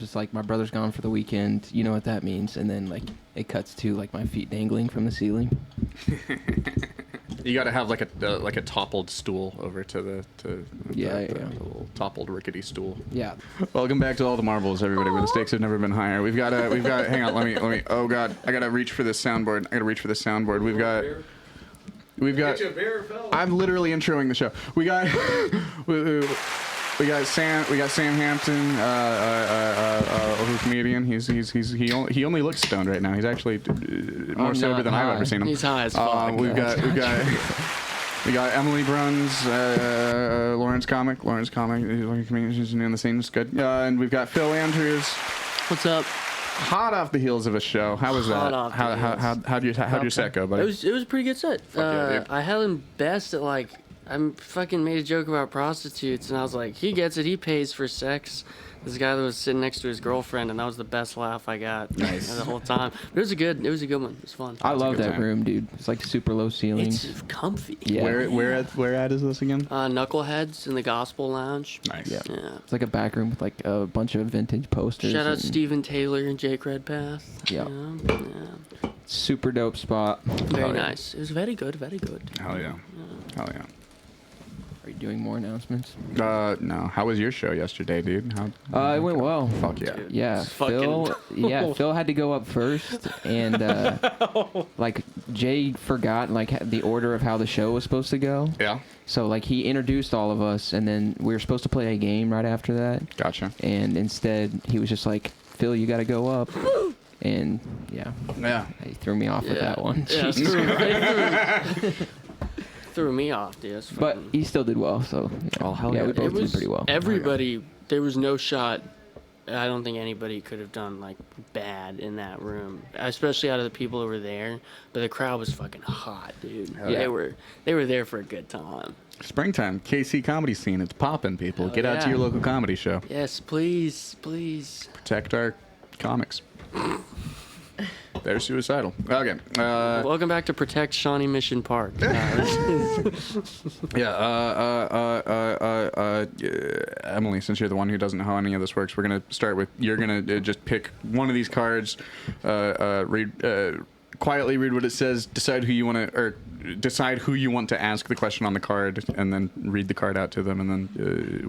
just like my brother's gone for the weekend. You know what that means? And then like it cuts to like my feet dangling from the ceiling. You got to have like a toppled stool over to the little toppled rickety stool. Yeah. Welcome back to All the Marbles, everybody, where the stakes have never been higher. We've got hang on, let me. Oh God, I gotta reach for this soundboard. We've got. I'm literally introing the show. We got Sam Hampton, a comedian. He only looks stoned right now. He's actually more sober than I've ever seen him. He's high as fuck. We got Emily Bruns, Lawrence Comic. She's in the scene. It's good. And we've got Phil Andrews. What's up? Hot off the heels of a show. How was that? How'd your set go, buddy? It was a pretty good set. Yeah. I held him best at like I fucking made a joke about prostitutes, and I was like, he gets it. He pays for sex. This guy that was sitting next to his girlfriend, and that was the best laugh I got the whole time. But it was a good one. It was fun. I love that room, dude. It's like super low ceilings. It's comfy. Yeah. Where at is this again? Knuckleheads in the Gospel Lounge. Nice. Yeah. Yeah. It's like a back room with like a bunch of vintage posters. Shout out Steven Taylor and Jake Redpath. Yeah. Yeah. Super dope spot. Very nice. It was very good. Very good. Hell yeah. Hell yeah. Are you doing more announcements? No. How was your show yesterday, dude? It went well. Fuck yeah. Yeah, Phil had to go up first, and like Jay forgot like the order of how the show was supposed to go. Yeah. So like he introduced all of us, and then we were supposed to play a game right after that. Gotcha. And instead, he was just like, "Phil, you got to go up." And yeah, he threw me off with that one. Yeah, threw me off, dude. But he still did well, so yeah, we both did pretty well. Everybody, there was no shot. I don't think anybody could have done like bad in that room, especially out of the people who were there. But the crowd was fucking hot, dude. Yeah. They were there for a good time. Springtime, KC comedy scene. It's popping, people. Get out to your local comedy show. Yes, please. Protect our comics. They're suicidal. Okay. Welcome back to Protect Shawnee Mission Park. Emily, since you're the one who doesn't know how any of this works, we're gonna start with you're gonna just pick one of these cards, quietly read what it says, decide who you want to ask the question on the card, and then read the card out to them, and then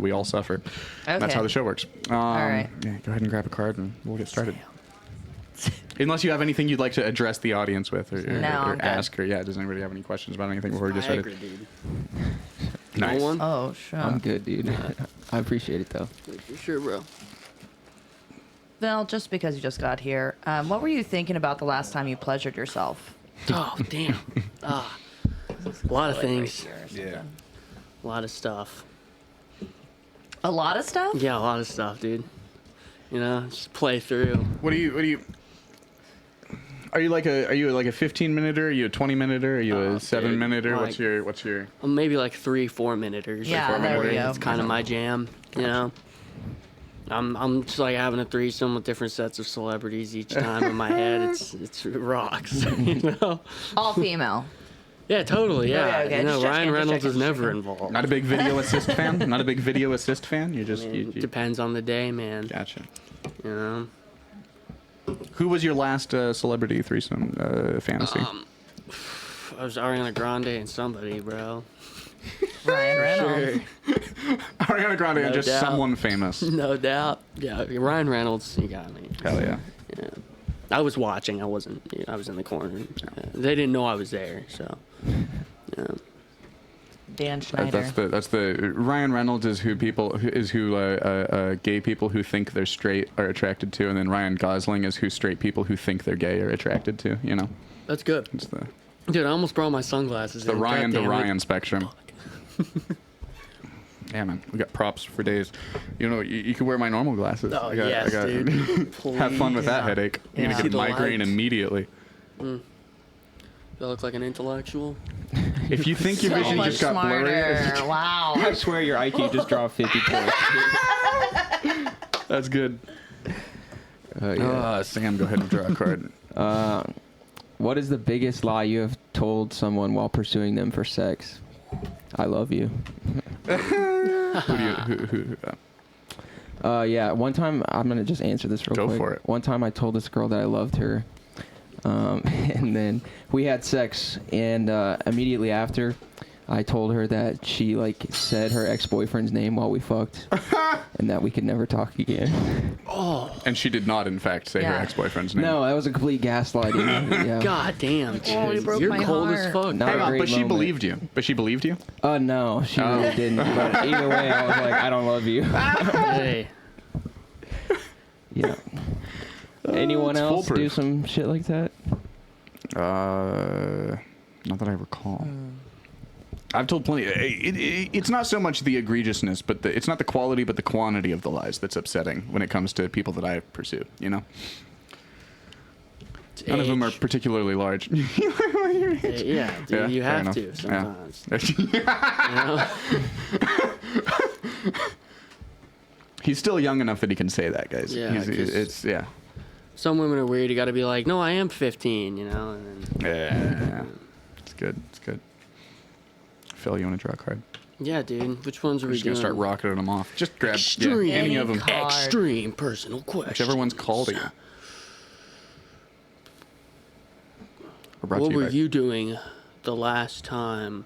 we all suffer. Okay. That's how the show works. All right. Yeah, go ahead and grab a card, and we'll get started. Unless you have anything you'd like to address the audience with, or ask, or does anybody have any questions about anything before we get started? Nice. No one? Oh, sure. I'm good, dude. I appreciate it though. For sure, bro. Well, just because you just got here, what were you thinking about the last time you pleasured yourself? Oh, damn. A lot of things. Yeah. A lot of stuff. A lot of stuff? Yeah, a lot of stuff, dude. You know, just play through. What do you? Are you like a 15-minute? Are you a 20-minute? Are you a 7-minute? Like, What's your? Maybe like 3-4 minuters. Yeah, there we go. It's kind of my jam. You know. I'm just like having a threesome with different sets of celebrities each time in my head. It rocks. You know. All female. Yeah, totally. Yeah. Okay. You know, Just Ryan checking, Reynolds is just never checking. involved. Not a big video assist fan. Not a big video assist fan. You just. You depends on the day, man. Gotcha. You know. Who was your last celebrity threesome fantasy? I was Ariana Grande and somebody, bro. Ryan Reynolds. Sure. Ariana Grande and just doubt. someone famous. No doubt. Yeah, Ryan Reynolds, you got me. Hell yeah. Yeah. I was watching. I wasn't. You know, I was in the corner. They didn't know I was there, so. Yeah. Dan Schneider. That's the Ryan Reynolds is who gay people who think they're straight are attracted to, and then Ryan Gosling is who straight people who think they're gay are attracted to. You know. That's good. It's the. Dude, I almost brought my sunglasses. The Ryan to Ryan spectrum. Yeah, man, we got props for days. You know, you can wear my normal glasses. Oh, dude. Have fun with that headache. You're Yeah. gonna get a migraine immediately. Do I look like an intellectual? If you think your So vision much just got smarter. blurry, Wow. I swear your IQ just dropped 50 points. that's good. Sam, go ahead and draw a card. What is the biggest lie you have told someone while pursuing them for sex? I love you. Yeah. One time, I'm gonna just answer this real quick. Go for it. One time, I told this girl that I loved her, and then we had sex, and immediately after, I told her that she like said her ex-boyfriend's name while we fucked, and that we could never talk again. Oh. And she did not, in fact, say her Yeah. ex-boyfriend's name. No, that was a complete gaslighting. Yeah. God damn. Oh, you broke You're my cold as heart. fuck. Not Hang a on, great but she moment. believed you. But she believed you? No, she really didn't. But either way, I was like, I don't love you. Hey. Yeah. Anyone it's else do foolproof. some shit like that? Not that I recall. I've told plenty. It's not so much the egregiousness, but it's not the quality, but the quantity of the lies that's upsetting when it comes to people that I pursue. You know, none of them are particularly large. Yeah, dude, Yeah, you fair have enough. to sometimes. Yeah. You know? He's still young enough that he can say that, guys. Yeah, 'cause- It's yeah. Some women are weird. You got to be like, no, I am 15. You know. And then, Yeah. It's good. It's good. Phil, you want to draw a card? yeah, dude. Which ones are We're we just gonna doing? start rocketing them off. Just grab Extreme. any of them. Card. Extreme personal question. Whichever one's called to you. Or brought What to you were by- you doing the last time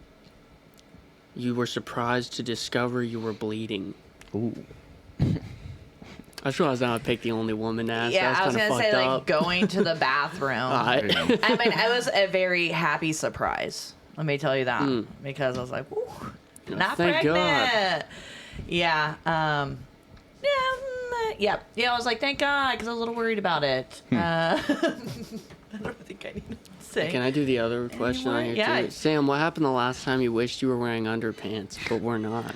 you were surprised to discover you were bleeding? Ooh. I just realized now I picked the only woman to ask. Yeah, That I was kinda gonna say fucked like up. going to the bathroom. I- I mean, it was a very happy surprise. Let me tell you that because I was like, "Ooh, not thank God. pregnant." Yeah. Yeah. I was like, "Thank God," because I was a little worried about it. I don't think I need to say. Can I do the other question on here Yeah. too? Sam, what happened the last time you wished you were wearing underpants but were not?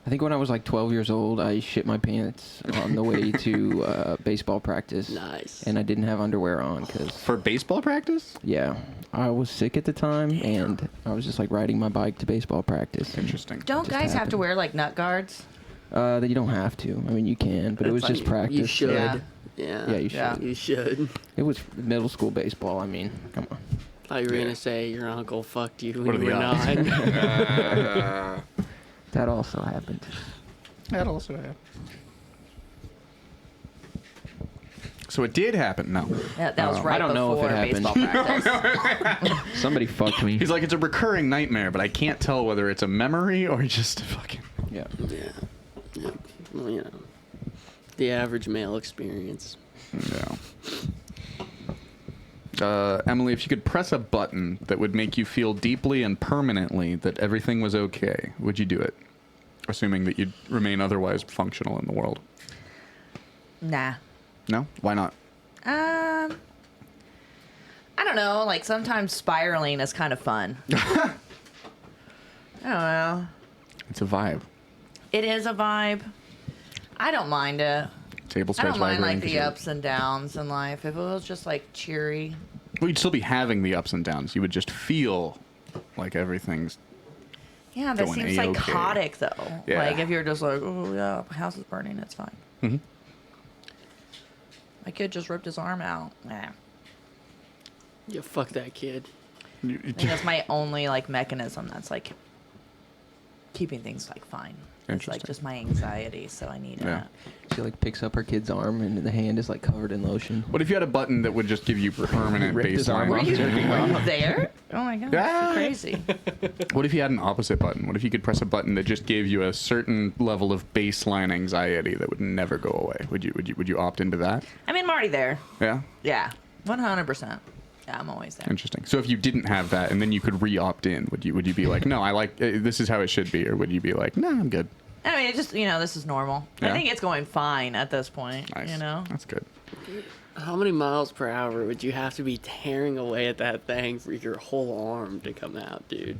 I think when I was like 12 years old, I shit my pants on the way to baseball practice. Nice. And I didn't have underwear on because, For baseball practice? yeah, I was sick at the time, and I was just like riding my bike to baseball practice. Interesting. Don't Just guys have to happened. wear like nut guards? That you don't have to. I mean, you can, but it was That's just fine. practice. You should. Yeah. Yeah. Yeah, you should. Yeah. You should. It was middle school baseball. I mean, come on. Thought you were Yeah. gonna say your uncle fucked you What when are you the were odds? 9. That also happened. That also happened. So it did happen. No. Yeah, that was right I don't know if it before happened. baseball practice. Somebody fucked me. He's like, it's a recurring nightmare, but I can't tell whether it's a memory or just a fucking. Yeah. Yeah. Well, you know, the average male experience. No. Emily, if you could press a button that would make you feel deeply and permanently that everything was okay, would you do it? Assuming that you'd remain otherwise functional in the world. Nah. No? Why not? I don't know. Like sometimes spiraling is kind of fun. I don't know. It's a vibe. It is a vibe. I don't mind it. Table I starts don't mind vibrating like 'cause the you're- ups and downs in life. If it was just like cheery. Well, you'd still be having the ups and downs. You would just feel like everything's. Yeah, that Going seems A-okay. psychotic though. Yeah. Like if you're just like, oh yeah, my house is burning, it's fine. Mm-hmm. My kid just ripped his arm out. Nah. Yeah, fuck that kid. I think that's my only like mechanism that's like keeping things like fine. It's like Interesting. just my anxiety, so I need Yeah. She like picks up her kid's arm, and the hand is like covered in lotion. What if you had a button that would just give you permanent Ripped his arm baseline? off. Were you Jerking off. there? Oh my god, Ah. crazy. What if you had an opposite button? What if you could press a button that just gave you a certain level of baseline anxiety that would never go away? Would you opt into that? I mean, I'm already there. Yeah. Yeah, 100%. Yeah, I'm always there. Interesting. So if you didn't have that and then you could re-opt in, would you be like, no, I like this is how it should be, or would you be like, no, I'm good? I mean, it just this is normal. Yeah. I think it's going fine at this point. Nice. You know. That's good. How many miles per hour would you have to be tearing away at that thing for your whole arm to come out, dude?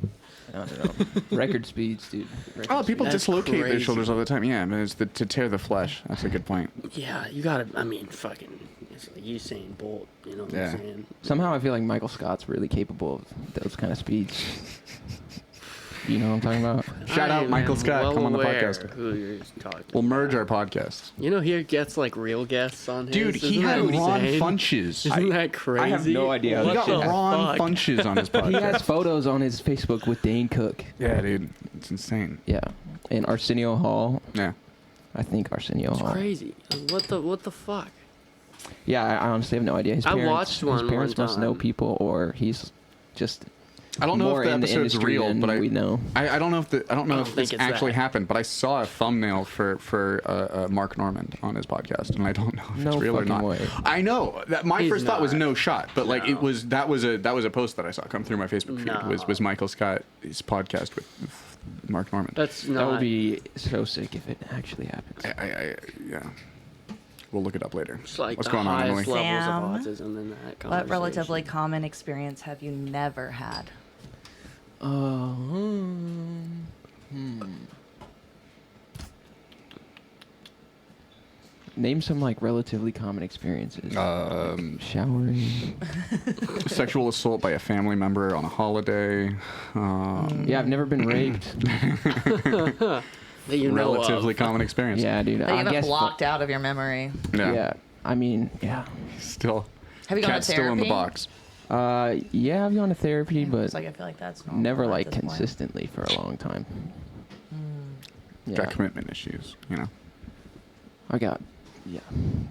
I don't know. Record speeds, dude. Record Oh, people That's dislocate their crazy. shoulders all the time. Yeah, I mean, it's to tear the flesh. That's a good point. Yeah, you gotta. I mean, fucking. It's like Usain Bolt. You know what Yeah. I'm saying? Somehow I feel like Michael Scott's really capable of those kind of speeds. You know what I'm talking about? Shout out I Michael am Scott. well Come on the aware podcast. Who you're talking We'll merge about. our podcasts. You know, he gets like real guests on his. Dude, he Isn't had that Ron insane? Funches. Isn't that crazy? I have no idea. He What got the Ron fuck? Funches on his He podcast. has photos on his Facebook with Dane Cook. Yeah, dude. It's insane. Yeah. And Arsenio Hall. Yeah. I think Arsenio It's Hall. crazy. What the fuck? Yeah, I honestly have no idea. His I parents, watched one His parents one must know time. people, or he's just I don't know more if the in the episode's industry real, than but we know. I don't know if I don't if think this it's actually that. happened, but I saw a thumbnail for Mark Normand on his podcast, and I don't know if No it's real or fucking not. way. I know that my He's first thought was not. no shot, but like No. it was that was a post that I saw come through my Facebook feed No. was Michael Scott's podcast with Mark Normand. That's That not. would be so sick if it actually happens. Yeah. We'll look it up later. It's like What's the going on, Emily? highest levels Sam, of autism in that conversation. What relatively common experience have you never had? Name some like relatively common experiences. Showering. Sexual assault by a family member on a holiday. Yeah, I've never been raped. that you know Relatively of. common experience. Yeah, dude. That you I haven't guess. blocked out of your memory. Yeah. I mean, yeah. Still. Have you gone Cat's to still in the therapy? box. Yeah, I've gone to therapy, but It's like I feel like that's normal never at like this point. consistently for a long time. Yeah. Got commitment issues, you know. I got. Yeah.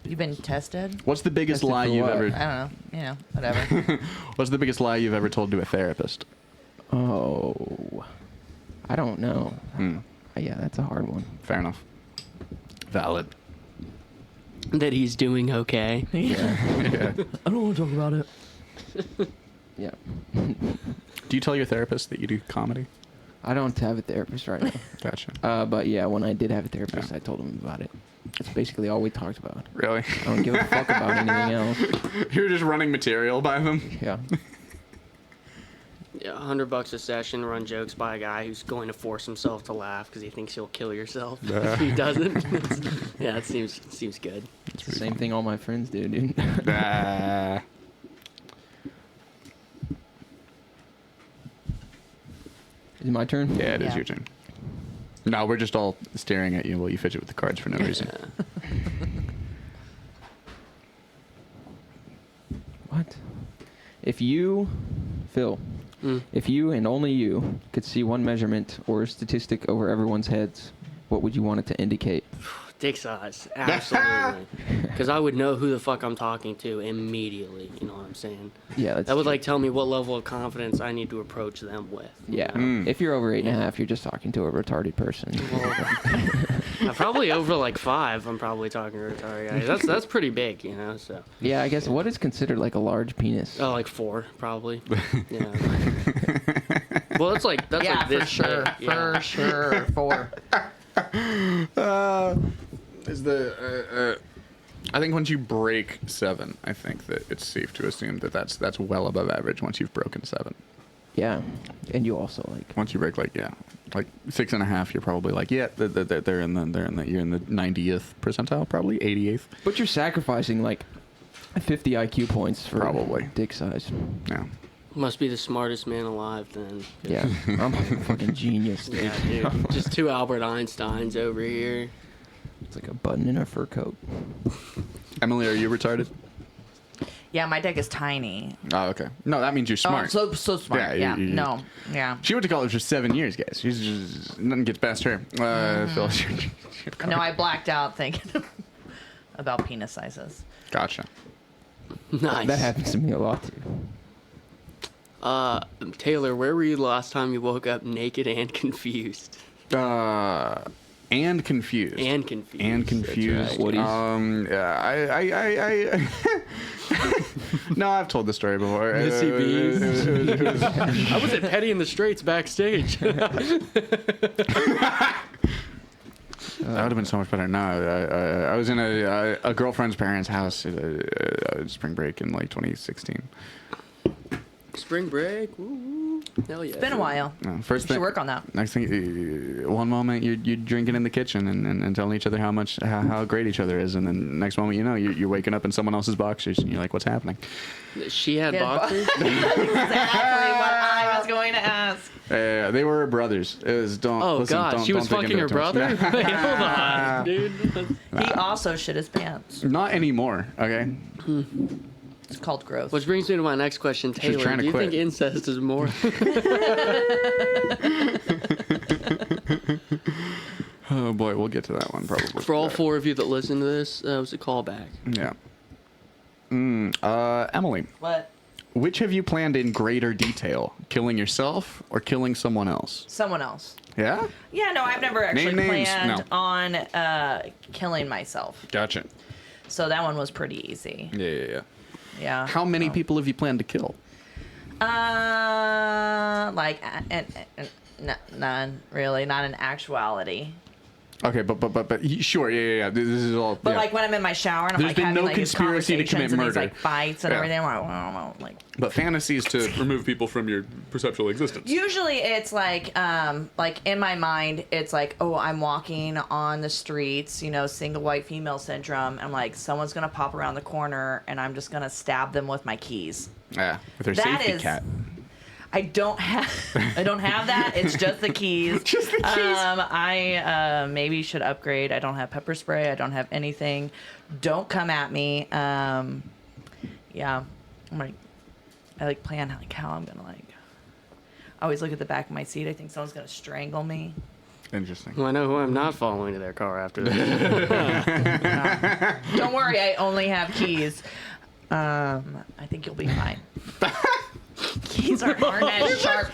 You've been tested? What's the biggest Tested lie for you've what? ever? I don't know. You know, whatever. What's the biggest lie you've ever told to a therapist? Oh. I don't know. Yeah, that's a hard one. Fair enough. Valid. That he's doing okay. Yeah. I don't want to talk about it. Yeah. Do you tell your therapist that you do comedy? I don't have a therapist right now. Gotcha. But yeah, when I did have a therapist, Yeah. I told him about it. That's basically all we talked about. Really? I don't give a fuck about anything else. You're just running material by them? Yeah. Yeah, $100 a session, run jokes by a guy who's going to force himself to laugh because he thinks he'll kill yourself if he doesn't. Yeah, it seems good. It's the same thing all my friends do, dude. Ah. Is it my turn? Yeah, it is Yeah. your turn. No, we're just all staring at you while you fidget with the cards for no reason. What? If you, Phil, if you and only you could see one measurement or statistic over everyone's heads, what would you want it to indicate? Dick size, absolutely. Because I would know who the fuck I'm talking to immediately. You know what I'm saying? Yeah, that's That would true. like tell me what level of confidence I need to approach them with. Yeah. Mm. If you're over 8.5, you're just talking to a retarded person. Probably over like 5. I'm probably talking to a retarded guy. That's pretty big, you know. So Yeah, I guess what is considered like a large penis? like 4 probably. Yeah. Well, that's like Yeah, like for this sure. big, yeah. For sure. 4. Is the I think once you break 7, I think that it's safe to assume that that's well above average once you've broken 7. Yeah. And you also like Once you break like 6.5, you're probably like they're in the you're in the 90th percentile, probably 88th. But you're sacrificing like 50 IQ points for Probably. dick size. Yeah. Must be the smartest man alive then. Yeah. I'm a fucking genius, dude. Yeah, dude. Just 2 Albert Einsteins over here. It's like a button in a fur coat. Emily, are you retarded? Yeah, my dick is tiny. Oh, okay. No, that means you're smart. Oh, so smart. Yeah, Yeah. you- No. Yeah. She went to college for 7 years, guys. She's just nothing gets past her. Phil, No, I blacked out thinking about penis sizes. gotcha. Nice. That happens to me a lot too. Taylor, where were you the last time you woke up naked and confused? And confused. And confused. And confused. right. Woody's. I no, I've told the story before. Missy B's. I was at Petty in the Straits backstage. That would have been so much better. No, I was in a girlfriend's parents' house at spring break in like 2016. Spring break. Woo. Hell yeah. It's been a while. First We thing, should work on that. Next thing, one moment you're drinking in the kitchen and telling each other how great each other is, and then next moment you're waking up in someone else's boxers and you're like, what's happening? She had Yeah, boxers. Exactly what I was going to ask. Yeah, they were brothers. It was don't. Oh listen, God, don't, she was don't dig fucking into her it too much. brother. Wait, hold on, dude. He also shit his pants. Not anymore. Okay. It's called gross. Which brings me to my next question, She's Taylor. trying to Do you quit. think incest is more? Oh boy, we'll get to that one probably. For all 4 of you that listen to this, it was a callback. Yeah. Emily, What? which have you planned in greater detail? Killing yourself or killing someone else? Someone else. Yeah. Yeah, no, I've never actually Name names. planned No. on killing myself. Gotcha. So that one was pretty easy. Yeah. Yeah. How many people have you planned to kill? Like, none really, not in actuality. Okay, but sure, yeah. This is all. But yeah. like when I'm in my shower and I'm There's like been having no like these conspiracy to conversations commit and these murder. like fights and Yeah. everything, I'm like. But fantasies to remove people from your perceptual existence. Usually it's like in my mind, it's like, oh, I'm walking on the streets, you know, single white female syndrome. I'm like, someone's gonna pop around the corner and I'm just gonna stab them with my keys. Yeah, with her That safety is- cat. I don't have that. It's just the keys. Just the keys. I maybe should upgrade. I don't have pepper spray. I don't have anything. Don't come at me. Yeah. I plan like how I'm gonna like. I always look at the back of my seat. I think someone's gonna strangle me. Interesting. Well, I know who I'm not following to their car after this. Don't worry. I only have keys. I think you'll be fine. Keys aren't as sharp.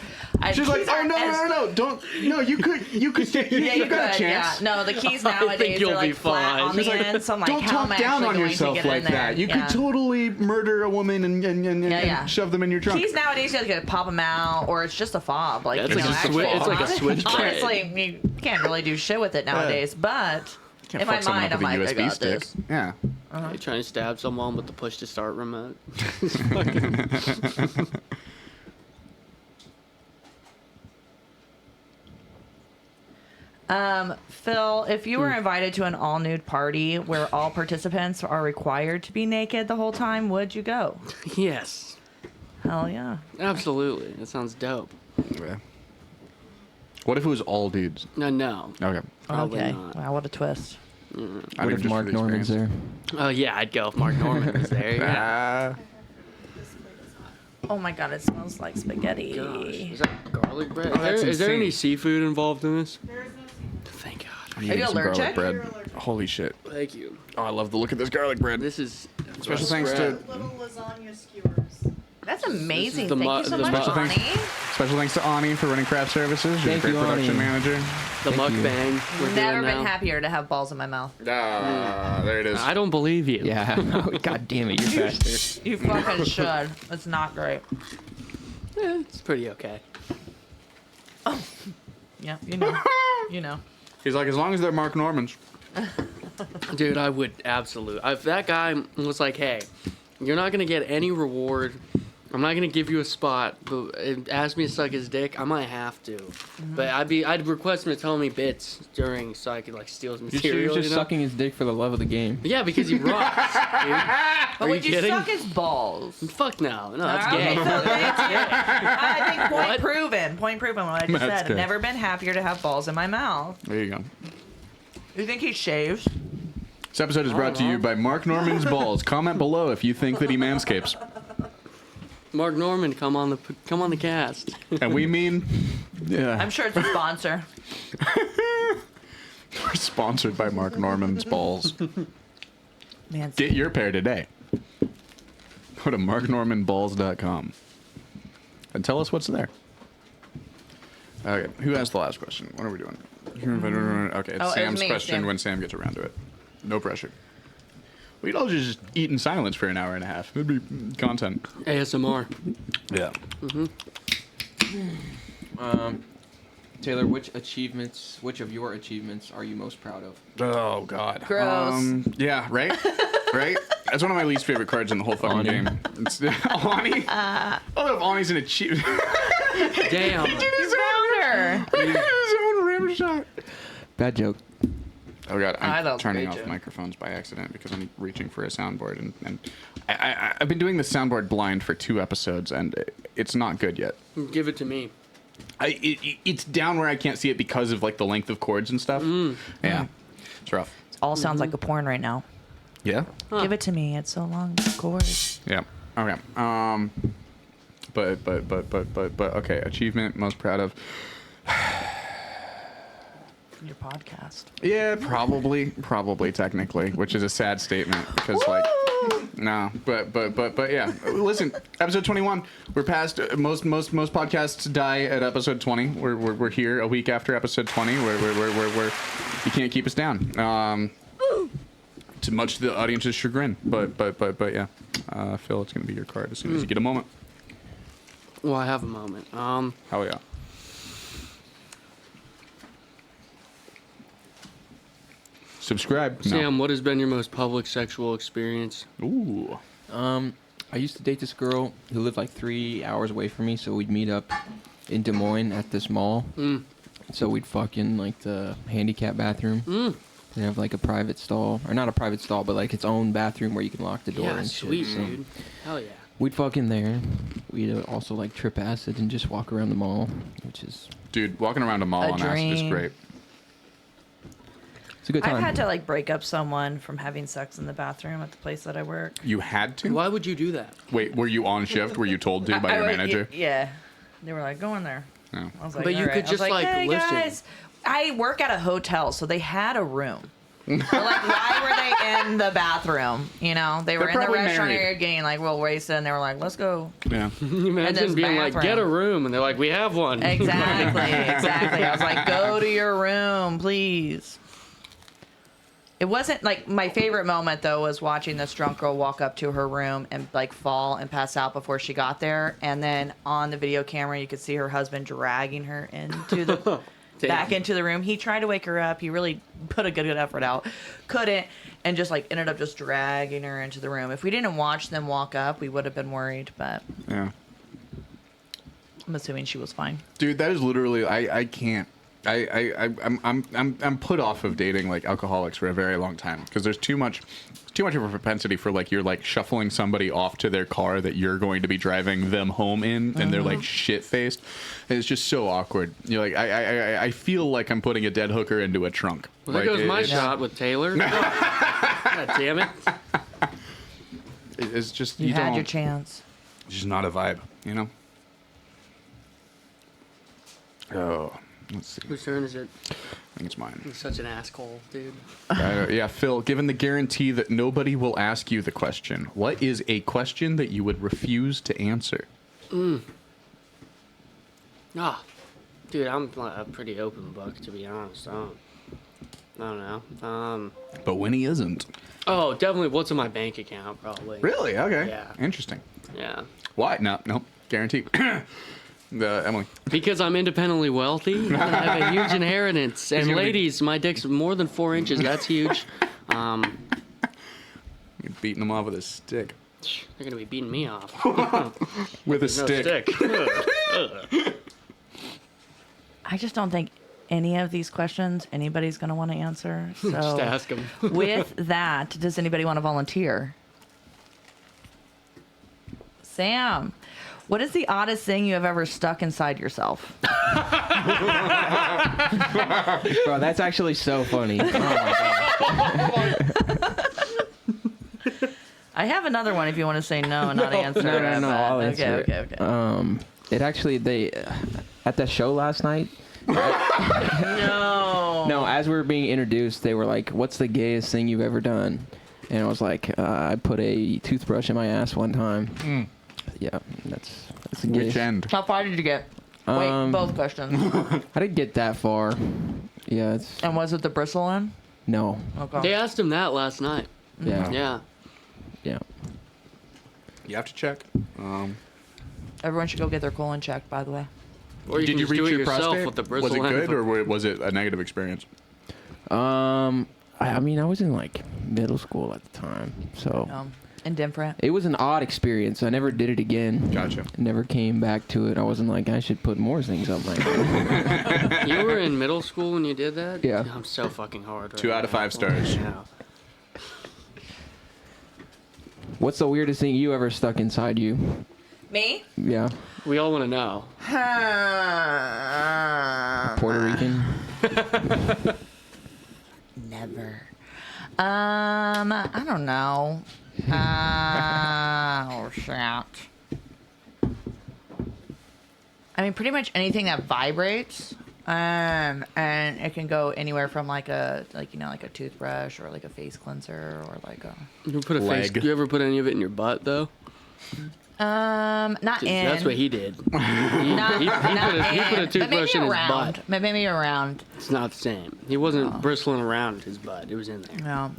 She's like, keys oh aren't as- no, don't, no, you could stay, Yeah, you got a could, chance. Yeah. No, the keys I think nowadays you'll are like be flat fine. on the She's like, end. So I'm like, don't how am talk I down actually on going yourself to get like in there? that. You Yeah. could totally murder a woman and Yeah. shove them in your trunk. Keys nowadays, you gotta pop them out, or it's just a fob. Like, Yeah, it's you like know, a actually, it's like a switch tray. honestly, you can't really do shit with it nowadays. But Can't in my fuck someone mind, up I'm with like, a I USB got stick. this. Yeah. You trying to stab someone with the push to start remote? Phil, if you were invited to an all nude party where all participants are required to be naked the whole time, would you go? Yes, Hell yeah. absolutely. That sounds dope. Yeah. What if it was all dudes? No. Okay. Probably Okay. not. Wow, what a twist. I What mean, if just Mark for the Norman's experience. there? Oh yeah, I'd go if Mark Norman was there. Yeah. Oh my god, it smells like spaghetti. Gosh, is that garlic bread? Oh, that's Is there any insane. seafood involved in this? There is no seafood. Thank God. I'm Are you eating some garlic allergic? bread. You're allergic. Holy shit. Thank you. Oh, I love the look of this garlic bread. This is Special thanks to Little lasagna skewers. That's amazing. the Thank mu- you so the much, mu- Ani. Special thanks to Ani for running craft services. You're a Thank great you, production Ani. manager. the Thank you. mukbang we're Never doing been now. happier to have balls in my mouth. Ah, there it is. I don't believe you. Yeah. God damn it, you're faster. You fucking should. It's not great. Yeah, it's pretty okay. Yeah, you know. You know. He's like, as long as they're Mark Normans. Dude, I would absolutely. If that guy was like, "Hey, you're not gonna get any reward. I'm not gonna give you a spot, but ask me to suck his dick," I might have to. But I'd request him to tell me bits during so I could like steal his You're material. just you know? sucking his dick for the love of the game. Yeah, because he rocks, dude. But Are would you you kidding? suck his balls? Fuck no, that's Okay, gay. so that's it. I think point What? proven. Point proven. What I just That's said. good. I've never been happier to have balls in my mouth. There you go. You think he shaves? This episode is brought to you by Mark Norman's Balls. Comment below if you think that he manscapes. Mark Norman, come on the cast. And we mean, yeah, I'm sure it's a sponsor. we're sponsored by Mark Norman's Balls. Man, Get your pair today. Go to marknormanballs.com and tell us what's there. Okay, who asked the last question? What are we doing? Okay, it's Oh, it was Sam's me, question Sam. when Sam gets around to it. No pressure. We'd all just eat in silence for an hour and a half. It'd be content. ASMR. Yeah. Taylor, which of your achievements are you most proud of? Oh God. Gross. Yeah. Right. Right. That's one of my least favorite cards in the whole fucking Ani. game. It's Ani. I don't know if Ani's an achievement. Damn. you found her. His own rim shot. Bad joke. Oh god, Ah, that I'm was turning great off joke. microphones by accident because I'm reaching for a soundboard, and I've been doing the soundboard blind for 2 episodes, and it's not good yet. Give it to me. It's down where I can't see it because of like the length of cords and stuff. Yeah, it's rough. All sounds like a porn right now. Yeah, Give it to me. It's so long, of course. yeah. Okay. But okay. Achievement most proud of. Your podcast. Yeah, probably technically, which is a sad statement because like no, but yeah. Listen, episode 21. We're past most podcasts die at episode 20. We're here a week after episode 20. We're you can't keep us down. To much to the audience's chagrin, but yeah. Phil, it's gonna be your card as soon as you get a moment. Well, I have a moment. Hell yeah. Subscribe. No. Sam, what has been your most public sexual experience? Ooh. I used to date this girl who lived like 3 hours away from me, so we'd meet up in Des Moines at this mall. So we'd fuck in like the handicap bathroom. They have like a private stall, or not a private stall, but like its own bathroom where you can lock the door Yeah, and sweet, shit. So dude. Hell yeah. we'd fuck in there. We'd also like trip acid and just walk around the mall, which is Dude, walking around a mall A on acid is dream. great. it's a good time. I've had to like break up someone from having sex in the bathroom at the place that I work. You had to? Why would you do that? Wait, were you on shift? Were you told to by I your would- manager? Yeah. They were like, go in there. No. I was like, But you "All could right." I was just, like, hey, listen. guys, I work at a hotel, so they had a room. But, like, why were they in the bathroom? You know, they were They're in the probably restaurant married. area getting like real wasted, and they were like, let's go. Yeah. Imagine this being like, bathroom. get a room, and they're like, we have one. Exactly. I was like, go to your room, please. It wasn't like my favorite moment though was watching this drunk girl walk up to her room and like fall and pass out before she got there, and then on the video camera you could see her husband dragging her into the back into the room. He tried to wake her up. He really put a good effort out, couldn't, and just like ended up just dragging her into the room. If we didn't watch them walk up, we would have been worried, but Yeah. I'm assuming she was fine. Dude, that is literally I can't. I'm put off of dating like alcoholics for a very long time because there's too much of a propensity for like you're like shuffling somebody off to their car that you're going to be driving them home in, and they're like shit faced. It's just so awkward. You're like I feel like I'm putting a dead hooker into a trunk. Well, there Like, goes my it's- shot with Taylor. God damn it. It's just You had don't- your chance. It's just not a vibe, you know. Oh, let's see. Whose turn is it? I think it's mine. You're such an asshole, dude. Yeah, Phil, given the guarantee that nobody will ask you the question, what is a question that you would refuse to answer? Ah, dude, I'm a pretty open book, to be honest. I don't know. But when he isn't. Oh, definitely what's in my bank account, probably. Really? Okay. Yeah. Interesting. Yeah. Why? No, guaranteed. Emily. Because I'm independently wealthy and I have a huge inheritance. And gonna be- ladies, my dick's more than 4 inches. That's huge. You're beating him off with a stick. They're gonna be beating me off. With a No stick. stick. I just don't think any of these questions anybody's going to want to answer. So Just ask them. with that, does anybody want to volunteer? Sam, what is the oddest thing you have ever stuck inside yourself? Bro, that's actually so funny. Oh my God. I have another one if you want to say no and not answer No, it. no, but- I'll okay, answer it. okay. It actually, they, at that show last night, No. no, as we were being introduced, they were like, what's the gayest thing you've ever done? And I was like, I put a toothbrush in my ass one time. Yeah, that's the Which gayest. end? How far did you get? Wait, both questions. I didn't get that far. Yeah, it's, And was it the bristle one? no. Okay. They asked him that last night. Yeah. Yeah. Yeah. You have to check. Everyone should go get their colon checked, by the way. Or you Did can you just reach do it your yourself prostate? with the bristle Was it end. good or was it a negative experience? I mean, I was in like middle school at the time, so Indifferent. It was an odd experience. I never did it again. Gotcha. Never came back to it. I wasn't like, I should put more things up my head. You were in middle school when you did that? Yeah. I'm so fucking hard. Right 2 out of now. 5 stars. Yeah. What's the weirdest thing you ever stuck inside you? Me? Yeah. We all want to know. Puerto Rican? Never. I don't know. Oh shit. I mean, pretty much anything that vibrates, and it can go anywhere from like a toothbrush or like a face cleanser or like a You put a Leg. face. You ever put any of it in your butt though? not in. That's what he did. He Not, put a but toothbrush maybe in his around. butt. Maybe around. It's not the same. He wasn't bristling around his butt. It was in there. No.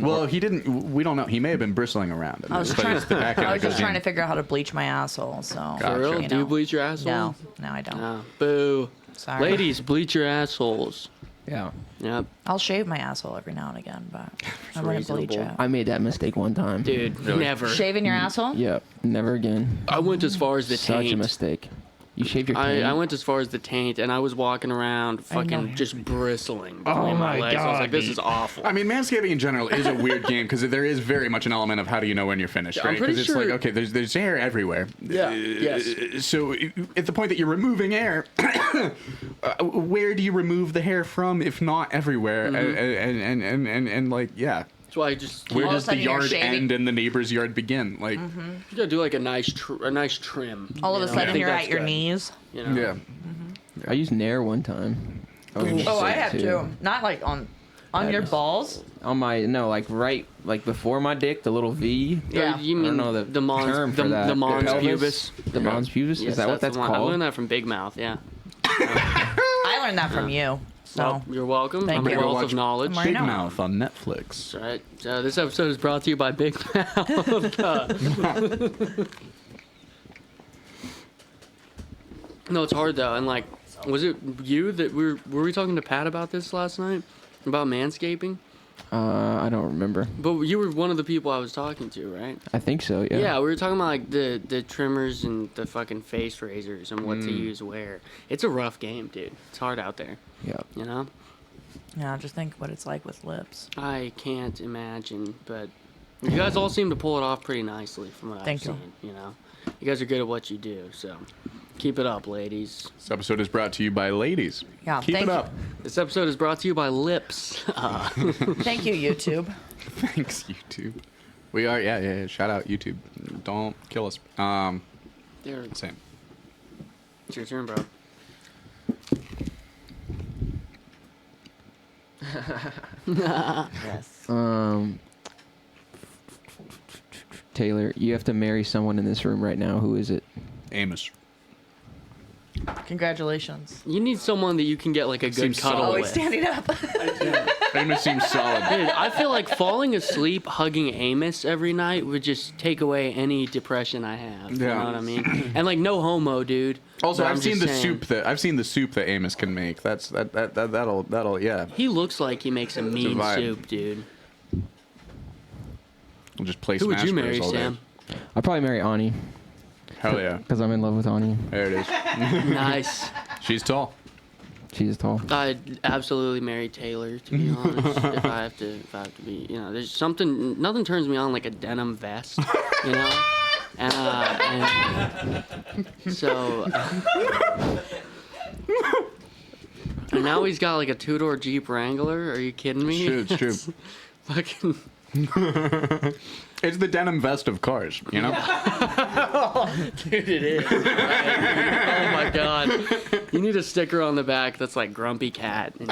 Well, he didn't. We don't know. He may have been bristling around. I was But trying. it's the back end I was that just goes trying to in. figure out how to bleach my asshole. So. Gotcha. For real? you Do you know. bleach your asshole? No, I don't. Ah, boo. Sorry. Ladies, bleach your assholes. Yeah. Yep. I'll shave my asshole every now and again, but I wouldn't bleach reasonable. it. I made that mistake one time. Dude, never. Shaving your asshole? Yeah. Never again. I went as far as the Such a taint. mistake. You shaved your taint? I went as far as the taint, and I was walking around know. fucking just bristling between my legs. I was like, this is awful. I mean, manscaping in general is a weird game because there is very much an element of how do you know when you're finished, I'm right? pretty Because it's like, sure- okay, there's hair everywhere. Yeah, yes. So at the point that you're removing hair, where do you remove the hair from if not everywhere? And like, yeah. That's why I just Where All of a does the sudden you're yard shaving- end and the neighbor's yard begin? Like, you gotta do like a nice trim. All of you a know? I sudden think you're that's at your good, knees. You know? yeah. I used Nair one time. That was a Oh, I mistake, have too. to. Not like on your Yes. balls. On my, no, like right, like before my dick, the little V. Yeah. You I mean don't know the mons, term for the, that. the mons pelvis? pubis? The mons pubis? Yes, Is that what that's the one. I called? learned that from Big Mouth. Yeah. I learned that from you. So Well, you're welcome. Thank I'm you. a wealth Watch of knowledge. I Big know. Mouth on Netflix. All right. This episode is brought to you by Big Mouth. No, it's hard though, and like, was it you that were we talking to Pat about this last night about manscaping? I don't remember. But you were one of the people I was talking to, right? I think so, yeah. Yeah, we were talking about like the trimmers and the fucking face razors and what to use where. It's a rough game, dude. It's hard out there, Yeah. you know? yeah, just think what it's like with lips. I can't imagine, but you guys all seem to pull it off pretty nicely from what Thank I've you. seen, you know? You guys are good at what you do, so keep it up, ladies. This episode is brought to you by ladies. Yeah, Keep thank it you. up. This episode is brought to you by Lips. Thank you, YouTube. Thanks, YouTube. We are, yeah. Shout out YouTube. Don't kill us. There, Same. it's your turn, bro. Yes. Taylor, you have to marry someone in this room right now. Who is it? Amos. Congratulations. You need someone that you can get like a good Seems cuddle solid. Oh, with. he's standing up. Amos seems solid. Dude, I feel like falling asleep hugging Amos every night would just take away any depression I have. You Yeah. know what I mean? And like no homo, dude. Also, But I've I'm seen just the saying, soup that Amos can make. That'll yeah. He looks like he makes a mean vibe. soup, dude. We'll just play Who would Smash you Bros. marry, all day. Sam? I'd probably marry Ani Hell yeah. because I'm in love with Ani. There it is. Nice. She's tall. She is tall. I'd absolutely marry Taylor, to be honest. if I have to be, you know, there's nothing turns me on like a denim vest, you know? And so, and now he's got like a 2-door Jeep Wrangler. Are you kidding me? It's true. Fucking, It's the denim vest of cars, you know? dude, it is. Oh my god. You need a sticker on the back that's like Grumpy Cat. And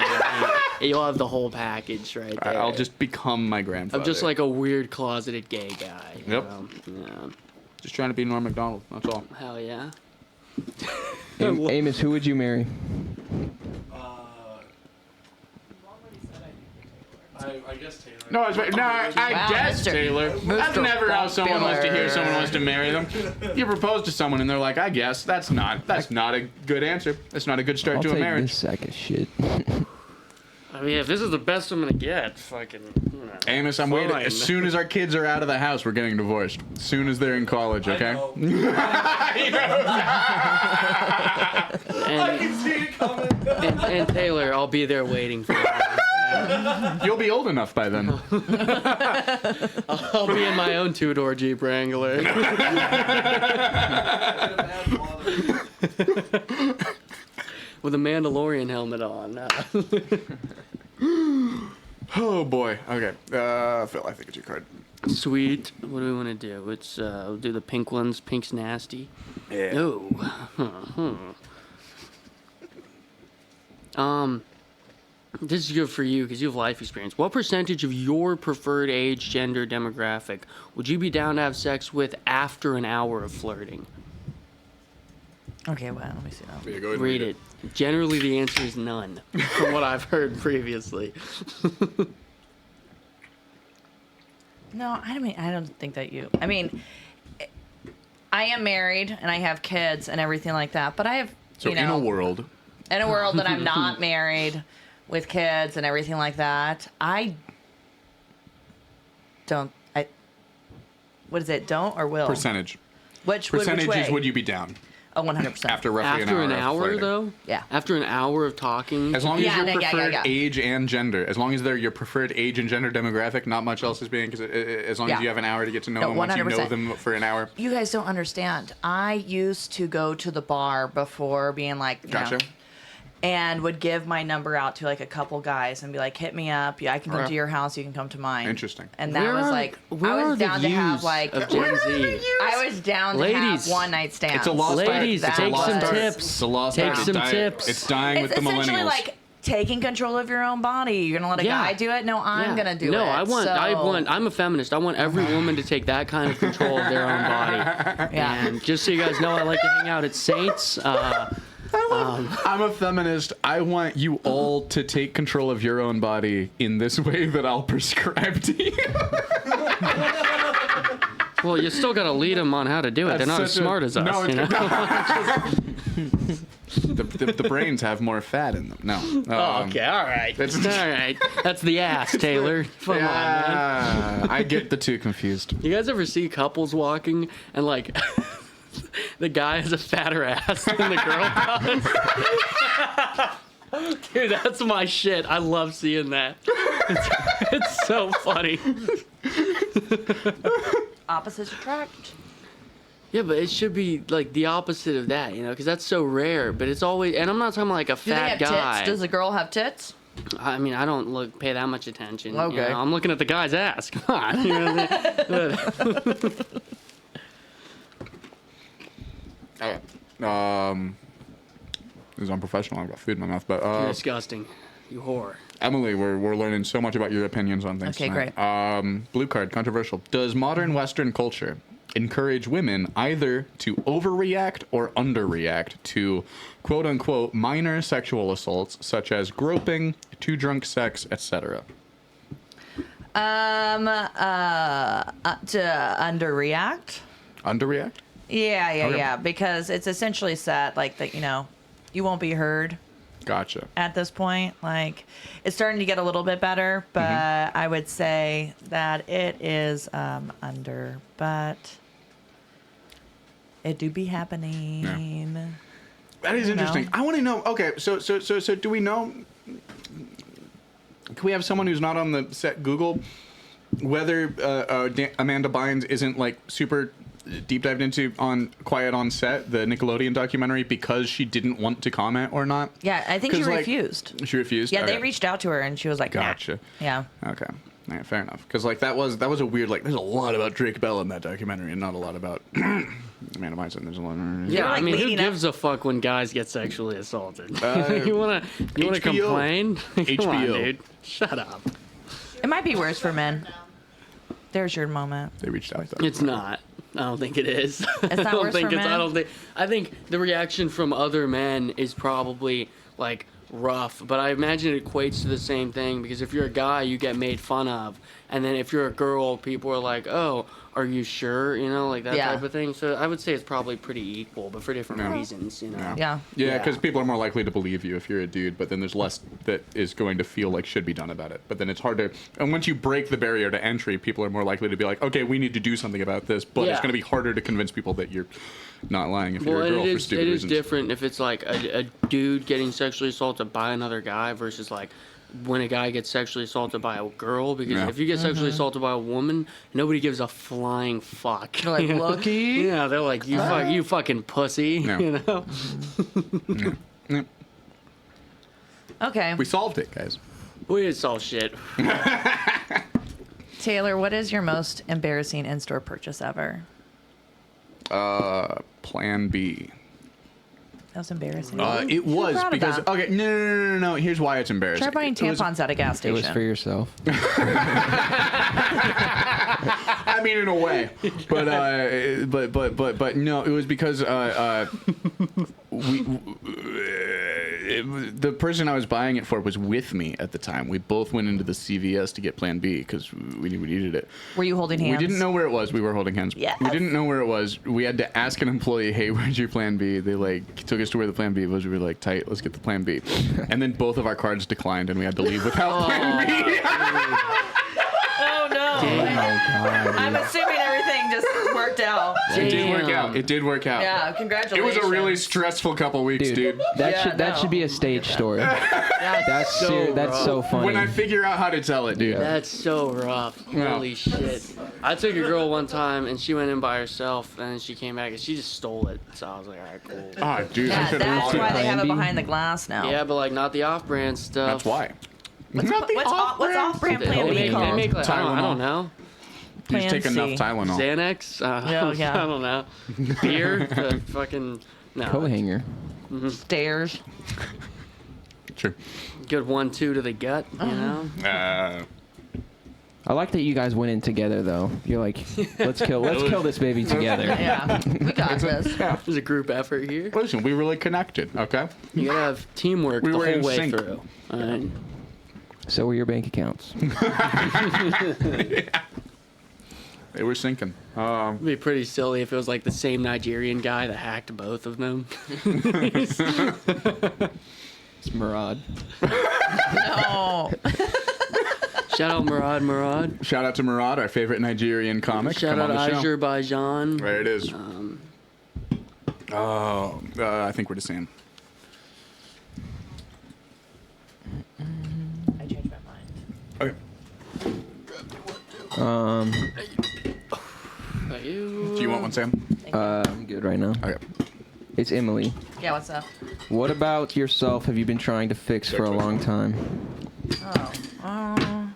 you'll have the whole package right there. I'll just become my grandfather. I'm just like a weird closeted gay guy. you Yep. know? Yeah. Just trying to be Norm Macdonald. That's all. Hell yeah. Amos, who would you marry? I guess Taylor. No, I Wow, guess Mr. Taylor. That's Mr. never how someone wants to hear Popular. someone wants to marry them. You propose to someone and they're like, I guess. That's not a good answer. That's not a good start I'll to a take marriage. this sack of shit. I mean, if this is the best I'm gonna get, fucking. You know, Amos, I'm waiting. fine. As soon as our kids are out of the house, we're getting divorced. As soon as they're in college, okay? And Taylor, I'll be there waiting for you. You'll be old enough by then. I'll be in my own two-door Jeep Wrangler. With a Mandalorian helmet on. Oh boy. Okay. Phil, I think it's your card. Sweet. What do we want to do? We'll do the pink ones. Pink's nasty. Yeah. Oh. This is good for you because you have life experience. What percentage of your preferred age, gender, demographic would you be down to have sex with after an hour of flirting? Okay, well, let me see that. Yeah, go ahead and Read it. Generally, the answer is none, from what I've heard previously. No, I mean, I don't think that you. I mean, I am married and I have kids and everything like that, but I have, So you know, in a world, that I'm not married with kids and everything like that, I don't. What is it? Don't or will? percentage. Which Percentages way? would you be down Oh, 100%. after roughly After an an hour? of hour, flirting? though? Yeah. After an hour of talking? As long as Yeah, your yeah, yeah, preferred yeah. age and gender, as long as they're your preferred age and gender demographic, not much else is being. Because as long as Yeah. you have an hour to get to know No, them, once you know 100%. them for an hour. You guys don't understand. I used to go to the bar before being like, you Gotcha. know, and would give my number out to like a couple guys and be like, hit me up. Yeah, I can come Okay. to your house. You can come to mine. Interesting. And that was like, where I are was the down to have views like, of Gen Z? I was down to Ladies. have one night stands. It's a lost Ladies, art. It's a take lost some art. tips. It's a lost Take art. It's some dying- tips. It's dying with It's the essentially millennials. like taking control of your own body. You're gonna let a Yeah. guy do it? No, I'm Yeah. gonna do it. No, So- I'm a feminist. I want every woman to take that kind of control of their own body. Yeah. And just so you guys know, I like to hang out at Saints. I'm a feminist. I want you all to take control of your own body in this way that I'll prescribe to you. Well, you still got to lead them on how to do it. They're not as smart as us. No, you know? the brains have more fat in them. No. Oh, okay, all right. That's- All right. That's the ass, Taylor. Come on, man. I get the two confused. You guys ever see couples walking and like the guy has a fatter ass than the girl does? Dude, that's my shit. I love seeing that. It's so funny. Opposites attract. Yeah, but it should be like the opposite of that, you know, because that's so rare. But it's always, and I'm not talking about like a Do they fat have guy. tits? Does the girl have tits? I mean, I don't pay that much attention. you Okay. know, I'm looking at the guy's ass. Come on. You know what I mean? Okay. This is unprofessional. I've got food in my mouth. But You're disgusting. You whore. Emily, we're learning so much about your opinions on things. Okay, tonight. Blue card, controversial. Does modern Western culture encourage women either to overreact or underreact to quote unquote minor sexual assaults such as groping, too drunk sex, etc.? To underreact. Underreact? Yeah, Okay. yeah. Because it's essentially set like that. You know, you won't be heard Gotcha. at this point. Like, it's starting to get a little bit better, but I would say that it is under. But it do be happening. That is You know? interesting. I want to know. Okay, so do we know? Can we have someone who's not on the set Google whether Amanda Bynes isn't like super deep dived into on Quiet on Set, the Nickelodeon documentary, because she didn't want to comment or not? Yeah, I think she 'Cause, like, refused. She refused. Yeah, Okay. they reached out to her and she was like, nah. Gotcha. Yeah. Okay. All right, fair enough. Because like that was a weird like. There's a lot about Drake Bell in that documentary, and not a lot about Amanda Bynes. And there's a lot. Yeah, like I mean, who leading up- gives a fuck when guys get sexually assaulted? Uh, you wanna HBO. complain? Come on, HBO. dude. Shut up. It might be worse for men. There's your moment. They reached out. Though. It's not. I don't think it is. It's not I don't worse think for it's. I men? don't think. I think the reaction from other men is probably like rough, but I imagine it equates to the same thing because if you're a guy, you get made fun of, And then if you're a girl, people are like, oh, are you sure? You know, like that Yeah. type of thing. So I would say it's probably pretty equal, but for different Yeah. reasons, you know. Yeah. Yeah. Yeah, because Yeah. people are more likely to believe you if you're a dude, but then there's less that is going to feel like should be done about it. But then it's hard to. And once you break the barrier to entry, people are more likely to be like, okay, we need to do something about this. But it's Yeah. going to be harder to convince people that you're not lying if you're Well, a and girl it for is, stupid it is reasons. different if it's like a dude getting sexually assaulted by another guy versus like when a guy gets sexually assaulted by a girl. Because Yeah. if you get sexually assaulted by a woman, nobody gives a flying fuck. They're like, lucky. Yeah, they're like, you fucking pussy. Yeah. You know. Yeah. Okay. We solved it, guys. We did solve shit. Taylor, what is your most embarrassing in-store purchase ever? Plan B. That was embarrassing. It was proud of because that. okay, no. Here's why it's embarrassing. Try buying It was- tampons at a gas It station. was for yourself. I mean, in a way, but no, it was because the person I was buying it for was with me at the time. We both went into the CVS to get Plan B because we knew we needed it. Were you holding hands? We didn't know where it was. We were holding hands. Yes. We didn't know where it was. We had to ask an employee, "Hey, where's your Plan B?" They like took us to where the Plan B was. We were like, "Tight, let's get the Plan B." And then both of our cards declined, and we had to leave without Plan B. Oh no! Oh God. I'm assuming everything just worked out. It did work Damn. out. It did work out. Yeah, It congratulations. was a really stressful couple weeks, dude. That Yeah, that no. should be a stage story. That's so that's rough. so funny. When I figure out how to tell it, dude. That's so rough. Yeah. Holy shit. I took a girl one time and she went in by herself and then she came back and she just stole it. So I was like, alright, cool. Ah, dude. I Yeah, should've that's lost it. why they have it Plan B? behind the glass now. Yeah, but like not the off-brand stuff. That's why. What's off-brand They Plan B make, called? they make like, I Tylenol. don't know. You just Plan take enough C. Tylenol. Xanax? Yeah, yeah. I don't know. Beer? The fucking no. Co-hanger. Stairs. True. Good 1-2 to the gut, you know? I like that you guys went in together though. You're like, let's kill this baby together. Yeah, we got this. There's a group effort here. Listen, we really connected, okay? You gotta have teamwork We the were whole in way sync. through. Alright. So were your bank accounts. They were sinking. It'd be pretty silly if it was like the same Nigerian guy that hacked both of them. It's Murad. No. Shout out Murad. Shout out to Murad, our favorite Nigerian comic. Shout Come out on the show. Azerbaijan. There it is. I think we're the same. I changed my mind. Okay. You. Do you want one, Sam? I'm good right now. Okay. It's Emily. Yeah, what's up? What about yourself have you been trying to fix for a long time? Oh.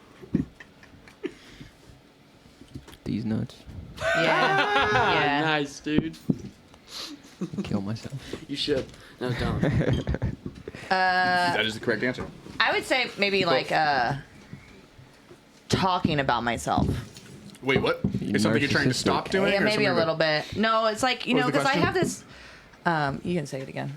These nuts. Yeah. Yeah. Nice, dude. Kill myself. You should. No, don't. That is the correct answer. I would say maybe like talking about myself. Wait, what? You Is something you're trying to narcissistic. stop doing? Yeah, or maybe a something little bit. No, it's like, you What know, was the because I question? have this. You can say it again.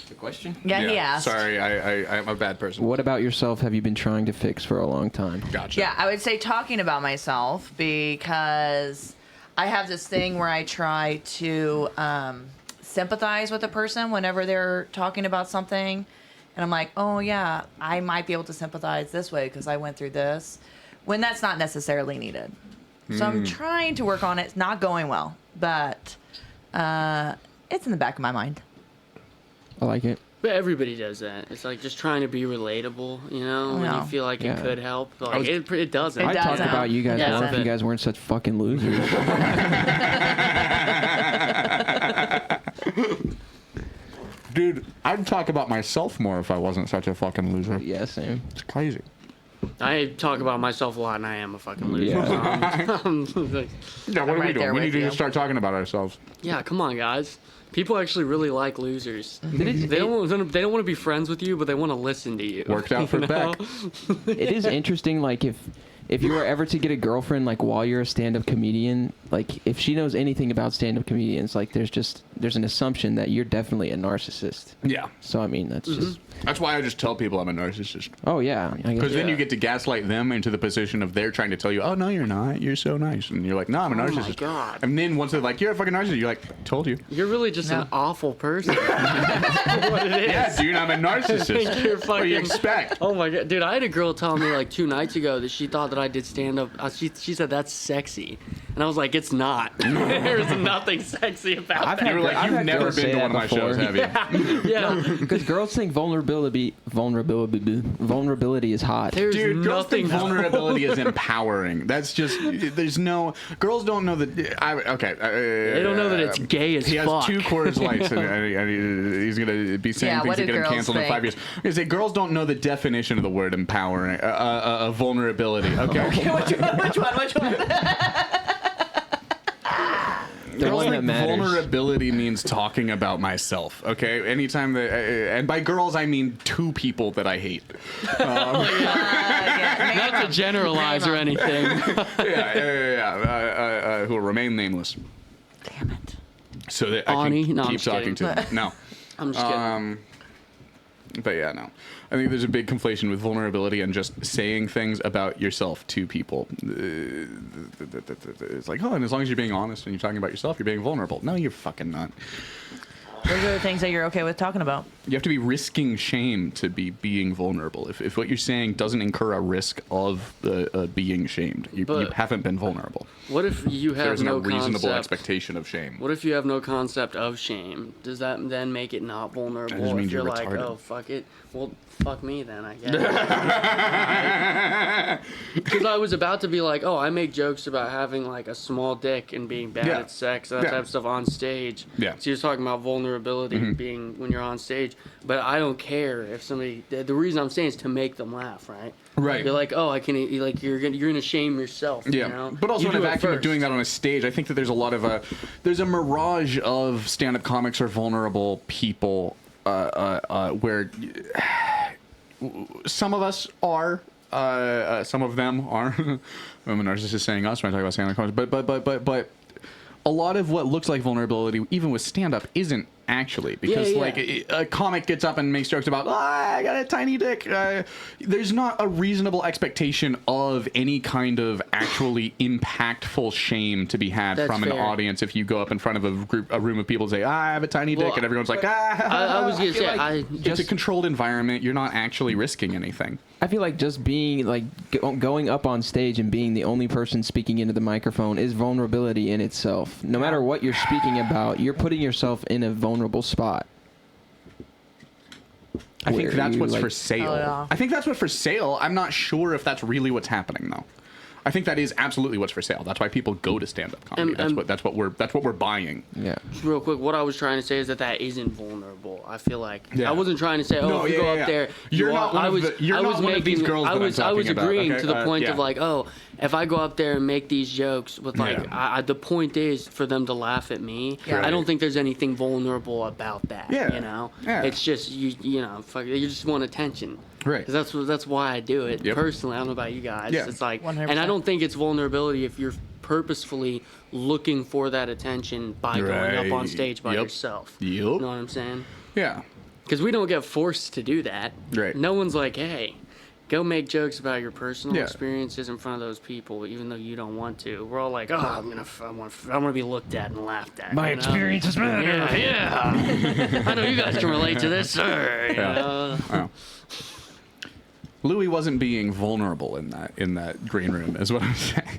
The question? Yeah, he asked. Sorry, I'm a bad person. What about yourself have you been trying to fix for a long time? Gotcha. Yeah, I would say talking about myself because I have this thing where I try to sympathize with a person whenever they're talking about something. And I'm like, oh, yeah, I might be able to sympathize this way because I went through this, when that's not necessarily needed. So I'm trying to work on it. It's not going well, but it's in the back of my mind. I like it. But everybody does that. It's like just trying to be relatable, you know, when No. you feel like Yeah. it could help. But like, it doesn't. It I'd talk doesn't. about you guys Yeah. more if you guys weren't such fucking losers. Dude, I'd talk about myself more if I wasn't such a fucking loser. Yeah, same. It's crazy. I talk about myself a lot, and I am a fucking loser. Yeah. So I'm like, Yeah, what are we right doing? there We need with to you. just start talking about ourselves. yeah, come on, guys. People actually really like losers. It They don't want to be friends with you, but they want to listen to you. Worked out for You know? Beck. is interesting, like, if you were ever to get a girlfriend, like, while you're a stand-up comedian, like, if she knows anything about stand-up comedians, like, there's just there's an assumption that you're definitely a narcissist. Yeah. So I mean, that's just. That's why I just tell people I'm a narcissist. Oh yeah. Because then you get to gaslight them into the position of they're trying to tell you, oh, no, you're not. You're so nice. And you're like, no, I'm a Oh my narcissist. God. And then once they're like, you're a fucking narcissist, you're like, told you. You're really just an awful person. What it is. Yeah, dude, I'm a narcissist. You're What do you fucking- expect? Oh my god, dude! I had a girl tell me like 2 nights ago that she thought that I did stand up. She said that's sexy, and I was like, it's not. There's nothing sexy about I've that. You were like, I've you've had never girls been say to one of that my shows, before. have you? Yeah, Because girls think vulnerability is hot. there's Dude, girls nothing. think vulnerability is empowering. That's just, there's no, girls don't know that, They don't know that it's gay as He has fuck. 2 Coors Lights, and he's going to be saying Yeah, things what that do get him girls canceled in think? 5 years. I say girls don't know the definition of the word empowering, vulnerability. Okay. Which one? The Girls one that think matters. vulnerability means talking about myself. Okay. Anytime that, and by girls I mean 2 people that I hate. Not to generalize or anything. Who will remain nameless. Damn it. So that I Ani? can No, I'm keep just talking to kidding. them. No. I'm just kidding. But yeah, no. I think there's a big conflation with vulnerability and just saying things about yourself to people. It's like, oh, and as long as you're being honest and you're talking about yourself, you're being vulnerable. No, you're fucking not. Those are the things that you're okay with talking about. You have to be risking shame to be being vulnerable. If what you're saying doesn't incur a risk of being shamed, you But- haven't been vulnerable. What if you have There's no no reasonable concept? expectation of shame. What if you have no concept of shame? Does that then make it not vulnerable? That just means if you're you're like, retarded. oh fuck it, well fuck me then, I guess. Because I was about to be like, oh, I make jokes about having like a small dick and being bad Yeah. at sex, that Yeah. type of stuff on stage. Yeah. So you're talking about vulnerability being when you're on stage, but I don't care if somebody. The reason I'm saying is to make them laugh, right? Right. You're like, oh, I can. Like you're gonna shame yourself. Yeah, You know? but also You in a do it vacuum of first. doing that on a stage, I think that there's a lot of there's a mirage of stand-up comics or vulnerable people where some of us are, some of them are. I'm a narcissist saying us when I talk about stand-up comics, but a lot of what looks like vulnerability, even with stand-up, isn't actually, because Yeah, yeah. like a comic gets up and makes jokes about, I got a tiny dick. There's not a reasonable expectation of any kind of actually impactful shame to be had That's from an fair. audience if you go up in front of a room of people and say, I have a tiny dick, Well, and everyone's like, I was gonna feel say, like it's a controlled environment. You're not actually risking anything. I feel like just being like going up on stage and being the only person speaking into the microphone is vulnerability in itself. No matter what you're speaking about, you're putting yourself in a vulnerable spot. I think Where that's you, what's like- for sale. Oh, yeah. I think that's what's for sale. I'm not sure if that's really what's happening though. I think that is absolutely what's for sale. That's why people go to stand-up comedy. That's what we're buying. Yeah. real quick, what I was trying to say is that isn't vulnerable. I feel like Yeah. I wasn't trying to say, oh, No, if you yeah, go yeah, up yeah. there, You're you not are- one I of was, the- you're I not was one of making, these girls I that I'm was, I was talking about, agreeing okay? to the point yeah. of like, oh, if I go up there and make these jokes with like, Yeah. the point is for them to laugh at me. Yeah. I don't think there's anything vulnerable about that. Yeah. You know, Yeah. it's just you know, fuck, you just want attention. Right. 'Cause that's why I do it Yep. personally. I don't know about you guys. Yeah. It's like, 100%. and I don't think it's vulnerability if you're purposefully looking for that attention by going up on Right. stage by Yep. yourself. Yep. You know what I'm saying? Yeah. Because we don't get forced to do that. Right. No one's like, hey, go make jokes about your personal Yeah. experiences in front of those people, even though you don't want to. We're all like, oh, I want to be looked at and laughed at. My you know? experience is better. Yeah. I know you guys can relate to this, sir. You Yeah. know? Wow. Louis wasn't being vulnerable in that green room, is what I'm saying.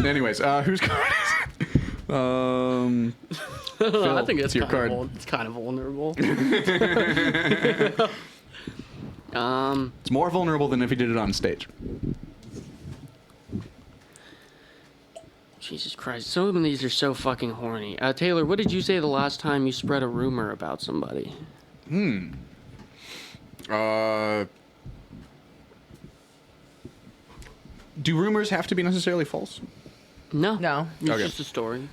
Anyways, whose card is it? I think it's it's your card. it's kind of vulnerable. It's more vulnerable than if he did it on stage. Jesus Christ, some of these are so fucking horny. Taylor, what did you say the last time you spread a rumor about somebody? Do rumors have to be necessarily false? No. No. It's Okay. just a story.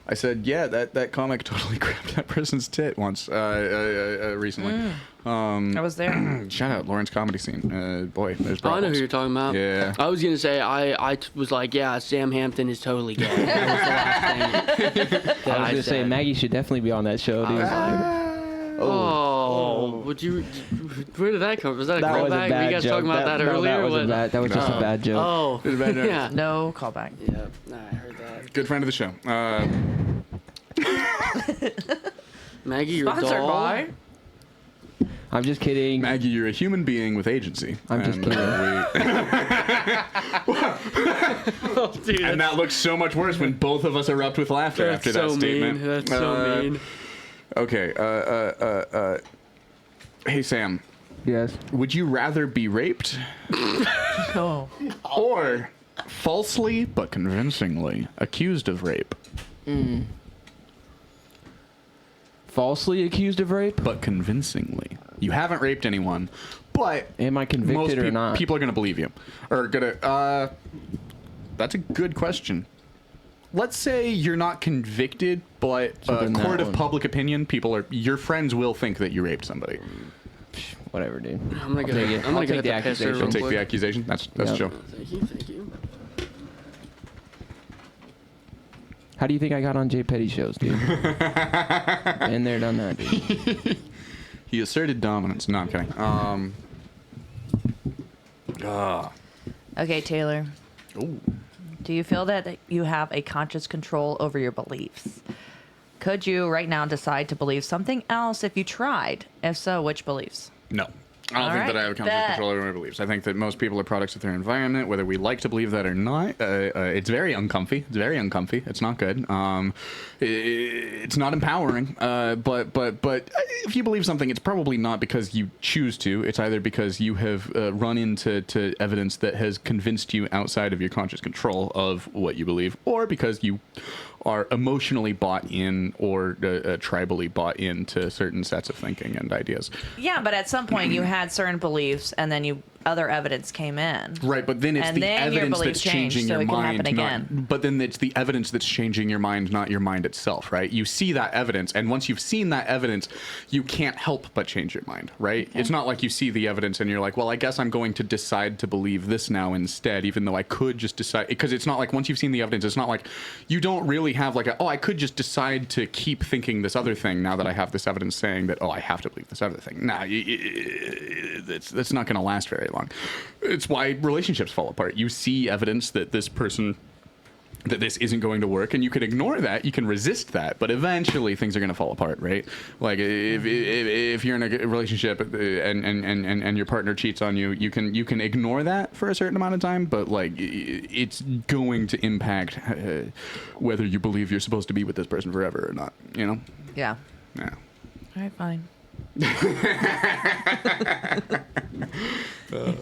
I said, yeah, that comic totally grabbed that person's tit once recently. I was there. Shout out Lawrence Comedy Scene. Boy, there's Oh, I know problems. who you're talking about. Yeah. I was gonna say was like, yeah, Sam Hampton is totally gay. That was the last thing that I was gonna say said. Maggie should definitely be on that show, dude. Oh, would you? Where did that come from? Was that a That was a callback? bad You guys joke. talking about that no, earlier? that was What? a bad. That was just a bad joke. Oh, It was a bad joke. yeah. No callback. Yeah, nah, I heard that. Good friend of the show. Maggie, your Sponsored doll. by. I'm just kidding. Maggie, you're a human being with agency. I'm just kidding. Oh, dude, And that looks so much worse when both of us erupt with laughter that's after that so statement. mean. That's so mean. Okay. Hey, Sam. Yes. Would you rather be raped Oh. or falsely but convincingly accused of rape? Falsely accused of rape? But convincingly. You haven't raped anyone, but Am I convicted or not? people are going to believe you. Or gonna. That's a good question. Let's say you're not convicted, but So then that court of one. public opinion, your friends will think that you raped somebody. Whatever, dude. I'm gonna take it. go. I'm I'll gonna take get the the pisser accusation. real Don't take quick. the accusation. That's Yeah. chill. Thank you. Thank you. How do you think I got on Jay Petty shows, dude? Been there, done that, dude. He asserted dominance. No, I'm kidding. Okay, Taylor. Ooh. Do you feel that you have a conscious control over your beliefs? Could you right now decide to believe something else if you tried? If so, which beliefs? No. I don't All think right, that I have a conscious bet. control over my beliefs. I think that most people are products of their environment, whether we like to believe that or not. It's very uncomfy. It's very uncomfy. It's not good. It's not empowering. But if you believe something, it's probably not because you choose to. It's either because you have run into evidence that has convinced you outside of your conscious control of what you believe, or because you are emotionally bought in or tribally bought into certain sets of thinking and ideas. Yeah, but at some point you had certain beliefs, and then other evidence came in. Right, but then it's And the then your evidence beliefs that's changing change, so your it can mind. happen again. But then it's the evidence that's changing your mind, not your mind itself, right? You see that evidence, and once you've seen that evidence, you can't help but change your mind, right? It's not like you see the evidence and you're like, well, I guess I'm going to decide to believe this now instead, even though I could just decide. Because it's not like once you've seen the evidence, it's not like you don't really have like I could just decide to keep thinking this other thing now that I have this evidence saying that, I have to believe this other thing. Nah, that's not going to last very long. It's why relationships fall apart. You see evidence that this isn't going to work, and you can ignore that, you can resist that, but eventually things are going to fall apart, right? Like if you're in a relationship and your partner cheats on you, you can ignore that for a certain amount of time, but like it's going to impact whether you believe you're supposed to be with this person forever or not, you know? Yeah. Yeah. All right, fine.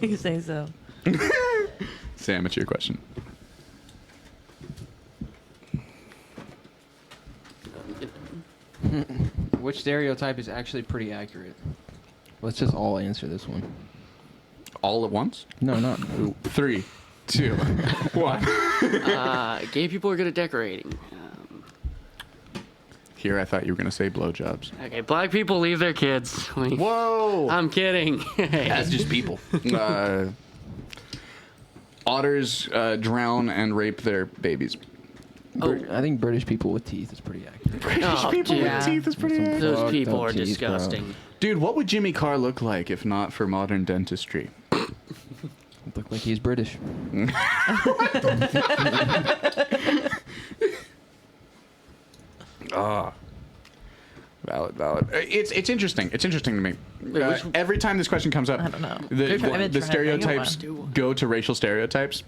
You say so. Sam, it's your question. Which stereotype is actually pretty accurate? Let's just all answer this one. All at once? No, not. 3, 2, 1. Gay people are good at decorating. Here, I thought you were going to say blowjobs. Okay, black people leave their kids. Whoa! I'm kidding. That's just people. Otters drown and rape their babies. I think British people with teeth is pretty accurate. Oh, People dude. with teeth is pretty. Some Those fucked people up are teeth, bro. disgusting. Dude, what would Jimmy Carr look like if not for modern dentistry? Look like he's British. Valid. It's interesting. It's interesting to me. which- Every time this question comes up, I don't know. the I've been trying the to think stereotypes of one. go to racial stereotypes.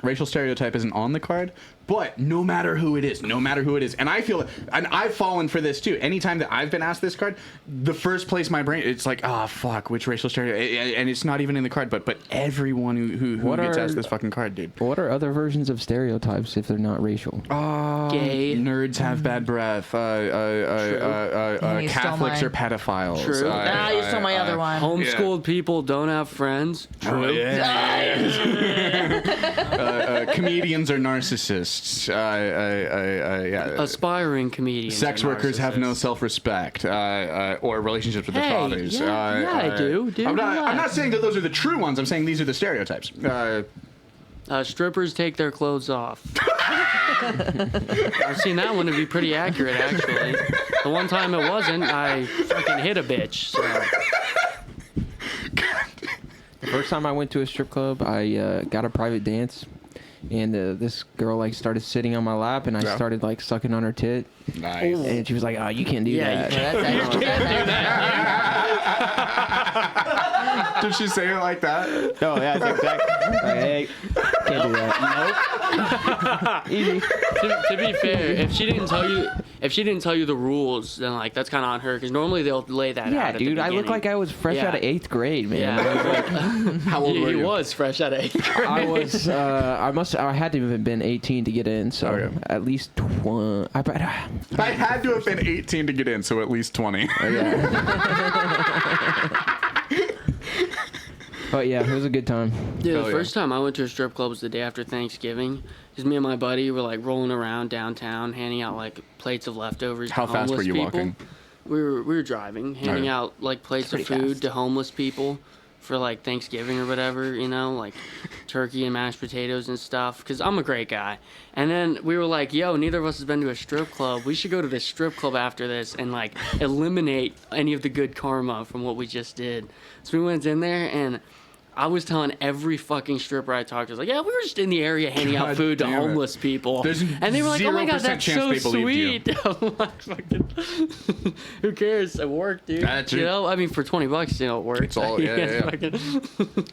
Racial stereotype isn't on the card, but no matter who it is, and I feel, and I've fallen for this too. Anytime that I've been asked this card, the first place my brain, it's like, fuck, which racial stereotype? And it's not even in the card, but everyone who What gets are- asked this fucking card, dude. What are other versions of stereotypes if they're not racial? Gay. Nerds have bad breath. You stole Catholics mine. are pedophiles. True. You stole my other one. Homeschooled people don't have friends. Oh, yeah. Comedians are narcissists. Yeah. Aspiring comedians. Sex are workers have no narcissists. self-respect or relationships with their Hey, fathers. yeah, I do, dude, I'm not relax. saying that those are the true ones. I'm saying these are the stereotypes. Strippers take their clothes off. I've seen that one to be pretty accurate, actually. The one time it wasn't, I fucking hit a bitch. So. The first time I went to a strip club, I got a private dance, and this girl like started sitting on my lap, and I Yeah. started like sucking on her tit, Nice. and she was like, "Oh, you can't do Yeah, that." Did she say it like that? Oh yeah, that's exactly. Like, hey, can't do that. Nope. Easy. To be fair, if she didn't tell you the rules, then like that's kind of on her. Because normally they'll lay that out. Yeah, at the dude, I look beginning. like I was fresh Yeah. out of 8th grade, man. Yeah. I was like, How old were He you? was fresh out of 8th grade. I was, I had to have been 18 to get in, so Okay. at least 20. I had to have been 18 to get in, so at least 20. But yeah, it was a good time. Dude, Hell the yeah. first time I went to a strip club was the day after Thanksgiving. Because me and my buddy were like rolling around downtown, handing out like plates of leftovers. How to fast were homeless you people. walking? We were driving, handing Okay. out like plates of Pretty food fast. to homeless people for like Thanksgiving or whatever, you know, like turkey and mashed potatoes and stuff. Because I'm a great guy. And then we were like, yo, neither of us has been to a strip club. We should go to the strip club after this and like eliminate any of the good karma from what we just did. So we went in there and I was telling every fucking stripper I talked to, I was like, yeah, we were just in the area handing out God food to damn it. homeless people. There's and they were like, oh my 0% God, that's chance so they believed you. sweet. I'm like, fucking, who cares? It worked, dude. That's you it. know, I mean, for $20, you know, it worked. It's all- yeah. Fucking-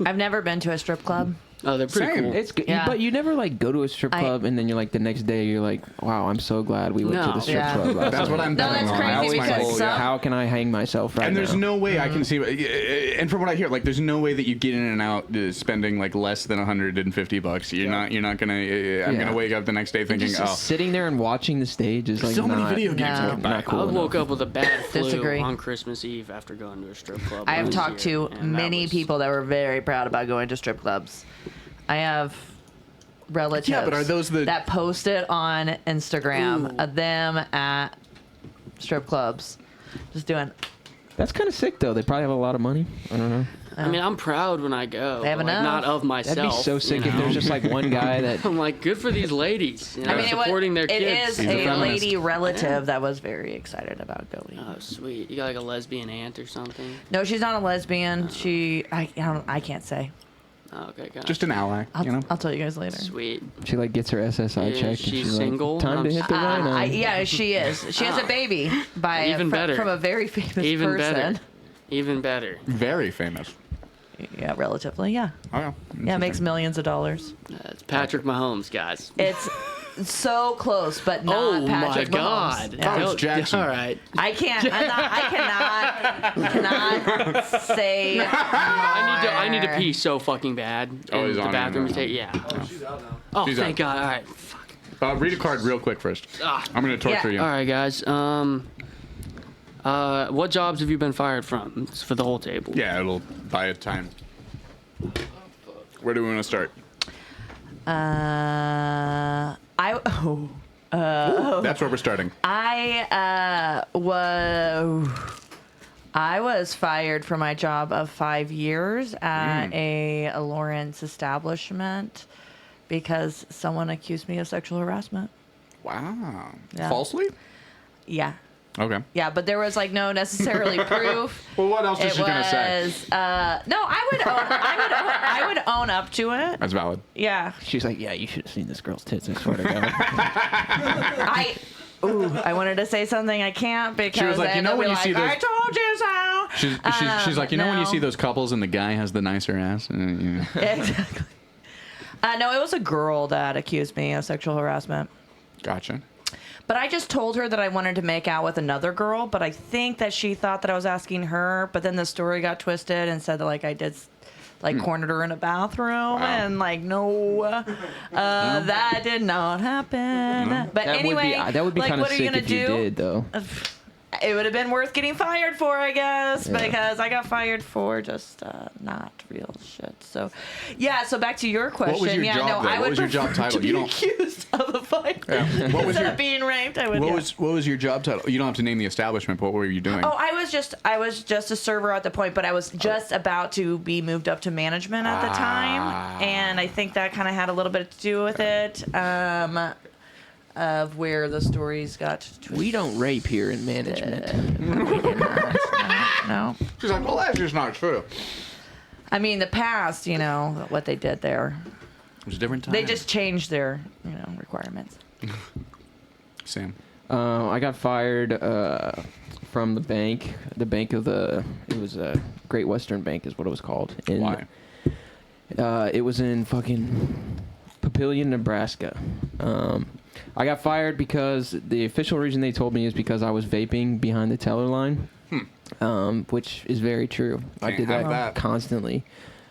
I've never been to a strip club. oh, they're pretty Same. cool. It's good, Yeah. but you never like go to a strip I- club and then you're like the next day you're like, wow, I'm so glad we went to No. the strip Yeah. club. Last That's what night." I'm No, betting that's on. crazy That's my because goal, some- yeah. How can I hang myself right And there's now? no way I can see, and from what I hear, like there's no way that you get in and out spending like less than $150. You're not gonna. I'm Yeah. gonna wake up the next day thinking, Just oh, sitting there and watching the stage is like so many not- video games No. to come back. Not cool I enough. woke up with a bad flu Disagree. on Christmas Eve after going to a strip club. I have last talked year, to and that many was- people that were very proud about going to strip clubs. I have relatives Yeah, but are those the- that posted on Instagram Ooh. of them at strip clubs just doing That's kind of sick though. They probably have a lot of money. I don't know. I mean, I'm proud when I go. They have but, like, enough. not of myself. That'd be so you sick if know? there's just like one guy that. I'm like, good for these ladies. You know, I mean, supporting their it kids. is He's a a feminist. lady relative that was very excited about going. Oh, sweet. You got like a lesbian aunt or something? No, she's not a lesbian. I can't say. Oh, okay, got just an ally, I'll, you know. I'll tell you guys later. Sweet. She like gets her SSI Is checked. And she she's single? Like, Time to hit the rhino. Yeah, she is. She has a baby by Even better. from a very famous Even person. better. Even better. Very famous. Yeah, relatively. Yeah, Oh yeah. yeah, makes millions of dollars. It's Patrick Mahomes, guys. It's so close, but not Oh Patrick my Mahomes. God. Yeah. Oh, it's Jackson. All right. I cannot say. I need to pee so fucking bad. Oh, And he's the on it bathroom now. is yeah. Oh, she's out now. Oh, She's thank out. God. All right. Fuck. Read a card real quick first. Ah. I'm gonna torture Yeah. you. All right, guys. What jobs have you been fired from? It's for the whole table. Yeah, it'll buy a time. Where do we want to start? That's where we're starting. I was fired from my job of 5 years at a Lawrence establishment because someone accused me of sexual harassment. Wow. Yeah. Falsely? Yeah. Okay. Yeah, but there was like no necessarily proof. Well, what else is she gonna say? No, I would own up to it. That's valid. Yeah. She's like, yeah, you should have seen this girl's tits. I swear to God. I wanted to say something I can't because She was like, then you know they'll when be you see like, those- I told you so. She's like, you know when you no. see those couples and the guy has the nicer ass? Yeah. Exactly. No, it was a girl that accused me of sexual harassment. Gotcha. But I just told her that I wanted to make out with another girl, but I think that she thought that I was asking her, but then the story got twisted and said that like I did cornered her in a bathroom and like no, that did not happen. But That anyway, would be kind of what are you sick gonna if you do? did though. it would have been worth getting fired for, I guess, because I got fired for just not real shit. So, yeah. So back to your question. What was your yeah, job no, then? I What would was your job prefer title? to You be don't- accused of a fight Yeah. What was instead your of being raped. I would. what yeah. was your job title? You don't have to name the establishment. But what were you doing? Oh, I was just a server at the point, but I was just about to be moved up to management at the time, and I think that kind of had a little bit to do with it, of where the stories got twisted. We don't rape here in management. No, She's like, well, that's just not true. I mean the past, what they did there. It was a different time. They just changed their, requirements. Sam. I got fired from the bank. The bank of it was a Great Western Bank is what it was called. Why? It was in fucking Papillion, Nebraska. I got fired because the official reason they told me is because I was vaping behind the teller line, which is very true. I Can't did have that that. constantly.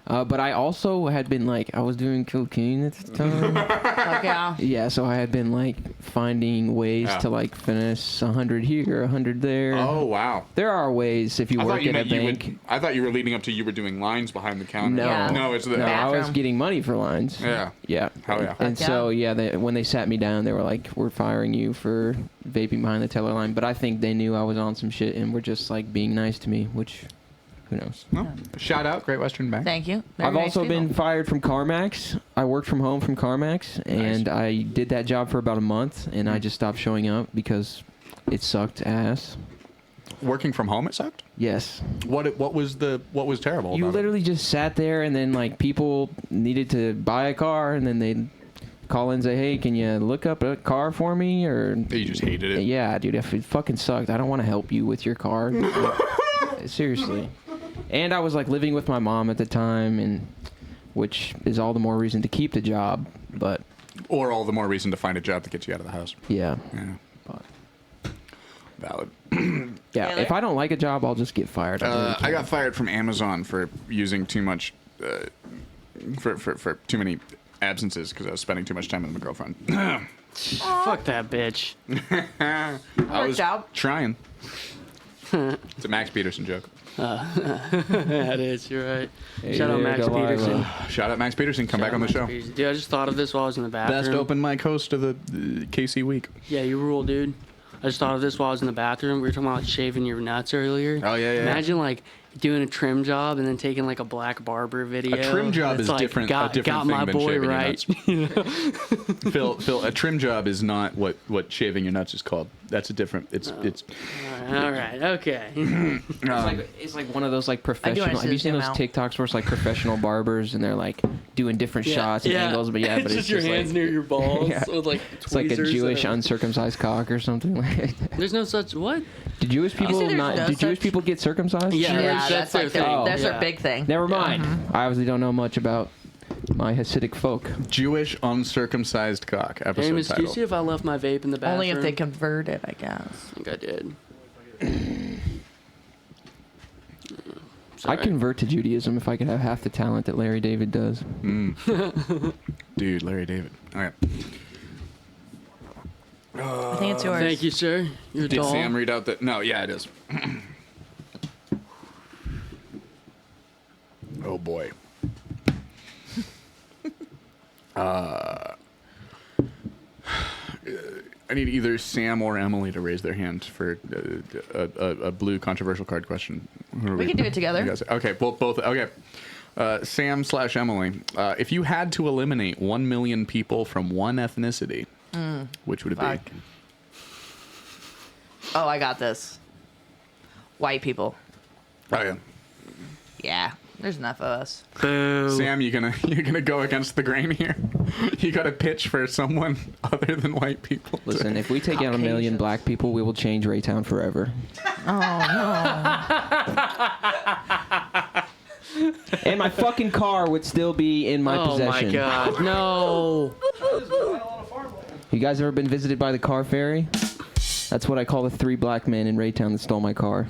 But I also had been I was doing cocaine at the time. Fuck yeah. Yeah, so I had been finding ways Yeah. to finish 100 here, 100 there. Oh wow. There are ways if you I work thought you at a meant you bank. would. I thought you were leading up to you were doing lines behind the counter. No, Yeah. no, it's the. no, I was Bathroom. getting money for lines. Yeah. Yeah. Hell yeah. And Fuck so when they sat me down, they were like, "We're firing you for vaping behind the teller line." But I think they knew I was on some shit and were just being nice to me, which, who knows? Well, shout out Great Western Bank. Thank you. Very I've nice also people. been fired from CarMax. I worked from home from CarMax, and I did that job for about a month, and I just stopped showing up because it sucked ass. Working from home, it sucked. Yes. What was terrible? You about literally just sat there, and then people needed to buy a car, and then they'd call in and say, "Hey, can you look up a car for me?" Or it? You just hated it. yeah, dude, if it fucking sucked, I don't want to help you with your car. Seriously. And I was living with my mom at the time, and which is all the more reason to keep the job. But Or all the more reason to find a job to get you out of the house. yeah, Yeah. Valid. yeah. Taylor? If I don't like a job, I'll just get fired. I got fired from Amazon for using too much, for too many absences because I was spending too much time with my girlfriend. Fuck that bitch. I was Worked out. trying. It's a Max Peterson joke. That is, you're right. Hey Shout out there, Max Delilah. Peterson. Shout out Max Peterson. Come Shout back out on the Max show. Peterson. Dude, I just thought of this while I was in the bathroom. Best open mic host of the KC week. Yeah, you rule, dude. I just thought of this while I was in the bathroom. We were talking about shaving your nuts earlier. Oh, yeah, yeah. Imagine doing a trim job and then taking a black barber video. A trim job It's is different. Got, a different got thing my than boy shaving right. your nuts. Phil, a trim job is not what shaving your nuts is called. That's a different. It's. All right. Okay. It's like one of those professional. want to Have you seen zoom those out. TikToks where it's professional barbers and they're doing different shots and angles? But yeah, but it's just your hands near your balls Yeah. with It's like a tweezers Jewish and- uncircumcised cock or something like that. There's no such what? Do Jewish people there's not? no Do Jewish such- people get circumcised? Yeah, Yeah, that's that's their their, thing. that's Yeah. their big thing. Never mind. I obviously don't know much about my Hasidic folk. Jewish uncircumcised cock. Episode Amos, do you title. see if I left my vape in the bathroom? Only if they convert it, I guess. I think I did. I'd convert to Judaism if I could have half the talent that Larry David does. Dude, Larry David. Okay. I think it's yours. Thank you, sir. You're Did tall. Sam read out that? No, yeah, it is. Oh boy. I need either Sam or Emily to raise their hand for a blue controversial card question. Who are We can do it together. you guys- Okay, both. Okay. Sam/Emily, if you had to eliminate 1 million people from one ethnicity, which would it Fuck. be? Oh, I got this. White people. Oh yeah. Yeah, there's enough of us. Boo. Sam, you're gonna go against the grain here. You got to pitch for someone other than white people. Listen, if we take out 1 million Caucasians. black people, we will change Raytown forever. And my fucking car would still be in my Oh possession. my god. No. You guys ever been visited by the car fairy? That's what I call the 3 black men in Raytown that stole my car.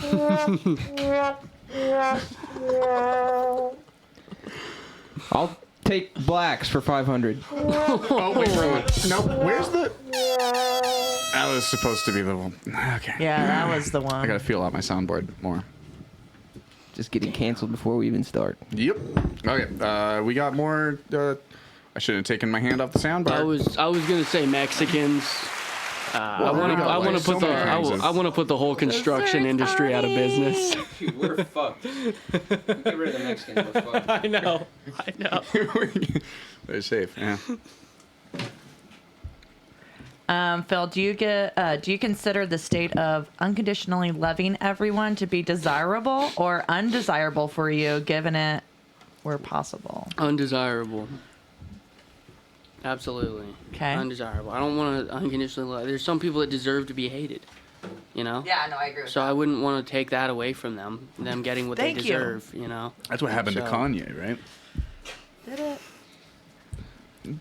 I'll take blacks for 500. Oh wait, wait. No, where's the? That was supposed to be the one. Okay. Yeah, that was the I one. gotta feel out my soundboard more. Just getting canceled before we even start. Yep. Okay. We got more. I should have taken my hand off the soundbar. I was gonna say Mexicans. I want to so put many things. I want to put the whole construction industry out of business. Dude, we're fucked. Get rid of the Mexicans. We're fucked. I know. They're safe. Yeah. Phil, do you consider the state of unconditionally loving everyone to be desirable or undesirable for you, given it were possible? Undesirable. Absolutely. Okay. Undesirable. I don't want to unconditionally love. There's some people that deserve to be hated. You know. Yeah, no, I agree. So I wouldn't want to take that away from them. Them getting what Thank they you. deserve. You know. That's what happened to So- Kanye, right? Did it?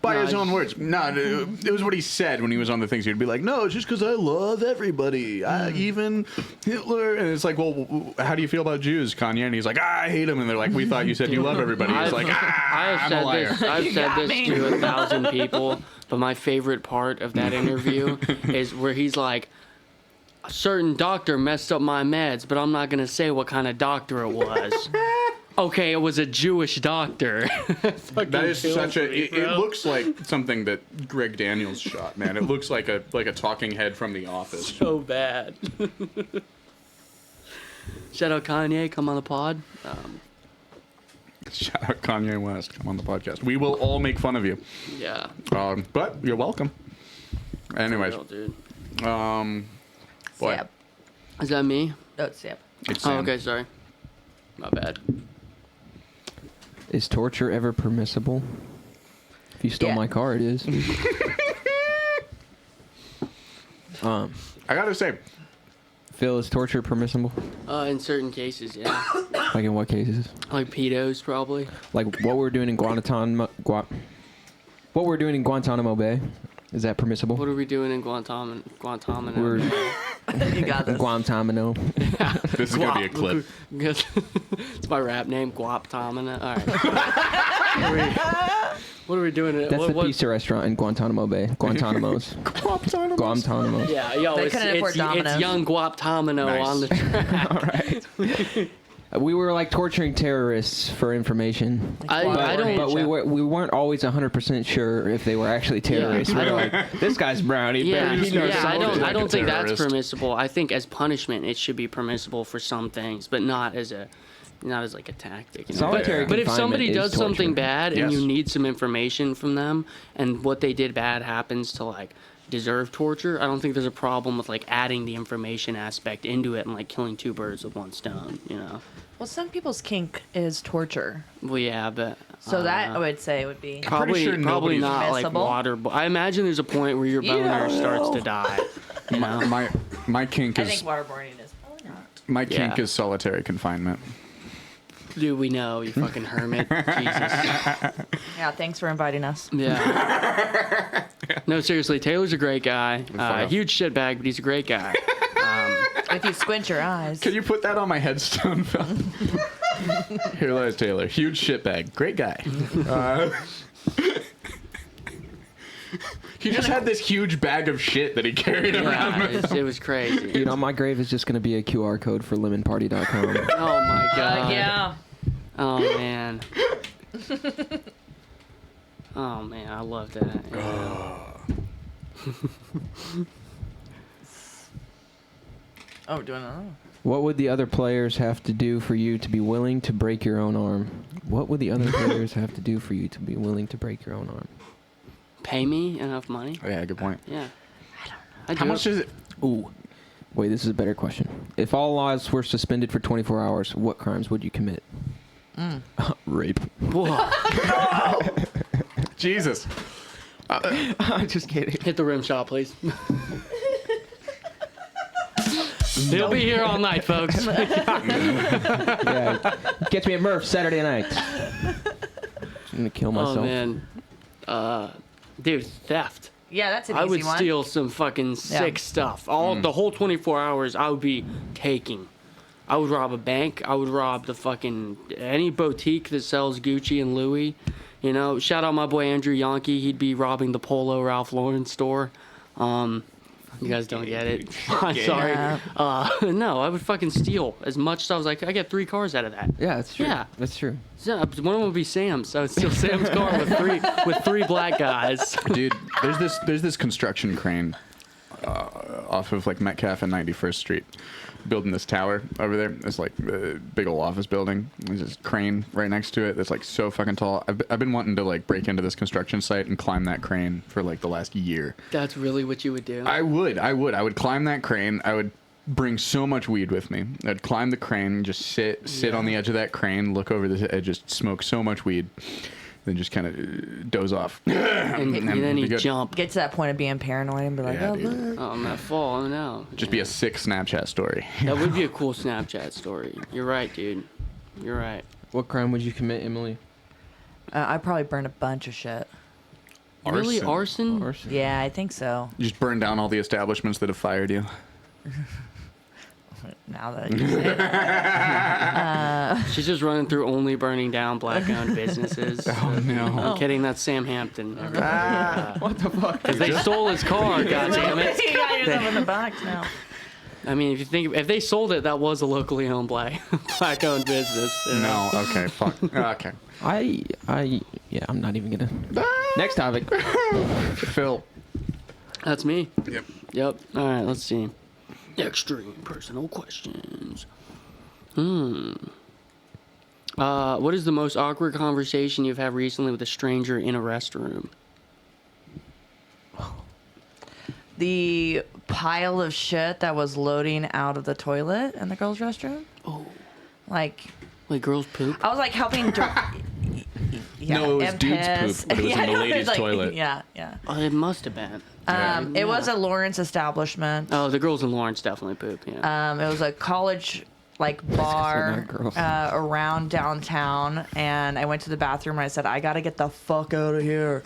By No, his own words. No, it was what he said when he was on the things. He'd be like, "No, it's just because I love everybody, even Hitler." And it's like, "Well, how do you feel about Jews, Kanye?" And he's like, "I hate them." And they're like, "We thought you said you love everybody." He's like, I I'm have a said liar. this. I've You said got this me. to 1,000 people, but my favorite part of that interview is where he's like, "A certain doctor messed up my meds, but I'm not gonna say what kind of doctor it was." Okay, it was a Jewish doctor. That is such a. It looks like something that Greg Daniels shot, man. It looks like a talking head from The Office. So bad. Shout out Kanye, come on the pod. Shout out Kanye West. Come on the podcast. We will all make fun of you, Yeah. but you're welcome. Anyways, Real, dude. boy, Sip. Is that me? No, it's Sip. it's Oh, Sam. okay, sorry. My bad. Is torture ever permissible? If you stole Yeah. my car, it is. I gotta say, Phil, is torture permissible? In certain cases, yeah. Like in what cases? Like pedos, probably. Like what we're doing in Guantanamo Bay? Is that permissible? What are we doing in Guantanamo? We're You got this. Guantanamo. this is gonna be a clip. It's my rap name, Guaptamina. All right. What are we doing? That's the pizza restaurant in Guantanamo Bay. Guantanamo's. Guantanamo. Yeah, yo, They it's, couldn't afford it's Domino's. young Guaptamino Nice. on the track. All right. We were like torturing terrorists for information. I don't. But we weren't always 100% sure if they were actually terrorists. I We were don't- like, this guy's brown. He Yeah, better- he knows yeah. I something. don't. I don't think that's terrorist. permissible. I think as punishment, it should be permissible for some things, but not as like a tactic. You know? Solitary But if somebody confinement does is something torture. bad and Yes. you need some information from them, and what they did bad happens to like deserve torture, I don't think there's a problem with like adding the information aspect into it and like killing two birds with one stone. You know. Well, some people's kink is torture. Well, yeah, but So that I would say would be. probably sure probably nobody's- not like Permissible? water. I imagine there's a point where your boner starts to die. You know? My kink I is think waterboarding is probably not. my kink Yeah. is solitary confinement. Dude, we know, you fucking hermit. Jesus. Yeah, thanks for inviting us. Yeah. No, seriously, Taylor's a great guy. enough. Huge shitbag, but he's a great guy. If you squint your eyes. Can you put that on my headstone, Phil? Here lies Taylor. Huge shitbag. Great guy. He just had this huge bag of shit that he carried around. Yeah, it was crazy. Dude, on my grave is just going to be a QR code for lemonparty.com. Oh my god. Yeah. Oh man. Oh man, I love that. Yeah. Oh, we're doing that. What would the other players have to do for you to be willing to break your own arm? What would the other players have to do for you to be willing to break your own arm? Pay me enough money? Oh, yeah, good point. Yeah. I How much is it? Ooh. Wait, this is a better question. If all laws were suspended for 24 hours, what crimes would you commit? Rape. Whoa. Jesus. I'm just kidding. Hit the rim shot, please. He'll be here all night, folks. Yeah. Catch me at Murph Saturday night. I'm going to kill myself. Oh man. Dude, theft. Yeah, that's an I easy would one. steal some fucking sick stuff. Mm. The whole 24 hours I would be taking. I would rob a bank. I would rob the fucking any boutique that sells Gucci and Louis. You know, shout out my boy Andrew Yonke. He'd be robbing the Polo Ralph Lauren store. You guys don't get it. I'm sorry. No, I would fucking steal as much as I was like, I get 3 cars out of that. Yeah, that's true. Yeah. That's true. So, one of them would be Sam's. So I would steal Sam's car with three black guys. Dude, there's this construction crane off of like Metcalf and 91st Street, building this tower over there. It's like a big old office building. There's this crane right next to it that's like so fucking tall. I've been wanting to like break into this construction site and climb that crane for like the last year. That's really what you would do. I would climb that crane. I would bring so much weed with me. I'd climb the crane, just sit on the edge of that crane, look over the edge, just smoke so much weed, then just kind of doze off. and then be you good. jump. Get to that point of being paranoid and be like, Yeah, oh, dude. look. Oh, I'm at fall. Oh, no. Just be a sick Snapchat story. That would be a cool Snapchat story. You're right, dude. You're right. What crime would you commit, Emily? I'd probably burn a bunch of shit. Really? Arson? Arson. Yeah, I think so. You just burn down all the establishments that have fired you. Now that you say that. She's just running through only burning down black-owned businesses. Oh no. I'm kidding. That's Sam Hampton. What the fuck? Because they stole his car. Goddammit. You got yourself in the box now. I mean, if they sold it, that was a locally owned black-owned business. You know? No. Okay. Fuck. Okay. Yeah, I'm not even gonna. Next topic. Phil. That's me. Yep. Yep. All right. Let's see. Extreme personal questions. What is the most awkward conversation you've had recently with a stranger in a restroom? The pile of shit that was loading out of the toilet in the girls' restroom. Oh, Like, girls poop. I was like helping. Yeah, No, it was and dude's piss. poop, but it was in the no, ladies' like, toilet. Yeah, yeah. Oh, it must have been. It was a Lawrence establishment. Oh, the girls in Lawrence definitely poop. Yeah. It was a college bar not girls. around downtown, and I went to the bathroom and I said, I gotta get the fuck out of here.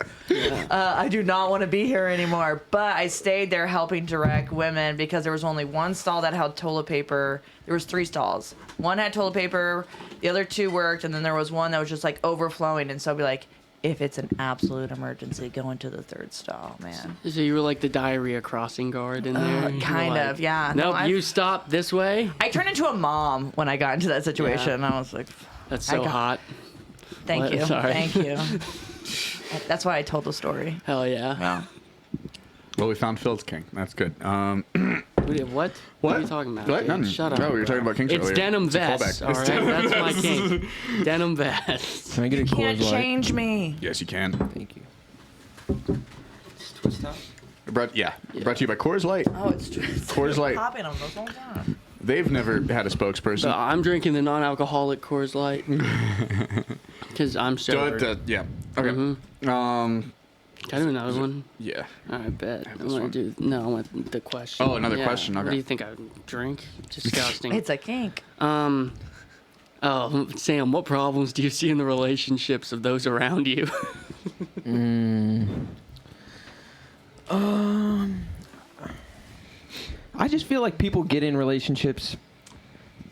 I do not want to be here anymore. But I stayed there helping direct women because there was only one stall that held toilet paper. There was 3 stalls. One had toilet paper, the other 2 worked, and then there was one that was just like overflowing. And so I'd be like, if it's an absolute emergency, go into the 3rd stall, man. So you were like the diarrhea crossing guard in there. You were Kind like, of, yeah. No, Nope, you stop this way. I turned into a mom when I got into that situation. I was like, That's so hot. thank What? you. Sorry. Thank you. That's why I told the story. Hell yeah. Well, Well, we found Phil's king. That's good. What? What are you talking about? What? dude? Nothing. Shut up. No, we were talking about kinks It's earlier. denim It's a vests. callback. All right, that's my king. Denim vests. Can I get a can't Coors Light? change me. Yes, you can. Thank you. Twist top? Brought to you by Coors Light. Oh, it's true. Coors Light. Popping them this whole time. They've never had a spokesperson. So I'm drinking the non-alcoholic Coors Light because I'm sober. Yeah. Okay. Can I do another one? Yeah. All right, bet. I this want one. to do. No, I want the question. Oh, another question, What okay. do you think I would drink? Disgusting. It's a kink. Oh, Sam, what problems do you see in the relationships of those around you? I just feel like people get in relationships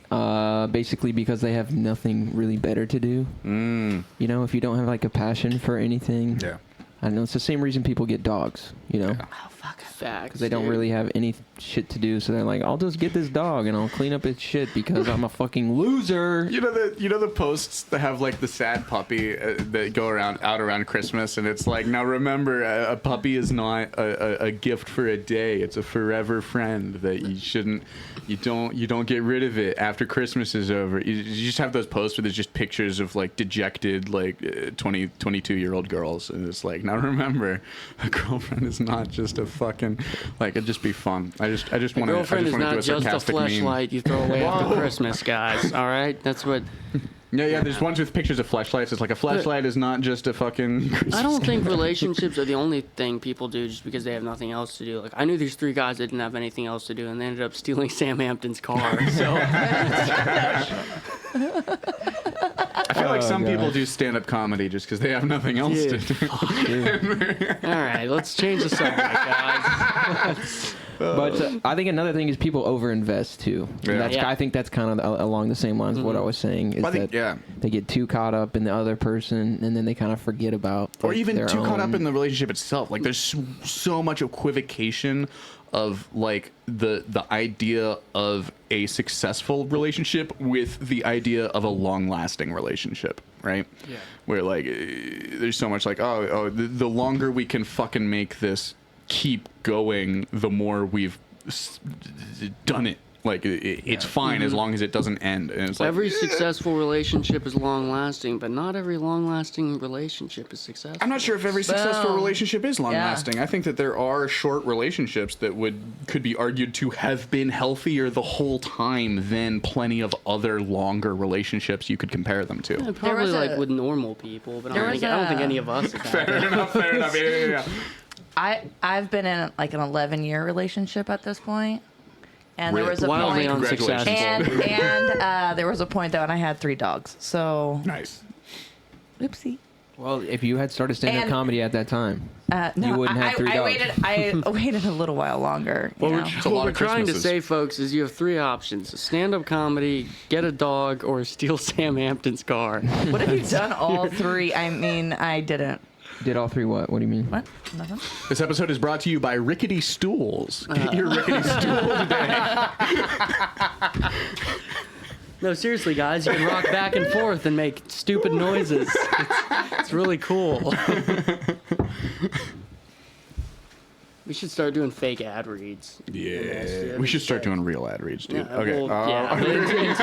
basically because they have nothing really better to do. You know, if you don't have like a passion for anything. Yeah. I don't know. It's the same reason people get dogs, you know, Oh, fuck. Facts. because they don't dude. really have any shit to do. So they're like, I'll just get this dog and I'll clean up its shit because I'm a fucking loser. You know the posts that have like the sad puppy that go out around Christmas, and it's like, now remember, a puppy is not a gift for a day; it's a forever friend that you don't get rid of it after Christmas is over. You just have those posts where there's just pictures of like dejected 22-year-old girls, and it's like, now remember, a girlfriend is not just a fucking it'd just be fun. I just want to. Girlfriend is do not a just a sarcastic meme. fleshlight you throw away after Christmas, guys. All right, that's what. Yeah. There's ones with pictures of fleshlights. It's like a fleshlight is not just a fucking. I don't think relationships are the only thing people do just because they have nothing else to do. Like, I knew these 3 guys that didn't have anything else to do, and they ended up stealing Sam Hampton's car. So I feel like some people do stand-up comedy just because they have nothing else to Dude. do. all right, let's change the subject, guys. But I think another thing is people overinvest too. Yeah. That's, Yeah. I think that's kind of along the same lines of what I was saying. Is I think, that yeah. they get too caught up in the other person, and then they kind of forget about. Or like, even their too caught up own- in the relationship itself. Like there's so much equivocation of like the idea of a successful relationship with the idea of a long-lasting relationship, right? Yeah. Where like there's so much like the longer we can fucking make this keep going, the more we've done it. Like it's fine as long as it doesn't end. And it's like Every successful relationship is long lasting, but not every long lasting relationship is successful. I'm not sure if every successful Boom. relationship is long lasting. I think that there are short relationships that could be argued to have been healthier the whole time than plenty of other longer relationships you could compare them to. Yeah, probably was like a- with normal people, but I there don't, was think, I don't think a- any of us have had Fair it. enough. Fair enough. Yeah. I've been in like an 11-year relationship at this point, and there Really? was a Wildly point, unsuccessful. and there was a point that when I had 3 dogs. So Nice. oopsie. Well, if you had started stand-up And- comedy at that time, No, You wouldn't have 3 dogs. I waited a little while longer. You know? It's a lot What we're of trying to Christmases. say, folks, is you have 3 options: stand-up comedy, get a dog, or steal Sam Hampton's car. What have you done all 3? I mean, I didn't. did all 3 what? What do you mean? What? Nothing. This episode is brought to you by Rickety Stools. Get your Rickety Stool today. No, seriously, guys, you can rock back and forth and make stupid noises. It's really cool. We should start doing fake ad reads. Yeah. We should start doing real ad reads, dude. Yeah, Okay. well, yeah, but until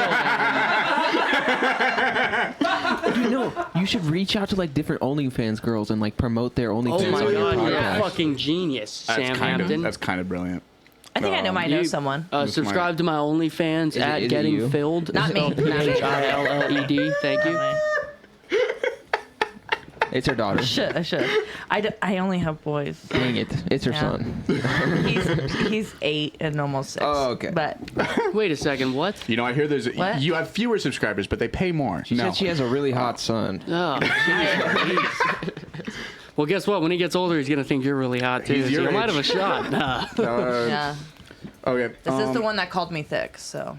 then- You know, you should reach out to like different OnlyFans girls and like promote their OnlyFans Oh my on your god, you're a podcast. fucking genius, Sam Hampton. That's kind of brilliant. I think I know I know You- someone. Subscribe to my OnlyFans it- at is it Getting you? Filled. Not me. SLPHILLED. Thank you. It's her daughter. I should. I only have boys. Dang it. It's her Yeah. son. He's 8 and almost 6. Oh, okay. But Wait a second, what? You know, I hear What? you have fewer subscribers, but they pay more. She said she has a really hot son. Oh, jeez. Well, guess what? When he gets older, he's gonna think you're really hot too. He's So your you might age. have a shot. Nah. yeah, Okay. this is the one that called me thick. So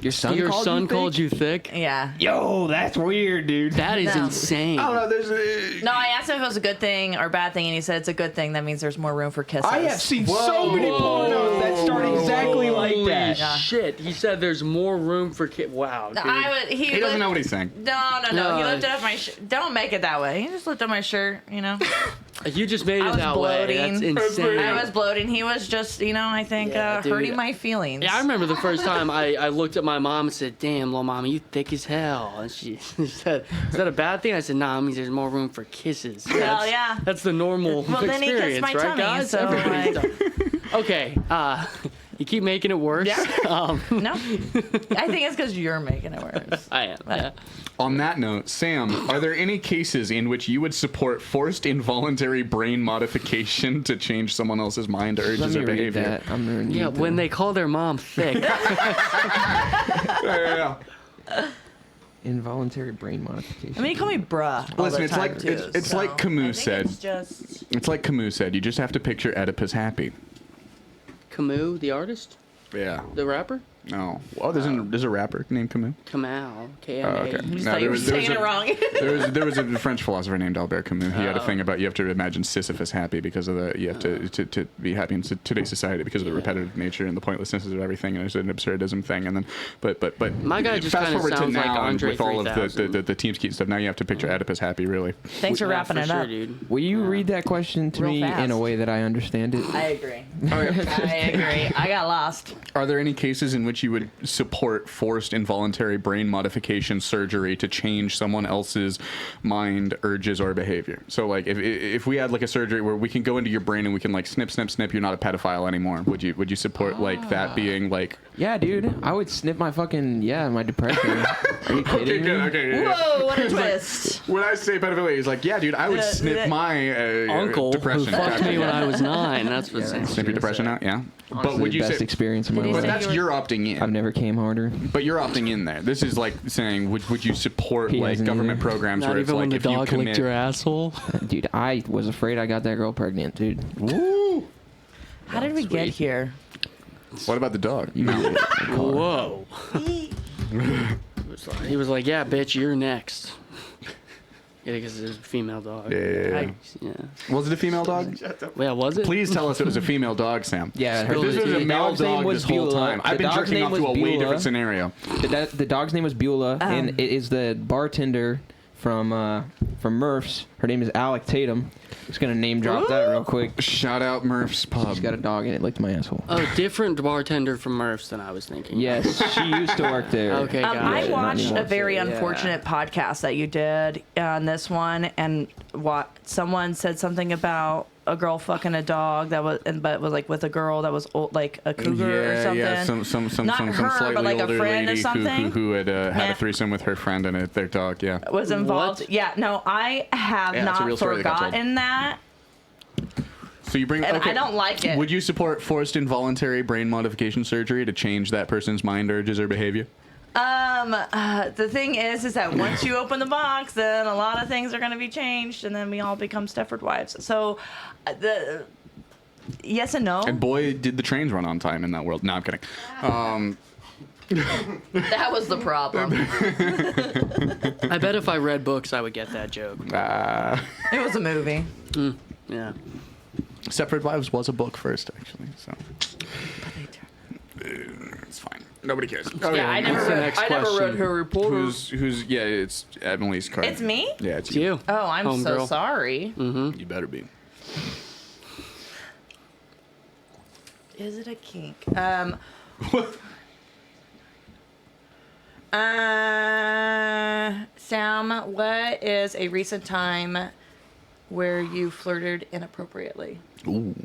Your son Your called son you called thick? you thick? yeah. Yo, that's weird, dude. That is No. insane. I don't know. There's No, I asked him if it was a good thing or a bad thing, and he said it's a good thing. That means there's more room for kisses. I have seen so many pornos that start exactly like Holy that. Yeah. shit. He said there's more room for Wow, dude. He doesn't know what he's saying. No. He No. lifted up my shirt. Don't make it that way. He just lifted up my shirt, you know. You just made I it was that way. That's bloating. insane. I was bloating. He was just, I think, Yeah, dude. hurting my feelings. Yeah, I remember the first time I looked at my mom and said, "Damn, little mama, you thick as hell." And she said, "Is that a bad thing?" I said, "Nah, it means there's more room for kisses." Well, yeah. That's the normal Well, then he experience, kissed my right, tummy, guys? so, Everybody's like- done. Okay, you keep making it worse. Yeah. Um, No, I think it's because you're making it worse. I am. Yeah. On that note, Sam, are there any cases in which you would support forced involuntary brain modification to change someone else's mind, Let urges, me or read behavior? that. I'm gonna read Yeah, when that. they call their mom thick. Yeah. Involuntary brain modification. I mean, you call me bruh all Listen, the it's time, like too. it's so like Camus I said. think It's just It's like Camus said. You just have to picture Oedipus happy. Camus, the artist, Yeah. the rapper, No. Oh, there's a rapper named Camus. Kamau, Oh, K-M-A. okay. you just No, thought you were saying it wrong. There was a French philosopher named Albert Camus. He had a thing about you have to imagine Sisyphus happy because of you have to be happy in today's society because of the repetitive nature and the pointlessness of everything, and it's an absurdism thing. And then, but My guy just fast kinda forward to sounds like now, and Andre with all of 3000. the Team Skeet stuff. Now you have to picture Oedipus happy, really. Thanks for Yeah, wrapping for it sure, up. dude. Will you read that question to Real me fast. in a way that I understand it? I agree. I agree. I got lost. Are there any cases in which you would support forced involuntary brain modification surgery to change someone else's mind, urges, or behavior? So, like, if we had like a surgery where we can go into your brain and we can like snip, you're not a pedophile anymore. Would you support like that being like? Yeah, dude. I would snip my fucking my depression. Are you kidding me? Okay. Whoa, what a twist. When I say pedophilia, it's like, yeah, dude, I would snip my Uncle depression. who fucked me when I was 9. That's what's Snip your depression out, yeah. But Honestly, would you best say? experience of my Did he But say life? that's you were- you're opting in. I've never came harder. But you're opting in there. This is like saying, would you support He like hasn't government either. programs Not where it's even when like the if you dog commit, licked your asshole. Dude, I was afraid I got that girl pregnant, dude. Woo! How did we get Sweet. here? What about the dog? Whoa. He was like, yeah, bitch, you're next. Yeah, because it's a female dog. Yeah. Yeah. Was it a female dog? Yeah, was it? Please tell us it was a female dog, Sam. Yeah, If this was a the male dog's name dog was this whole Beulah. time, I've The been dog's jerking name off to a was way Beulah. different scenario. The dog's name was Beulah, and it is the bartender from Murph's. Her name is Alec Tatum. Just gonna name drop that real quick. Shout out Murph's Pub. She's got a dog and it licked my asshole. Oh, different bartender from Murph's than I was thinking. Yes, she used to work there. Okay, got I it. not watched anymore. a very Yeah. unfortunate podcast that you did on this one, and someone said something about a girl fucking a dog that was, but it was like with a girl that was old, like a cougar or something. Yeah, some Not her, but slightly like a older friend or lady something. who had had Yeah. a threesome with her friend and their dog. Yeah. Was involved. What? Yeah, no, I have Yeah, it's a real not story that got told. forgotten that, So you bring. and okay. I don't like it. Would you support forced involuntary brain modification surgery to change that person's mind, urges, or behavior? The thing is that once you open the box, then a lot of things are going to be changed, and then we all become Stepford wives. So, yes and no. And boy, did the trains run on time in that world. No, I'm kidding. That was the problem. I bet if I read books, I would get that joke. It was a movie. Yeah. Stepford Wives was a book first, actually. So it's fine. Nobody cares. Okay. Yeah, I never What's the read. next I never question? read her report. Who's? Yeah, it's Emily's card. It's me? Yeah, it's It's you. Oh, I'm so Homegirl. sorry. You better be. Is it a kink? Sam, what is a recent time where you flirted inappropriately? Ooh.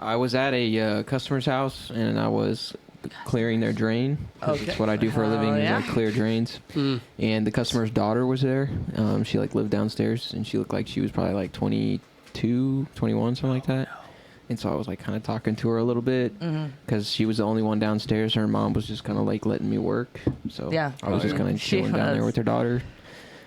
I was at a customer's house and I was clearing their drain. 'Cause Okay. That's what I do for a living. Is yeah. I clear drains. And the customer's daughter was there. She like lived downstairs and she looked like she was probably like 22, 21, something like that. And so I was like kind of talking to her a little bit because she was the only one downstairs. Her mom was just kind of like letting me work. So Yeah. I was just kind of She chilling down there was. with her daughter.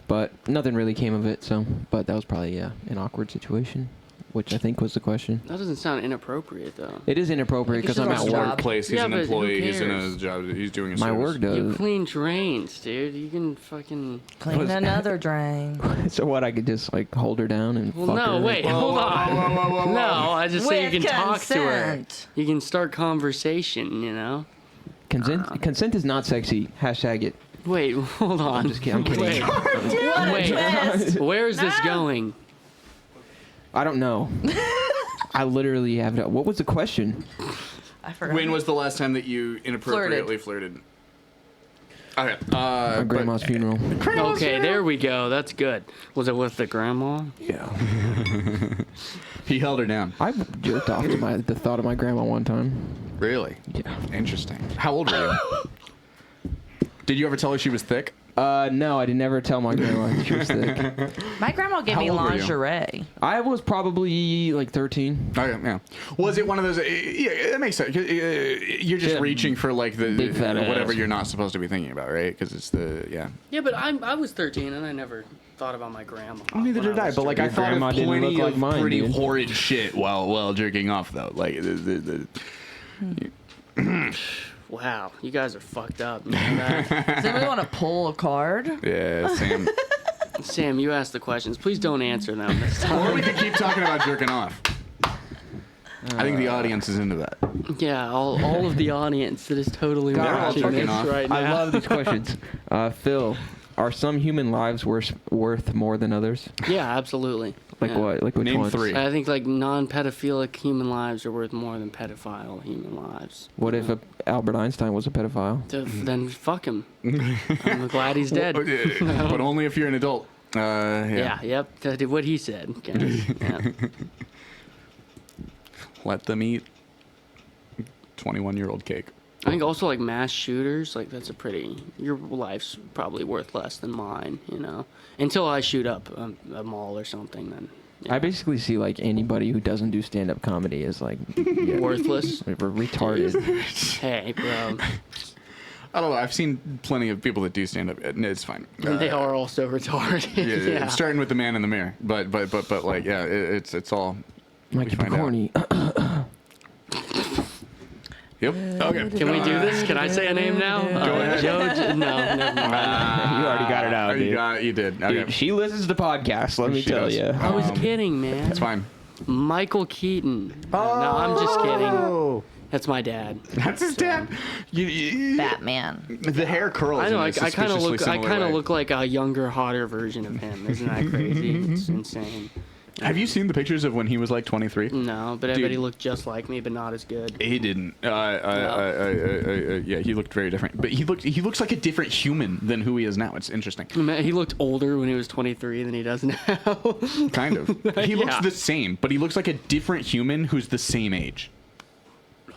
But nothing really came of it. So, but that was probably an awkward situation, which I think was the question. That doesn't sound inappropriate, though. It is inappropriate because It's I'm just at a work. job. Place. He's Yeah, an but who employee. He's in cares? a job. He's doing a My service. work You does. clean drains, dude. You can fucking. Clean another drain. So what? I could just like hold her down and Well, fuck no, her. wait, hold on. No, I just say you With can talk to her. consent. You can start conversation, you know? Consent is not sexy. Hashtag it. Wait, hold on. I'm just kidding. I'm kidding. Wait, What a wait. twist. Where is this No. going? I don't know. I literally have no. What was the question? I forgot. When was the last time that you inappropriately flirted? Okay. My grandma's funeral. Okay, there we go. That's good. Was it with the grandma? Yeah. He held her down. I jerked off to the thought of my grandma one time. Really? Yeah. Interesting. How old were you? Did you ever tell her she was thick? No, I did never tell my grandma she was thick. My grandma gave How me old were you? lingerie. I was probably like 13. Okay, yeah. Was it one of those? Yeah, that makes sense. You're just Yeah. reaching for like the Big fat whatever ass. you're not supposed to be thinking about, right? Because it's the Yeah, but I was 13 and I never thought about my grandma. Neither when did I, was but like I Your thought grandma of didn't plenty look like of mine, pretty dude. horrid shit while jerking off though. Like Wow, you guys are fucked up. You know that? Does anybody want to pull a card? yeah, Sam. Sam, you asked the questions. Please don't answer them this time. Or we could keep talking about jerking off. I think the audience is into that. Yeah, all of the audience that is totally God, watching fucking this off. right now. I love these questions. Phil, are some human lives worth more than others? Yeah, absolutely. Like Yeah. what? Like which Name ones? 3. I think like non-pedophilic human lives are worth more than pedophile human lives. What if Albert Einstein was a pedophile? Then fuck him. I'm glad he's dead. But only if you're an adult. Yeah, yep. That's what he said. Okay. Yeah. Let them eat 21-year-old cake. I think also like mass shooters, like that's a pretty. Your life's probably worth less than mine, you know. Until I shoot up a mall or something, then. Yeah. I basically see like anybody who doesn't do stand-up comedy as like yeah, Worthless. retarded. Hey, bro. I don't know. I've seen plenty of people that do stand up. It's fine. And they are also retarded. Yeah. Starting with the man in the mirror, but like yeah, it's all. Mikey we find out. Picorni. Yep. Okay. Can we do this? Can I say a name now? Go ahead. Joe. No, never mind. You already got it out, dude. You did. Okay. Dude, she listens to podcasts. Let me She tell does. you. I was kidding, man. It's fine. Michael Keaton. No, I'm just kidding. That's my dad. That's his dad. Batman. The hair curls. I know. I in a kind of suspiciously look. I similar kind of way. look like a younger, hotter version of him. Isn't that crazy? It's insane. Have you seen the pictures of when he was like 23? No, but I Dude. bet he looked just like me, but not as good. He didn't. Yeah, he looked very different. But he looks like a different human than who he is now. It's interesting. He looked older when he was 23 than he does now. Kind of. He looks Yeah. the same, but he looks like a different human who's the same age.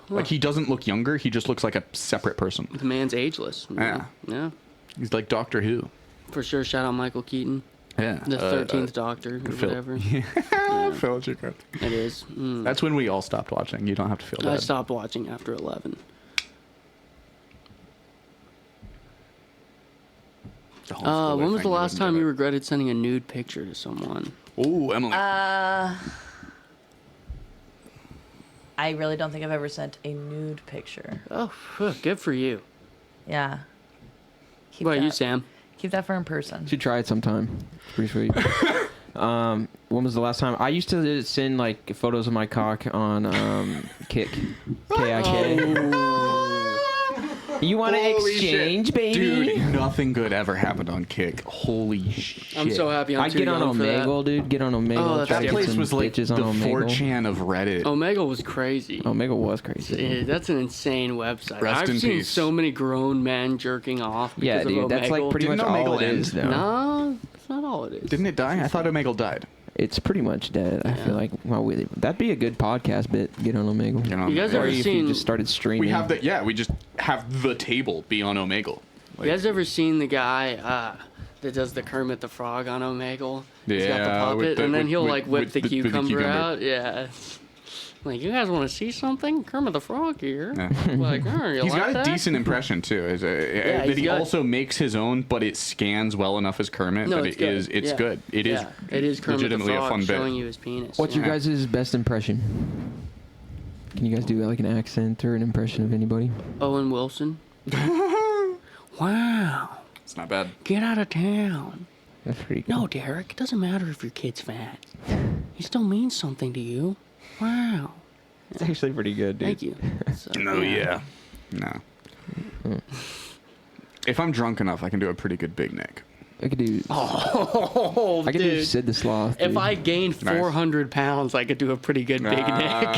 Like he doesn't look younger. He just looks like a separate person. The man's ageless. Yeah. Yeah. He's like Doctor Who. For sure. Shout out Michael Keaton, Yeah. the 13th Doctor, or Phil. whatever. Phil Chicot. It is. That's when we all stopped watching. You don't have to feel I bad. stopped watching after 11. The homeschooler When was thing, the last wouldn't time do you it. regretted sending a nude picture to someone? Ooh, Emily. I really don't think I've ever sent a nude picture. Oh, good for you. Yeah. Keep What about you, that- Sam? Keep that for in person. You should try it sometime. It's pretty sweet. When was the last time? I used to send like photos of my cock on Kik. K-I-K. You want to Holy exchange, shit. baby? Dude, nothing good ever happened on Kik. Holy shit. I'm so happy I'm I too get on young for that. Omegle, dude. Get on Omegle. Oh, that's try to That get place some was like the bitches on Omegle. 4chan of Reddit. Omegle was crazy. Omegle was crazy. Yeah, that's an insane website. Rest I've in seen peace. so many grown men jerking off because Yeah, of dude. That's like Omegle. pretty Didn't much all Omegle it end? is, though. No, that's not all it is. Didn't it die? I thought Omegle died. It's pretty much dead. I feel like that'd be a good podcast bit. Get on Omegle. You know, You guys Or ever if seen? you just started streaming. we have the we just have the table be on Omegle. Like, You guys ever seen the guy that does the Kermit the Frog on Omegle? He's got the Yeah, with puppet, the- and then with- he'll with- like whip with the the cucumber cucumber. out. Yeah. Like, you guys want to see something? Kermit the Frog here. Yeah. Like, oh, you He's like got a that? decent impression too. That he's he got- also makes his own, but it scans well enough as Kermit No, that it's it is. good. It's Yeah. good. It is. Yeah, it is Kermit the legitimately Frog a fun showing bit. you his penis. What's your Yeah. guys' best impression? Can you guys do like an accent or an impression of anybody? Owen Wilson? Wow. It's not bad. Get out of town. That's pretty good. No, Derek, it doesn't matter if your kid's fat. He still means something to you. Wow. It's actually pretty good, dude. Thank you. So, No, yeah. No. If I'm drunk enough, I can do a pretty good Big Nick. I could do. Oh, I could do dude. Sid the Sloth. If dude. I gained Nice. 400 pounds, I could do a pretty good Big Nick.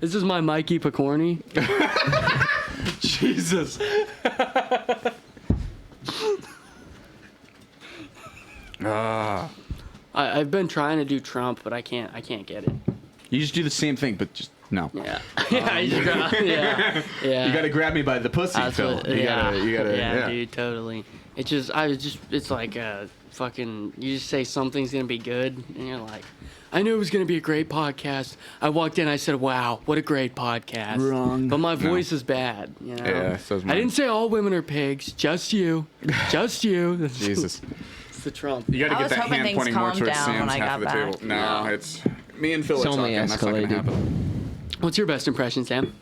This is my Mikey Picorni. Jesus. I've been trying to do Trump, but I can't get it. You just do the same thing, but just no. Yeah. Yeah, you just yeah. You gotta grab me by the pussy, That's Phil. what- You yeah. gotta. Yeah, dude, totally. It's like fucking, you just say something's gonna be good, and you're like, I knew it was gonna be a great podcast. I walked in, I said, wow, what a great podcast. Wrong. But my No. voice is bad, you know? Yeah, so's I mine. didn't say all women are pigs, just you. Just you. Jesus. It's the Trump. You gotta I get was that hoping hand things pointing more calmed towards down Sam's when I half of the got table. back. No, No. it's me and Phil It's are only talking. That's not gonna escalated. happen. What's your best impression, Sam?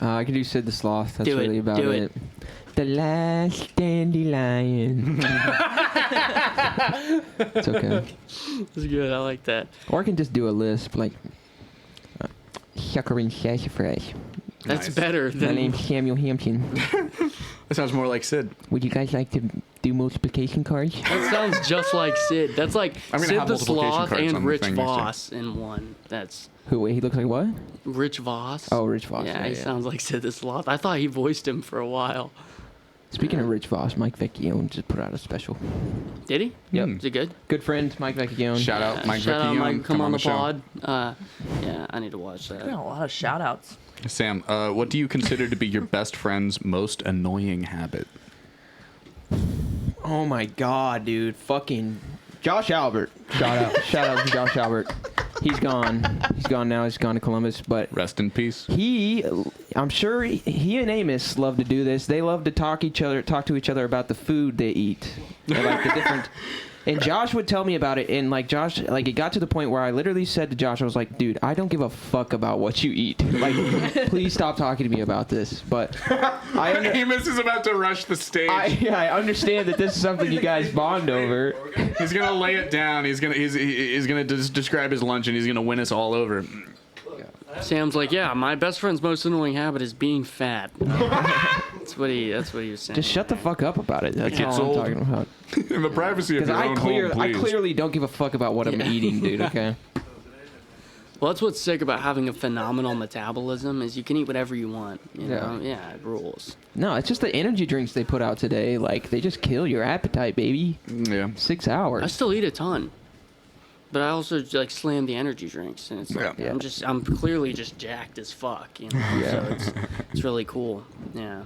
I could do Sid the Sloth. That's Do it, really about do it. it. The last dandelion. It's okay. That's good, I like that. Or I can just do a lisp like sucker and sassafras. That's Nice. better My than... name's Samuel Hampton. That sounds more like Sid. Would you guys like to do multiplication cards? That sounds just like Sid. That's like I'm gonna Sid have the multiplication Sloth cards on and the Rich thing next year. Voss in one. That's Who? Wait, he looks like what? Rich Voss. Oh, Rich Voss. Yeah, he sounds like Sid the Sloth. I thought he voiced him for a while. Speaking of Rich Voss, Mike Vecchione just put out a special. Did he? Yep. Is it good? Good friend, Mike Vecchione. Shout out Mike Shout out Vecchione. Mike. Come on the show. pod. Yeah, I need to watch Been that. a lot of shout outs. Sam, what do you consider to be your best friend's most annoying habit? Oh my god, dude. Fucking Josh Albert. Shout out to Josh Albert. He's gone. He's gone now. He's gone to Columbus. But Rest in peace. he, I'm sure he and Amos love to do this. They love to talk to each other about the food they eat, and, like the different. And Josh would tell me about it, and like Josh, like it got to the point where I literally said to Josh, I was like, "Dude, I don't give a fuck about what you eat. Like, please stop talking to me about this." But Amos is about to rush the stage. I understand that this is something you guys bond over. He's gonna lay it down. He's gonna describe his lunch, and he's gonna win us all over. Sam's like, yeah, my best friend's most annoying habit is being fat. That's what he was saying. Just shut the fuck up about it. That's gets all I'm old. talking about. In the privacy of Because your own home, I please. clearly don't give a fuck about what I'm eating, dude. Okay. Well, that's what's sick about having a phenomenal metabolism is you can eat whatever you want. You Yeah. know? Yeah, it rules. No, it's just the energy drinks they put out today. Like they just kill your appetite, baby. Yeah. 6 I hours. still eat a ton, but I also like slam the energy drinks, and it's like Yeah. I'm clearly just jacked as fuck. You know? Yeah. So it's really cool. Yeah.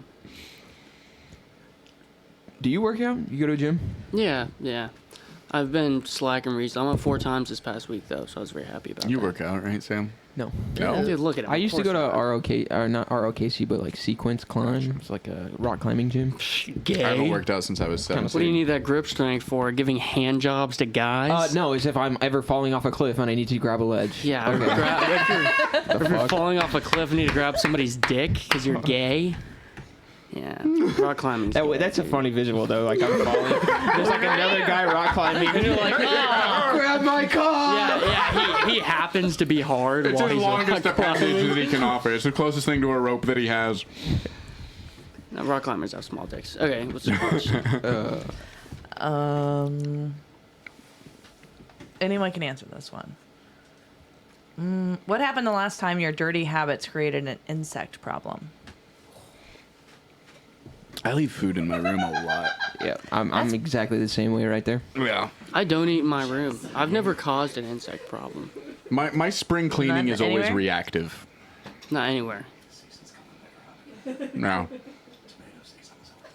Do you work out? You go to a gym? Yeah. I've been slacking recently. I'm up 4 times this past week though, so I was very happy about You that. work out, right, Sam? No. No. Dude, look at him. I Of used to course go to not. ROK, or not ROKC, but like Sequence Climb. It's like a rock climbing gym. Gay. I haven't worked out since I was 17. What do you need that grip strength for? Giving hand jobs to guys? No, it's if I'm ever falling off a cliff and I need to grab a ledge. Yeah, Okay. if you're fuck? falling off a cliff and need to grab somebody's dick because you're gay. Yeah, rock climbing. That's a funny visual though. Like I'm falling. There's like another guy rock climbing, and you're like, "Oh, grab my car!" Yeah. He happens to be hard It's while his he's longest rock climbing. appendage that he can offer. It's the closest thing to a rope that he has. No, rock climbers have small dicks. Okay, what's your question? Anyone can answer this one. What happened the last time your dirty habits created an insect problem? I leave food in my room a lot. Yeah, I'm exactly the same way right there. Yeah. I don't eat in my room. I've never caused an insect problem. My spring cleaning None is always anywhere? reactive. Not anywhere. No.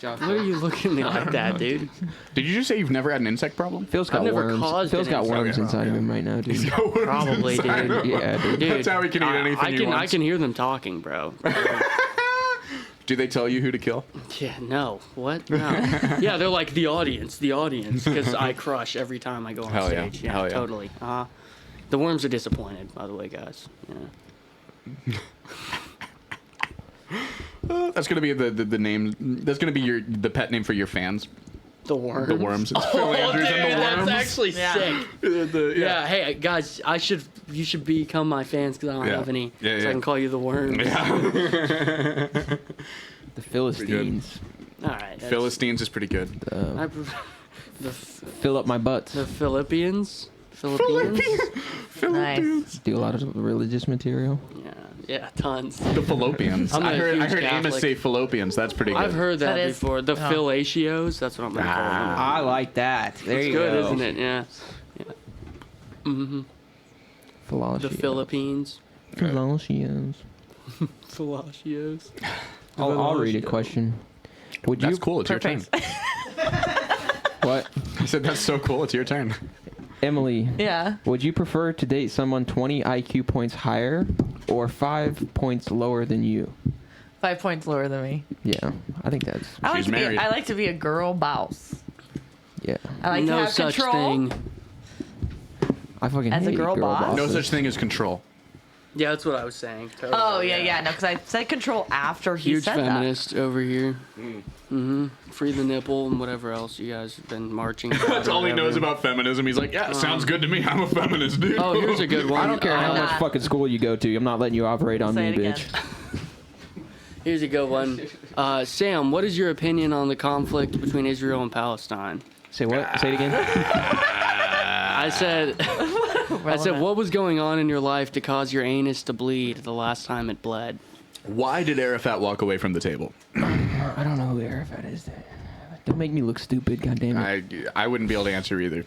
What are you looking at me like that, dude? Did you just say you've never had an insect problem? Phil's got I've never worms. caused Phil's an got insect worms inside of problem. him right now, dude. Probably, dude. Yeah, dude. Dude, That's how he can eat anything I he can, I wants. can hear them talking, bro. Do they tell you who to kill? Yeah, no. What? No. Yeah, they're like the audience, because I crush every time I go on Hell yeah. stage. Yeah, Hell yeah. totally. The worms are disappointed, by the way, guys. Yeah. That's gonna be the name. That's gonna be the pet name for your fans. The worms. The worms. It's Phil Andrews and the that's worms. actually sick. Yeah. Hey guys, you should become my fans because I don't Yeah. have any. Yeah, so yeah. I can call you the worms. The Philistines. All right. that's- Philistines is pretty good. I the Fill up my butts. the Philippians. Philippines. Nice. Do a lot of religious material. Yeah, tons. The Fallopians. I'm a I heard huge Amos Catholic. say Fallopians. That's pretty good. I've heard that, That is- before. The oh. Philatios. That's what I'm gonna call them. I like that. There It's you good, go. isn't it? Yeah. Philology. The Philippines. Philologians. Philatios. I'll read a question. Would That's you? cool. It's your turn. What? I said that's so cool. It's your turn. Emily, Yeah. would you prefer to date someone 20 IQ points higher or 5 points lower than you? 5 points lower than me. Yeah, I think that's. She's married. I like to be a girl boss. Yeah. I like no to have such control. thing. I fucking As a hate girl boss? No bosses. such thing as control. Yeah, that's what I was saying. Totally. Oh yeah. No, because I said control after he Huge said feminist over here. Free the nipple and whatever else you guys have been marching. That's all he knows about feminism. He's like, yeah, sounds good to me. I'm a feminist, dude. Oh, here's a good one. I don't care how I'm much not. fucking school you go to. I'm not letting you operate on Say me, it bitch. again. Here's a good one. Sam, what is your opinion on the conflict between Israel and Palestine? Say what? Say it again. I said, what was going on in your life to cause your anus to bleed the last time it bled? Why did Arafat walk away from the table? I don't know who Arafat is. Don't make me look stupid, goddammit. I wouldn't be able to answer either.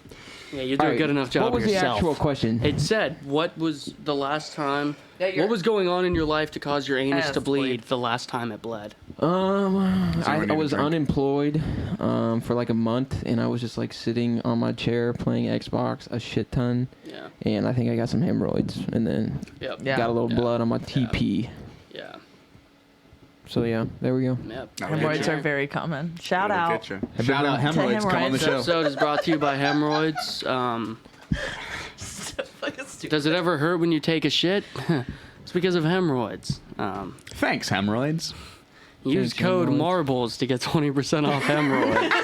Yeah, you do All a right, good enough job What was the yourself. actual question? It said, what was the last time... Yeah, you're- what was going on in your life to cause your anus Anus to bleed bleed. the last time it bled? I need a was drink? unemployed for like a month, and I was just like sitting on my chair playing Xbox a shit ton, Yeah. and I think I got some hemorrhoids, and then Yep. Yeah. got a little Yeah. blood on my TP. Yeah. So yeah, there we go. Yep. That'll get Hemorrhoids you. are very common. Shout That'll out. get you. Shout out hemorrhoids. Come on the This show. episode is brought to you by hemorrhoids. Does it ever hurt when you take a shit? It's because of hemorrhoids. Thanks, hemorrhoids. Use Thanks, code hemorrhoids. marbles to get 20% off hemorrhoids.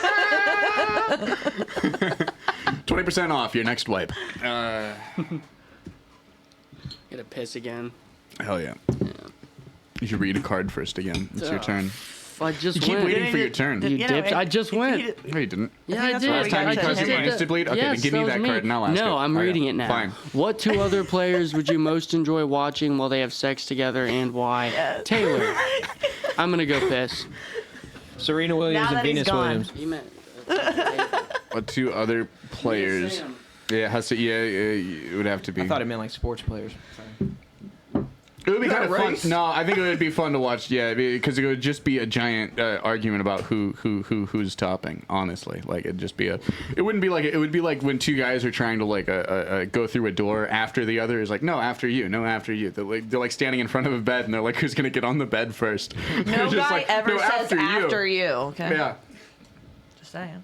20% off your next wipe. Get a piss again. Hell yeah. You should read a card first again. It's your turn. I just You keep went. waiting for your turn. You dipped. I just went. No, you didn't. Yeah, I that's did. what we got I to just hemorrhoids. did. Insta bleed? Okay, then Yes, give me was that card and I'll ask No, it. I'm Okay, reading it now. fine. What two other players would you most enjoy watching while they have sex together and why? Taylor. I'm going to go piss. Serena Williams Now and that he's Venus gone. Williams. You meant. What two other players? Sam. Yeah, has to. Yeah, it would have to be. I thought it meant like sports players. It would be kind of race? fun. No, I think it would be fun to watch. Yeah, because it would just be a giant argument about who's topping. Honestly, like it'd just be a. It wouldn't be like it would be like when two guys are trying to like go through a door after the other is like no after you, no after you. They're like standing in front of a bed and they're like who's gonna get on the bed first. No Just guy like, ever "No, says after you. Okay. Yeah. Just saying.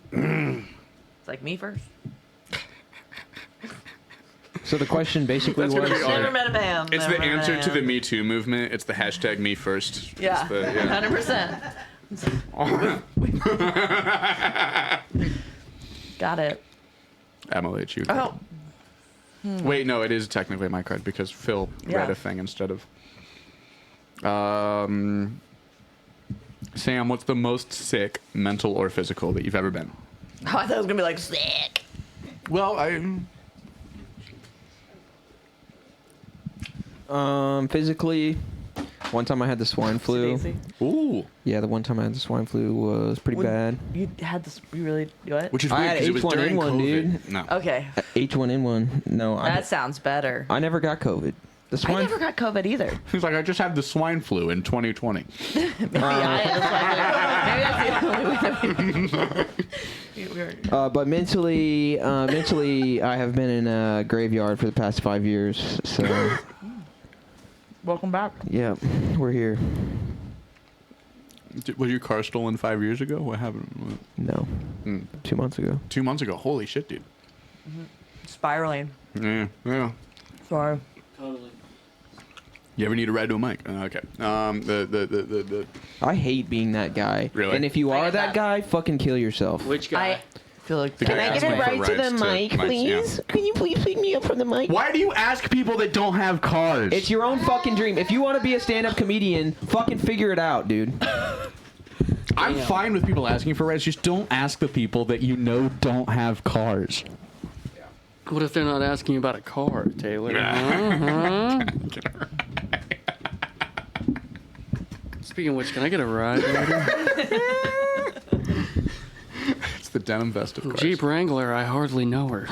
It's like me first. So the question basically That's gonna was, be all- Never met a man. It's never the met a answer to man. the Me Too movement. It's the hashtag Me First. It's Yeah. the- 100%. Got it. MLH you. Oh. Wait, no, it is technically my card because Phil read Yeah. a thing instead of. Sam, what's the most sick, mental or physical that you've ever been? Oh, I thought it was gonna be like sick. Well, physically, one time I had the swine flu. Daisy. ooh, Yeah, the one time I had the swine flu was pretty bad. You had this. You really do it? which is I weird had because it was during H1N1, COVID. dude. No, Okay. H1N1. No, That sounds better. I never got COVID. The I swine. never got COVID either. he's like, I just had the swine flu in 2020. Maybe I had this Maybe that's the only way that we But mentally, I have been in a graveyard for the past 5 years. So, Welcome back. yeah, we're here. Was your car stolen 5 years ago? What happened? No, 2 months ago. 2 months ago. Holy shit, dude. Spiraling. Yeah. Sorry. Totally. You ever need a ride to a mic? Okay. The I hate being that guy. Really? And if you I are get that that. guy, fucking kill yourself. Which guy? I feel like. The guy asking for rides to mics, yeah. Can you please pick me up from the mic? Why do you ask people that don't have cars? It's your own fucking dream. If you want to be a stand-up comedian, fucking figure it out, dude. I'm Damn. fine with people asking for rides. Just don't ask the people that you know don't have cars. What if they're not asking you about a car, Taylor? Uh-huh. Speaking of which, can I get a ride later? It's the denim vest of cars. Jeep Wrangler, I hardly know her.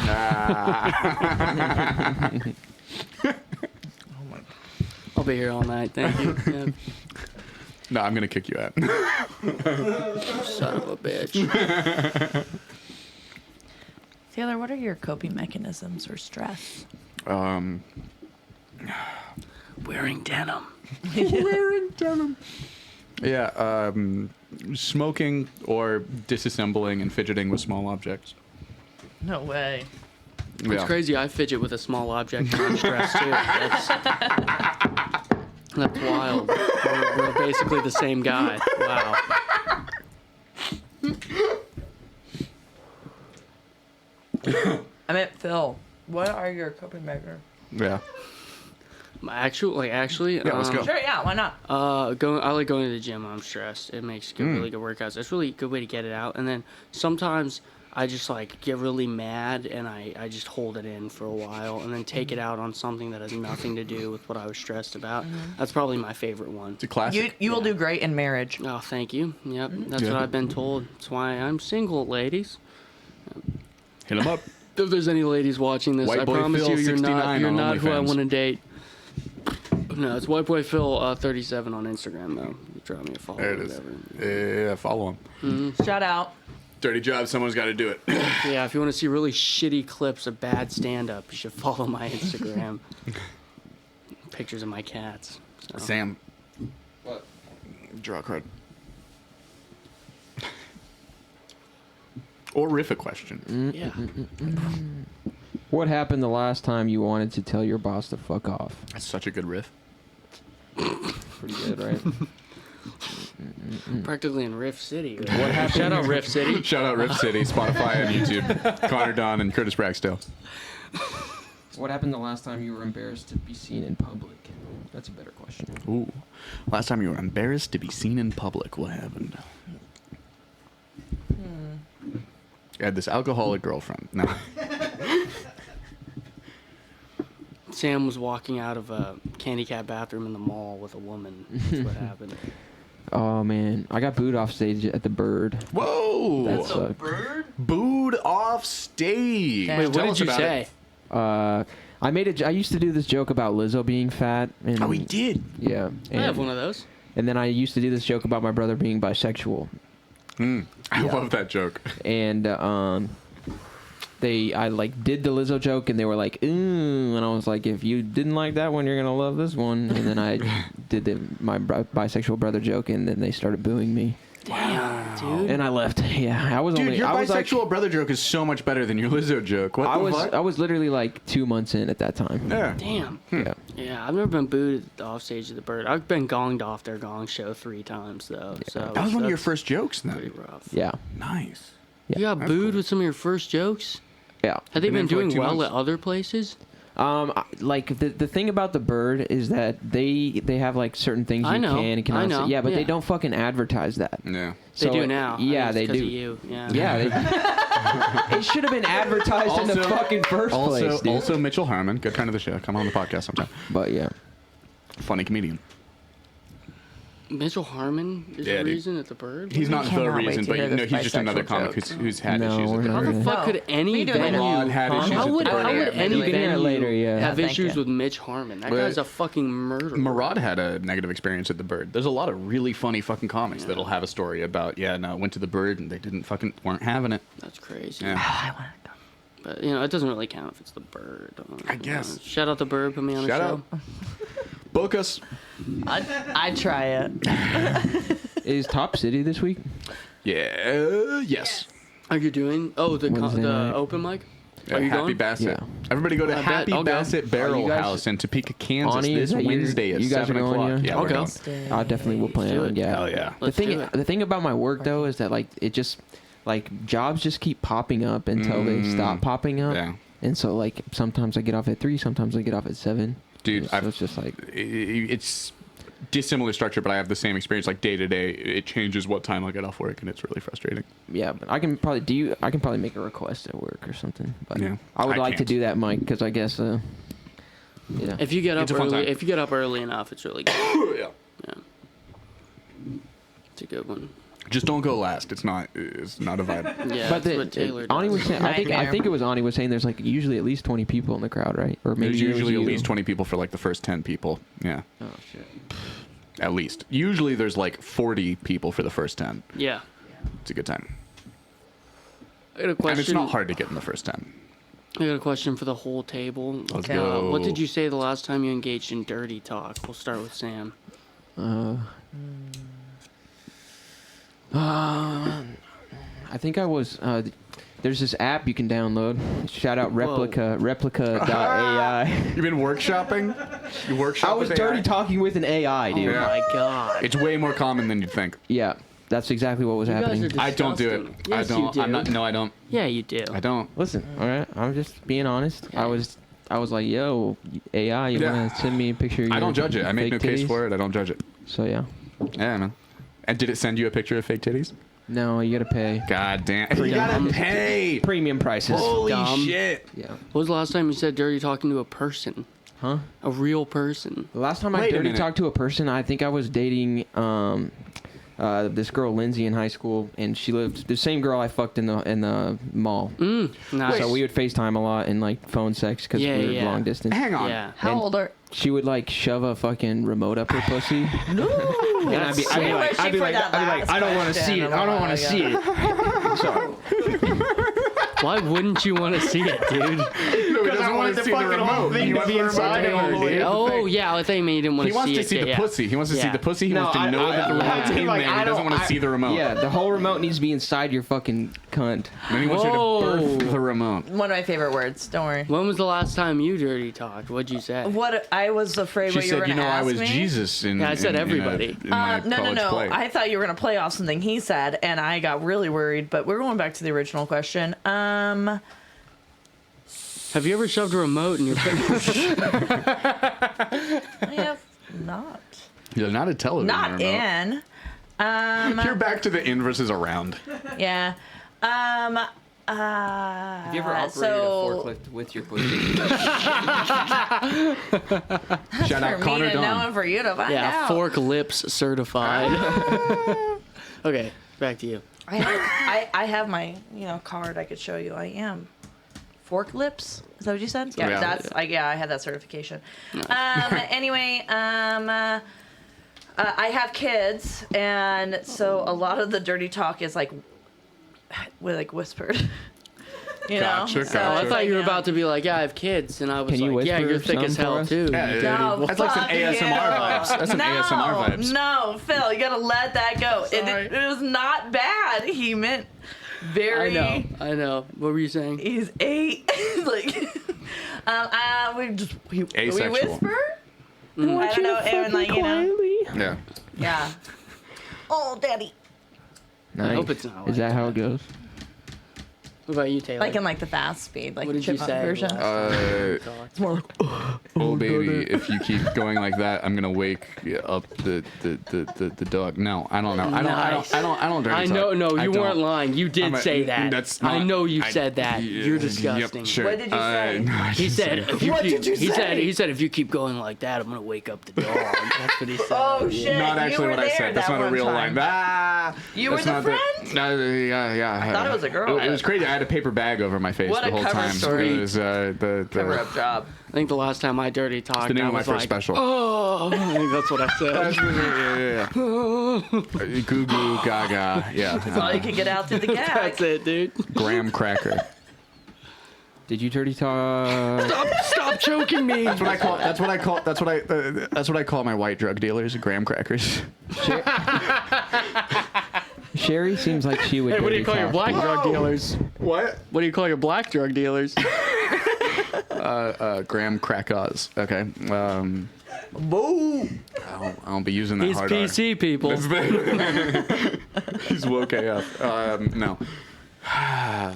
I'll be here all night, thank you. Yeah. No, I'm gonna kick you out. Son of a bitch. Taylor, what are your coping mechanisms for stress? Wearing denim. Yeah, smoking or disassembling and fidgeting with small objects. No way. It's Yeah. crazy, I fidget with a small object and I'm stressed too. That's wild. We're basically the same guy. Wow. I meant Phil. What are your coping mechanisms? Yeah. Actually, Yeah, let's go. Sure, yeah, why not? I like going to the gym when I'm stressed. It makes good, really good workouts. It's really a good way to get it out. And then sometimes I just like get really mad and I just hold it in for a while and then take it out on something that has nothing to do with what I was stressed about. That's probably my favorite one. It's a classic. You will do great in marriage. Oh, thank you. Yep, that's Yeah. what I've been told. That's why I'm single, ladies. Hit them up. If there's any ladies watching this, White I Boy promise Phil you, you're 69 not on who I OnlyFans. want to date. No, it's White Boy Phil 37 on Instagram though. You drop me a follow. There or it is. whatever. Yeah, follow him. Shout out. Dirty job. Someone's got to do it. Yeah, if you want to see really shitty clips of bad stand-up, you should follow my Instagram. Pictures of my cats. So. Sam. draw a card. Or riff a question. Yeah. What happened the last time you wanted to tell your boss to fuck off? That's such a good riff. Pretty good, right? Practically in Rift City. What happened? Shout out Rift City. Shout out Riff City, Spotify and YouTube. Connor Dunn and Curtis Braxton. What happened the last time you were embarrassed to be seen in public? That's a better question. Ooh. Last time you were embarrassed to be seen in public, what happened? I had this alcoholic girlfriend. No. Sam was walking out of a candy cat bathroom in the mall with a woman. That's what happened. Oh man, I got booed off stage at the Bird. Whoa! That sucked. Booed off stage. Wait, Wait, what Tell did us you about say? it. I used to do this joke about Lizzo being fat. And, Oh, he did. Yeah. I have one of those. And then I used to do this joke about my brother being bisexual. I love that joke. And I like did the Lizzo joke, and they were like, ooh, and I was like, if you didn't like that one, you're gonna love this one. And then I did my bisexual brother joke, and then they started booing me, Damn, dude. and I left. Yeah, I was Dude, only. your I was bisexual like, brother joke is so much better than your Lizzo joke. What the fuck? I was literally like 2 months in at that time. Yeah. Damn. Yeah. Yeah, I've never been booed at the offstage of the Bird. I've been gonged off their gong show 3 times though. So That was one of your that's first jokes pretty then. rough. Yeah. Nice. You got That's booed cool. with some of your first jokes? Yeah. Have they Been in been for, like, doing 2 well months. at other places? Like the thing about the Bird is that they have like certain things I you know, can and cannot I know, say. Yeah, but they yeah. don't fucking advertise that. Yeah. They So, do now. Yeah, It's they 'cause do. Of you. Yeah. Yeah, it should have been advertised in the Also- fucking first place, dude. Also, Mitchell Harmon, good friend of the show. Come on the podcast sometime. But yeah, Funny comedian. Mitchell Harmon is Yeah, the dude. reason at the Bird? He's not the cannot wait reason, to but hear you know, this he's just another bisexual comic joke. who's had No, issues we're with the not How Bird. the really. fuck could any We do it venue? Rod had issues How with would the Bird. how would Yeah, any you can hear it venue later, yeah. have Thank issues you. with Mitch Harmon? That But- guy's a fucking murderer. Murad had a negative experience at the Bird. There's a lot of really funny fucking comics that'll have a story about, went to the Bird and they weren't having it. That's crazy. Yeah. But you know, it doesn't really count if it's the Bird. I guess. Shout out the Bird. Put me on Shout the out. show. Book us. I'd try it. is Top City this week? Yeah. Yes. Are you doing? Oh, the Wednesday night. open mic. Are you Happy going? Bassett. Yeah. Everybody go to I bet. Happy I'll go. Bassett Barrel you guys- House in Topeka, Kansas Ani, is this that your- Wednesday at you guys are 7 going, o'clock. yeah? I'll we're go. going. I definitely will plan do on. it. Yeah. Hell yeah. Let's do it. The thing about my work though is that like it just like jobs just keep popping up until they stop popping up. Yeah. And so like sometimes I get off at 3, sometimes I get off at 7. Dude, so it's just like it's dissimilar structure, but I have the same experience. Like day to day, it changes what time I get off work, and it's really frustrating. yeah. But I can probably make a request at work or something. But Yeah. I would I like to can't. do that, Mike, because I guess yeah. If you get up It's a fun early, time. if you get up early enough, it's really good. Yeah. Yeah. It's a good one. Just don't go last. It's not a vibe. Yeah, But that's what Taylor does. Ani was saying, I Nightmare. think it was Ani was saying there's like usually at least 20 people in the crowd, right? Or maybe There's it was usually at you. least 20 people for like the first 10 people. Yeah, Oh shit. at least. Usually there's like 40 people for the first 10. Yeah. It's a good time. I got a question. And it's not hard to get in the first 10. I got a question for the whole table. Let's Okay. go. What did you say the last time you engaged in dirty talk? We'll start with Sam. I think I was. There's this app you can download. Shout out replica.ai. You've been workshopping? You workshop I was with dirty AI? talking with an AI, dude. Oh Yeah. my god. It's way more common than you'd think. Yeah, that's exactly what was You guys happening. are I don't do it. disgusting. Yes, I don't. you do. I'm not. No, I don't. Yeah, you do. I don't. Listen, all right. I'm just being honest. Yeah. I was like, yo, AI, you Yeah. want to send me a picture of your I don't judge it. I make no fake case titties? for it. I don't judge it. So yeah. Yeah, man. And did it send you a picture of fake titties? No, you gotta pay. God damn. You gotta pay. Premium prices. Holy Dumb. shit. Yeah. When was the last time you said dirty talking to a person? Huh? A real person? The last time Wait I a dirty minute. talked to a person, I think I was dating this girl Lindsay in high school, and she lived the same girl I fucked in the mall. Nice. So we would FaceTime a lot and like phone sex because Yeah, we were yeah. long distance. Hang on. Yeah. How And- old are? She would like shove a fucking remote up her pussy. No. And I'd be Where was she for that last I don't want to see it. I don't want to see it. So Why wouldn't you want to see it, dude? Because I wanted to see the remote. thing to be inside of her, dude. Oh yeah, I think he didn't want He to wants see to it. see the yeah. pussy. He wants to see Yeah. the pussy. He No, wants to know that the remote's in like, there. I He doesn't want to don't- see the remote. Yeah, the whole remote needs to be inside your fucking cunt. Then he wants you to Whoa. birth the remote. One of my favorite words. Don't worry. When was the last time you dirty talked? What'd you say? What I was afraid She what you were said, going to ask I was me. Jesus in Yeah, I said in everybody. in my No. college play. I thought you were going to play off something he said, and I got really worried. But we're going back to the original question. Have you ever shoved a remote in your face? I have not. You're not a television Not remote. in. You're back to the in versus around. Yeah. Have you ever operated so, a forklift with your pussy? Shout out for me Connor to know Dunn. and for you to find Yeah, out. fork lips certified. Okay, back to you. I have my card I could show you. I am fork lips. Is that what you said? Yeah, Yeah. that's I had that certification. Anyway, I have kids, and so a lot of the dirty talk is like whispered. You know? Gotcha, So gotcha. I it's thought you were like, about to be like, yeah, I have kids, and I was Can you like, yeah, whisper you're thick as some for hell us? too. Yeah, No, that's like some fuck ASMR you. vibes. That's some ASMR vibes. No, Phil, you gotta let that go. Sorry. It was not bad. He meant very. I know. What were you saying? He's 8. Like, we Asexual. whisper. I don't know, and like Yeah. yeah. Oh, daddy. Nice. hope it's not like Is that how it goes? What about you, Taylor? Like in like the fast speed, like What the did you chipmunk say? version. It's more like, oh baby, if you keep going like that, I'm gonna wake up the dog. No, I don't know. Nice. I don't. Dirty I talk. know, no, I you don't. weren't lying. You did say that. That's I not- know you said that. You're Yep, disgusting. sure. What did you say? No, I He didn't said, say that. if you What keep, did you say? He said, if you keep going like that, I'm gonna wake up the dog. That's what he said. Oh shit! Not actually you were what I there said. That's that not a one real time. line. Ah, You were that's the not friend? No, yeah. I thought it was a girl. It was crazy. I had a paper bag over my face What the a whole cover time. story. It was the Cover up job. I think the last time I dirty talked, the name I of my was first like, special. oh, I think that's what I said. Yeah. Goo goo gaga. Yeah. That's all you can get out through the gag. That's it, dude. Graham cracker. Did you dirty talk? Stop choking me. That's what I call my white drug dealers. Graham crackers. Sherry seems like she would. Hey, what do you dirty call your talk. black drug dealers? What? What do you call your black drug dealers? Graham crackers. Okay. Boo! I won't be using that He's hard R. PC, people. He's woke AF. No.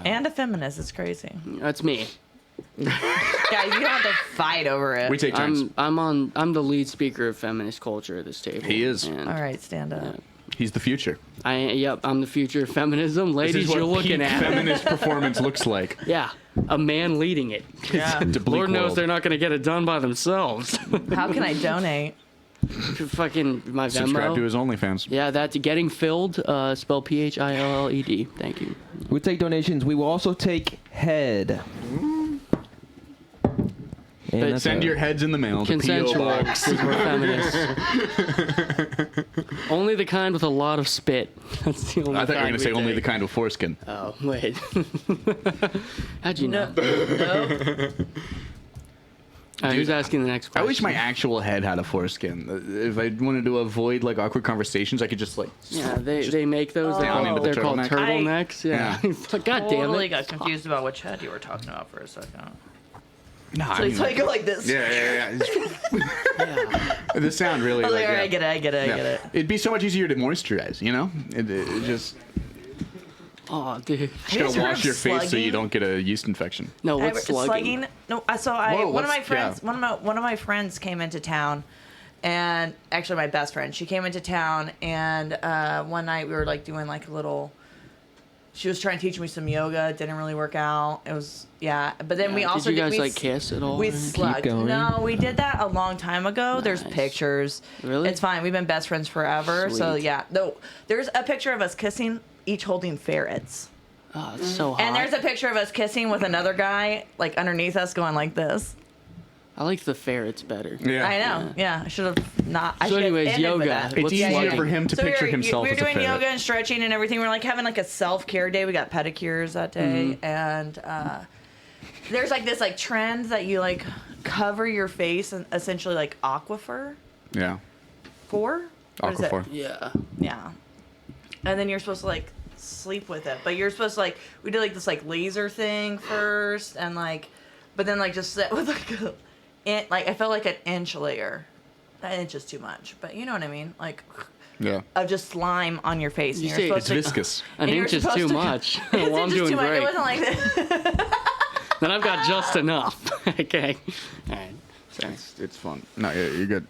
And a feminist. It's crazy. That's me. Guys, you don't have to fight over it. We take turns. I'm the lead speaker of feminist culture at this table. He is. And All right, stand up. He's the future. I'm the future of feminism. This Ladies, is what you're looking peak at. feminist performance looks like. Yeah, a man leading it. Yeah. The bleak Lord knows world. they're not going to get it done by themselves. How can I donate? Fucking my Venmo. Subscribe to his OnlyFans. Yeah, that's getting filled. Spell PHILLED. Thank you. We take donations. We will also take head. And But that's Send a- your heads in the mail to P.O. Consensual, Box. because we're feminists. Only the kind with a lot of spit. That's the only I thought you were kind going to say we only the take. kind with foreskin. Oh, wait. How'd you know? No. Who's asking the next I question? wish my actual head had a foreskin. If I wanted to avoid like awkward conversations, I could just like. Yeah, they make those. down into the They're called turtleneck. turtlenecks. Yeah. God damn Totally it. got confused about which head you were talking about for a second. No, So it's like go like this. Yeah. The sound really. I was like, like, all right, yeah. I get it. It'd be so much easier to moisturize, you know? It just Oh, dude. gotta heard wash of your face so slugging? you don't get a yeast infection. No, what's slugging? No, one of Whoa, my what's- friends, yeah. one of my friends came into town, and actually my best friend, she came into town, and one night we were like doing like a little. She was trying to teach me some yoga. It didn't really work out. It was but then we also did you guys we like kiss at all? We or anything? slugged. going. No, we did that a long time ago. There's Nice. pictures. Really? It's fine. We've been best friends forever. So Sweet. yeah. No, there's a picture of us kissing, each holding ferrets. Oh, it's so hot. And there's a picture of us kissing with another guy, like underneath us, going like this. I like the ferrets better. Yeah. I know. Yeah, I should have not. I So should have anyways, ended with yoga. that. It's What's easier slugging? for him to So picture we himself were as a doing ferret. yoga and stretching and everything. We were like having like a self-care day. We got pedicures that day, and there's like this like trend that you like cover your face and essentially like aquifer Yeah. for What is it? Aquaphor. Yeah. Yeah. And then you're supposed to like sleep with it, but you're supposed to like we did like this like laser thing first, and like, but then like just sit with like I felt like an inch layer. An inch is too much, but you know what I mean, like Yeah. of just slime on your face. And You you're say supposed It's to, viscous. An And you're inch is supposed too to- much. It's Well, I'm just doing too much. great. It wasn't like this. Then I've got just enough. Okay. All right. Sorry. It's fun. No, yeah, you're good.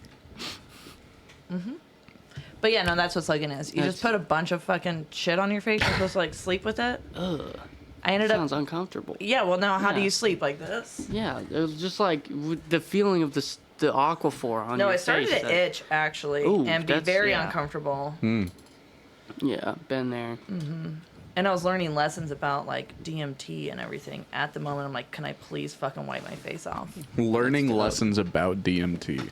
But yeah, no, that's what slugging is. You just That's- put a bunch of fucking shit on your face. You're supposed to like sleep with it. Ugh. I ended Sounds up. uncomfortable. Yeah, well, now how do Yeah. you sleep like this? Yeah, it was just like with the feeling of the aquaphor on No, your it started face. to itch actually, Ooh, and be that's- very yeah. uncomfortable. Yeah, been there. And I was learning lessons about like DMT and everything. At the moment, I'm like, can I please fucking wipe my face off? Learning lessons about DMT.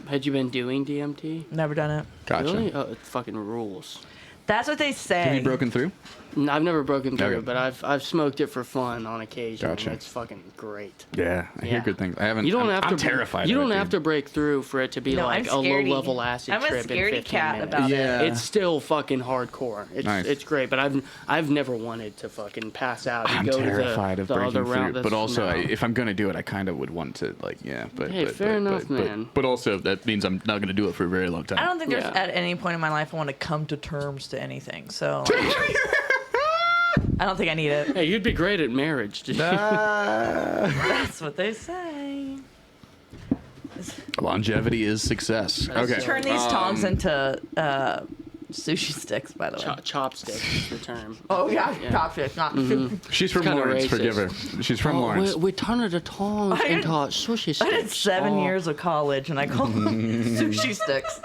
Had you been doing DMT? Never done it. Gotcha. Really? Oh, it fucking rules. That's what they say. Have you broken through? I've never broken through, Okay. but I've smoked it for fun on occasion. Gotcha. And it's fucking great. Yeah, I hear Yeah. good things. I haven't. You don't I'm, have to. I'm terrified. You of don't it, have dude. to break through for it to be No, like I'm a scaredy. low-level acid I'm a trip in scaredy 15 cat minutes. about Yeah. it. It's still fucking hardcore. It's Nice. it's great, but I've never wanted to fucking pass out and I'm go terrified to of the breaking other route. through, but also no. if I'm gonna do it, I kind of would want to like But Hey, but, fair but, enough, but, man. But also that means I'm not gonna do it for a very long time. I don't think there's Yeah. at any point in my life I want to come to terms to anything. So I don't think I need it. Hey, you'd be great at marriage. Dude. That's what they say. Longevity is success. That's Okay. Turn these tongs into sushi sticks, by the way. Chopstick is the term. Oh yeah, Yeah. chopsticks, not She's from kinda Lawrence. racist. Forgive her. She's from Lawrence. We turn the tongs I did- into sushi sticks. I did 7 Oh, years of college and I call them sushi sticks.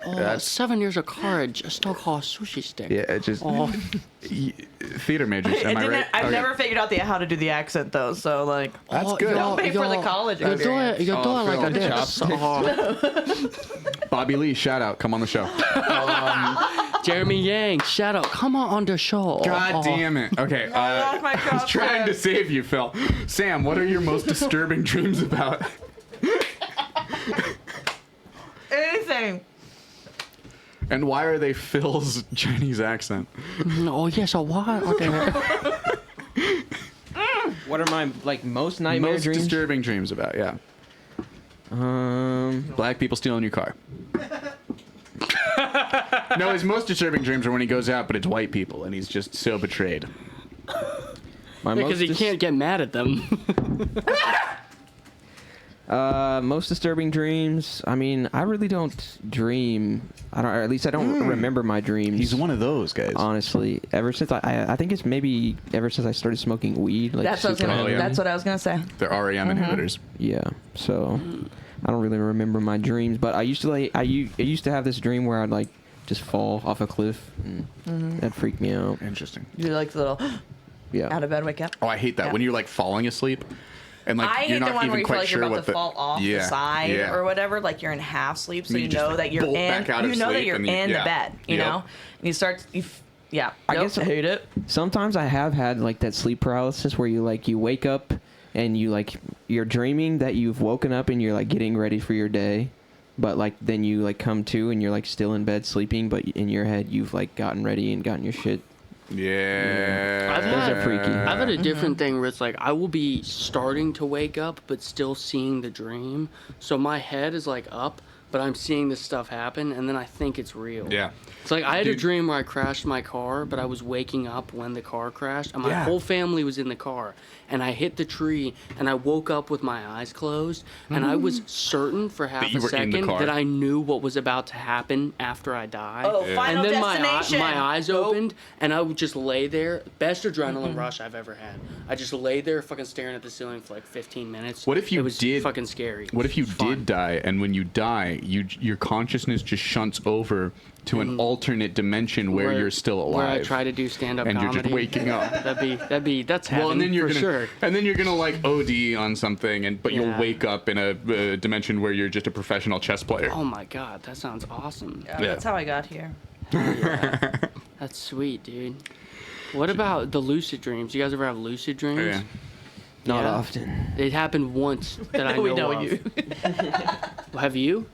Oh, 7 years of college. I still call sushi stick. Yeah, it just Oh, theater majors. Am I right? I've Okay. never figured out how to do the accent though, so like That's good. Don't pay for the college You're doing it. experience. You're doing Phil, like a dick. chopsticks. Bobby Lee, shout out. Come on the show. Jeremy Yang, shout out. Come on the show. God Oh. damn it. Okay. lost my I was trying to chopsticks. save you, Phil. Sam, what are your most disturbing dreams about? Anything. And why are they Phil's Chinese accent? Oh yes, a what? What are my like most nightmare Most dreams? disturbing dreams about, yeah. Black people stealing your car. No, his most disturbing dreams are when he goes out, but it's white people, and he's just so betrayed. My Because he dis- can't get mad at them. Most disturbing dreams. I mean, I really don't dream. I don't. Or at least I don't remember my dreams. He's one of those guys. Honestly, ever since I think it's maybe ever since I started smoking weed. Like That's what I was super gonna. Oh, yeah. That's what I was gonna say. They're REM inhibitors. Yeah. So I don't really remember my dreams, but I used to I used to have this dream where I'd like just fall off a cliff, and that freaked me out. Interesting. You do like the little Yeah. out of bed, wake up. Oh, I hate that. Yeah. When you're like falling asleep, and like I you're hate not the one even where you feel quite like sure you're about what to fall off the side yeah. or whatever, like you're in half sleep, so And you you just know that you're bolt in. back out of You know that sleep you're and in you- the yeah. bed. You Yep. know, and you start. Yeah, I nope, guess- hate it. Sometimes I have had like that sleep paralysis where you wake up and you're dreaming that you've woken up and you're like getting ready for your day, but like then you like come to and you're like still in bed sleeping, but in your head you've like gotten ready and gotten your shit. Yeah. I've Those are freaky. I've had a different thing where it's like I will be starting to wake up but still seeing the dream. So my head is like up, but I'm seeing this stuff happen and then I think it's real. Yeah. It's like I had a Dude. dream where I crashed my car, but I was waking up when the car crashed and my Yeah. whole family was in the car and I hit the tree and I woke up with my eyes closed and I was certain for half you a were in the second car. that I knew what was about to happen after I died. Oh, Final And then Destination. my eyes Nope. opened, and I would just lay there. Best adrenaline rush I've ever had. I just lay there, fucking staring at the ceiling for like 15 minutes. What if you it was did- fucking scary. What if you It was fun. did die, and when you die, your consciousness just shunts over to an alternate dimension where you're still alive? Where I try to do stand-up and comedy. you're just waking up. That's heaven Well, and then you're for gonna, sure. and then you're gonna like OD on something, but you'll Yeah. wake up in a dimension where you're just a professional chess player. Oh my god, that sounds awesome. Yeah, Yeah. that's how I got here. That's sweet, dude. What about the lucid dreams? You guys ever have lucid dreams? Yeah. Not Yeah. often. It happened once that I know, we know of. you. Have you?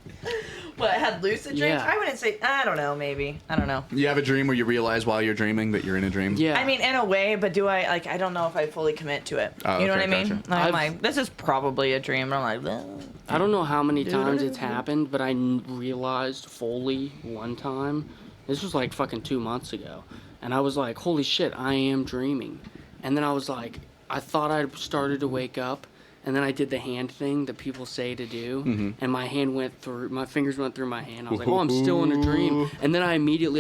What, had lucid dreams? Yeah. I wouldn't say, I don't know, maybe. I don't know. You have a dream where you realize while you're dreaming that you're in a dream? Yeah. I mean, in a way, but do I, like, I don't know if I fully commit to it. Oh, You know okay, what I mean? gotcha. Like, I'm I've- like, this is probably a dream. I'm like, well, I don't know how many times it's happened, but I realized fully one time. This was like fucking 2 months ago. And I was like, holy shit, I am dreaming. And then I was like, I thought I started to wake up. And then I did the hand thing that people say to do. And my fingers went through my hand. I was like, oh, I'm still in a dream. And then I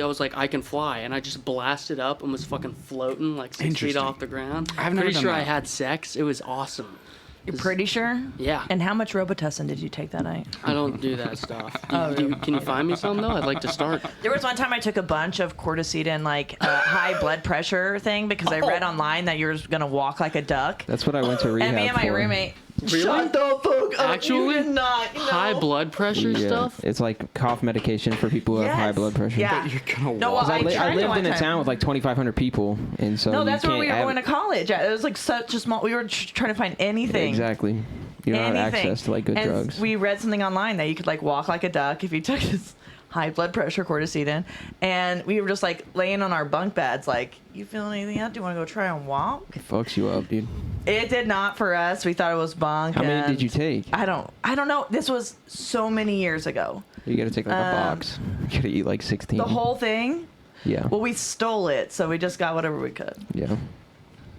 was like, I can fly. And I just blasted up and was fucking floating like 6 feet Interesting. off the ground. I've never Pretty done sure I that. had sex. It was awesome. you're pretty sure? Yeah. And how much Robitussin did you take that night? I don't do that stuff. Can you find me some though? I'd like to start. There was one time I took a bunch of cortisone, like high blood pressure thing, because I read online that you're gonna walk like a duck. That's what I went to rehab And me and my for. roommate. Really? Shut the fuck up. Actually? You did not. No. High blood pressure Yeah, stuff. it's like cough medication for people who have high Yes. blood pressure. Yeah. You're gonna No, walk. well, I, tried I it lived one in a time. town with like 2,500 people, and so No, you that's where can't we were have- going to college. It was like such a small. We were trying to find anything. Exactly. You don't have Anything. access to like good and drugs. We read something online that you could like walk like a duck if you took this high blood pressure cortisone, and we were just like laying on our bunk beds, like, you feel anything out? Do you want to go try and walk? It fucks you up, dude. It did not for us. We thought it was bunk. How many and did you take? I don't know. This was so many years ago. You gotta take like a box. You gotta eat like 16. The whole thing. Yeah. Well, we stole it, so we just got whatever we could. Yeah.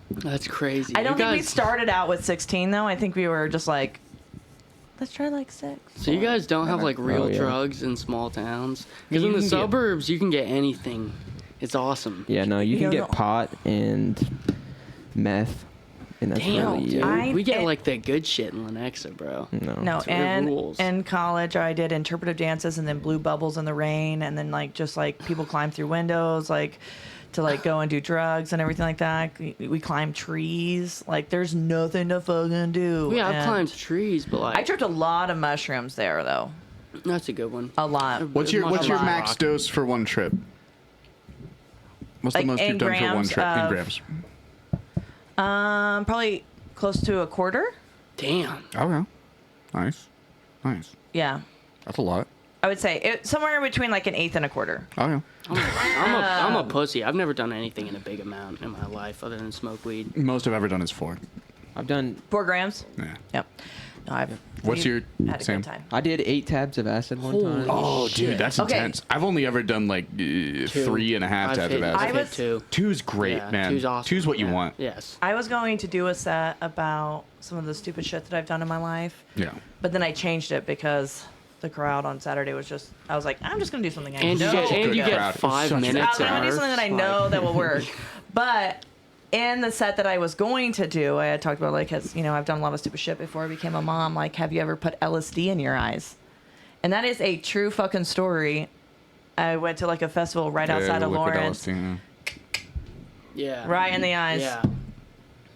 That's crazy. I don't You think we guys- started out with 16 though. I think we were just like, let's try like 6. So you guys don't have like real Oh, yeah. drugs in small towns? Because in You the can get- suburbs, you can get anything. It's awesome. Yeah. No, you can You get know- pot and meth, and that's Damn, really dude. I- We get and- like the good shit in Lenexa, bro. No, It's and rules. in college I did interpretive dances and then blew bubbles in the rain and then like just like people climb through windows like to like go and do drugs and everything like that. We climbed trees. Like there's nothing to fucking do. Yeah, I've And climbed trees, but like I tripped a lot of mushrooms there though. that's a good one. A lot. What's your Much like max rock. dose for one trip? What's Like the most in you've done for one grams trip in of- grams? Probably close to a quarter. Damn. Okay. Nice. Nice. Yeah. That's a lot. I would say it somewhere in between like an eighth and a quarter. Okay. I'm a pussy. I've never done anything in a big amount in my life other than smoke weed. Most I've ever done is 4. I've done. 4 grams. Yeah. Yep. No, I've. What's we've your had a same? good time. I did 8 tabs of acid one Holy time. Oh, shit. dude, that's Okay. intense. I've only ever done like 3.5 tabs of hit, acid. I've I hit was- 2. 2's great, Yeah, man. Two's awesome. 2's what you Yeah. want. Yes. I was going to do a set about some of the stupid shit that I've done in my life, Yeah. but then I changed it because the crowd on Saturday was just. I was like, I'm just gonna do something I And you know. get Good crowd. get 5 Such a- minutes. I'm gonna do of something that I like- know that will work. But in the set that I was going to do, I had talked about like, cause I've done a lot of stupid shit before I became a mom. Like, have you ever put LSD in your eyes? And that is a true fucking story. I went to like a festival right outside of liquid Lawrence, LSD, Yeah. right in the eyes. Yeah.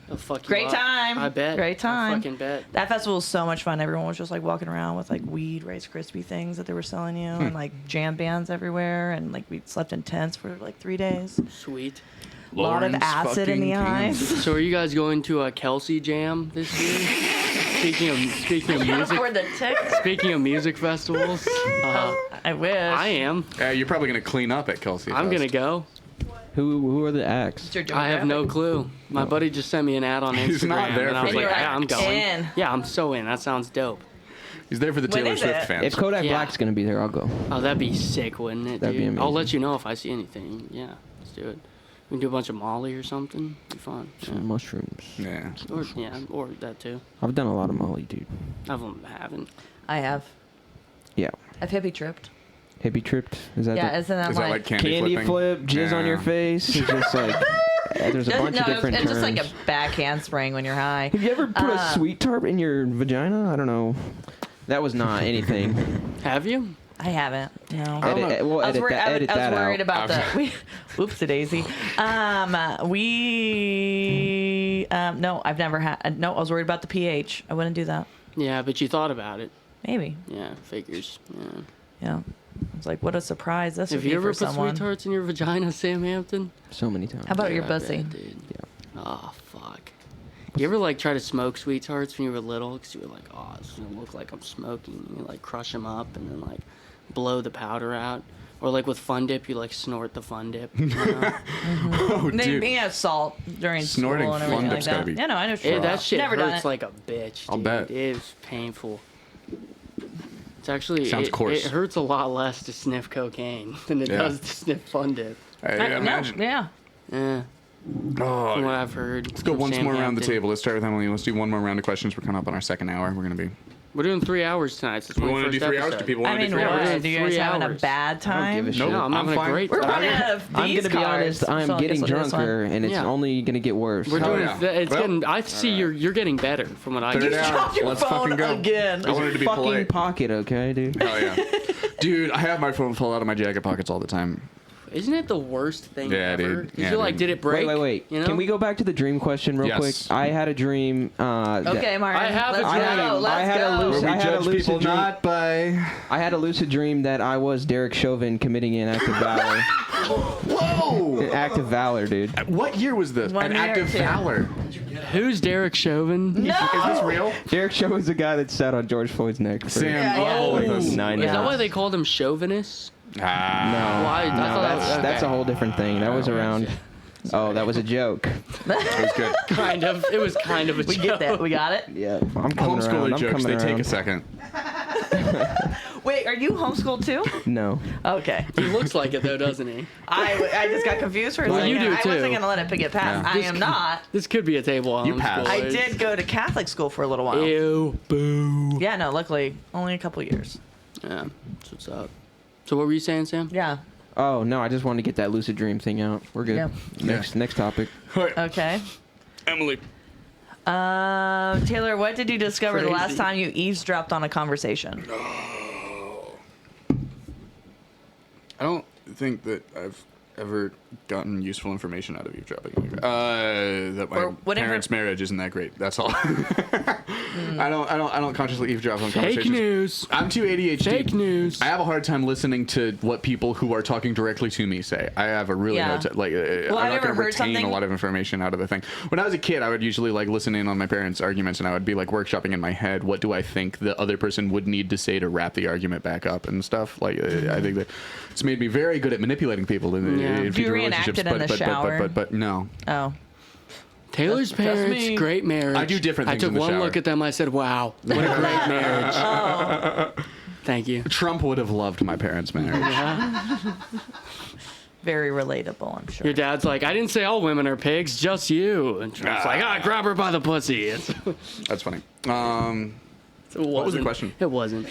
They'll fuck you Great up. time. I bet. Great time. I fucking bet. That festival was so much fun. Everyone was just like walking around with like weed, Rice Krispie things that they were selling you, and like jam bands everywhere, and like we slept in tents for like 3 days. Sweet. A lot of Lawrence acid in the fucking eyes. Kansas. So are you guys going to a Kelsey Jam this year? Speaking of music, For the tickets. speaking of music festivals, I wish. I am. You're probably gonna clean up at Kelsey. I'm gonna Fest. go. Who are the acts? It's your I have no demographic. clue. My buddy just sent me an ad on Instagram, He's not there and I for was the like, ad. yeah, I'm going. In. Yeah, I'm so in. That sounds dope. He's there for the When Taylor is Swift it? fans. If Kodak Yeah. Black's gonna be there, I'll go. Oh, that'd be sick, wouldn't it, That'd be dude? I'll amazing. let you know if I see anything. Yeah, let's do it. We can do a bunch of Molly or something. Be fun. Yeah. Some mushrooms. Yeah. Or that too. I've done a lot of Molly, dude. I haven't. I have. Yeah. I've hippie tripped. Hippie tripped. Is that Yeah, the isn't that Is that like like candy, candy flipping? flip? Jizz on your Yeah. face. It's just like there's a bunch of different it's terms. just like a back handspring when you're high. Have you ever put a sweet tart in your vagina? I don't know. That was not anything. Have you? I haven't. No. We'll I was edit worried, that, edit I was that worried out. about whoopsie daisy. No, I've never had. No, I was worried about the pH. I wouldn't do that. Yeah, but you thought about it. Maybe. Yeah, figures. Yeah. Yeah. It's like, what a surprise this Have would you be ever for put someone. sweet tarts in your vagina, Sam Hampton? So many times. How about your I pussy? bet, dude. Yeah. Oh, fuck. fuck. You ever like try to smoke sweet tarts when you were little? Because you were like, oh, this is gonna look like I'm smoking. And you like crush them up and then like blow the powder out. Or like with Fun Dip, you like snort the Fun Dip. You know? Oh, They, dude. you know, salt during Snorting school and Fun everything Dip's like gotta that. be- Yeah, no, I know. That shit Never done hurts it. like a bitch. I'll Dude. bet. It was painful. It's actually Sounds coarse. It hurts a lot less to sniff cocaine than it Yeah. does to sniff Fun Dip. I No, imagine. yeah. Yeah, from Oh, what I've heard. let's go once more around the table. Let's start with Emily. Let's do one more round of questions. We're coming up on our second hour. We're gonna be. We're doing 3 hours tonight. So We want to do 3 hours. Do people I want to mean, do 3 hours. hours? what? Do you guys 3 having a hours. bad time? give a shit. Nope. No, I'm having fine. a great We're time. running out of I'm these gonna be honest. cards, I'm so I getting guess we'll do this one. drunker, and it's Yeah. only gonna get worse. We're Oh, doing. yeah. It's Well, getting. I see you're getting better from what I Put it get. down. Drop your Let's phone fucking go. again. I wanted to be fucking polite. pocket, okay, dude. Oh yeah, dude. I have my phone fall out of my jacket pockets all the time. Isn't it the worst thing Yeah, ever? dude. 'Cause Yeah, you're like, dude. did it break? Wait. You know? Can we go back to the dream question real Yes. quick? I had a dream. Okay, Martin. I have a let's dream. go. Let's I had a go. loose- Where we I had a judge lucid people dream. not by. I had a lucid dream that I was Derek Chauvin committing an act of valor. Whoa! An act of valor, dude. What year was this? One An year, act of too. valor. Who's Derek Chauvin? No. Is this real? Derek Chauvin's the guy that sat on George Floyd's neck for Sam, Yeah, level with us. 9 Is years. that why they called him chauvinist? Ah. No, Well, I thought no, that was- that's a okay. whole different thing. That was around. Oh, that was a joke. That was good. Kind of. It was kind of a We joke. get that. We got it. Yeah, I'm coming around. Homeschooler I'm jokes, they coming take around. a second. Wait, are you homeschooled too? No. Okay. He looks like it though, doesn't he? I just got confused for a Well, second. you do, I wasn't too. gonna let it get past. Yeah. I am not. This could be a table You homeschool. passed. I did go to Catholic school for a little while. Ew. Boo. Yeah, no, luckily only a couple years. Yeah. That's what's up. So what were you saying, Sam? Yeah. Oh no, I just wanted to get that lucid dream thing out. We're good. Yeah. Next topic. Okay. Emily. Taylor, what did you discover the last Crazy. time you eavesdropped on a conversation? I don't think that I've ever gotten useful information out of eavesdropping. That my Or whatever- parents' marriage isn't that great. That's all. I don't consciously eavesdrop on Fake conversations. news. I'm too ADHD. Fake news. I have a hard time listening to what people who are talking directly to me say. I have a really Yeah. hard time. Like, Well, I'm I've not ever going to heard retain something- a lot of information out of the thing. When I was a kid, I would usually like listen in on my parents' arguments, and I would be like workshopping in my head. What do I think the other person would need to say to wrap the argument back up and stuff? Like, I think that it's made me very good at manipulating people in, Yeah. in Do future you reenact relationships. it in the shower? But no. Oh. Taylor's That's parents, me. great marriage. I do different I things took in the one shower. look at them. I said, "Wow, what a great marriage." Thank you. Trump would have loved my parents' marriage. Very relatable, I'm sure. Your dad's like, "I didn't say all women are pigs, just you." And Trump's like, grab her by the pussy." That's funny. What was the question? It wasn't.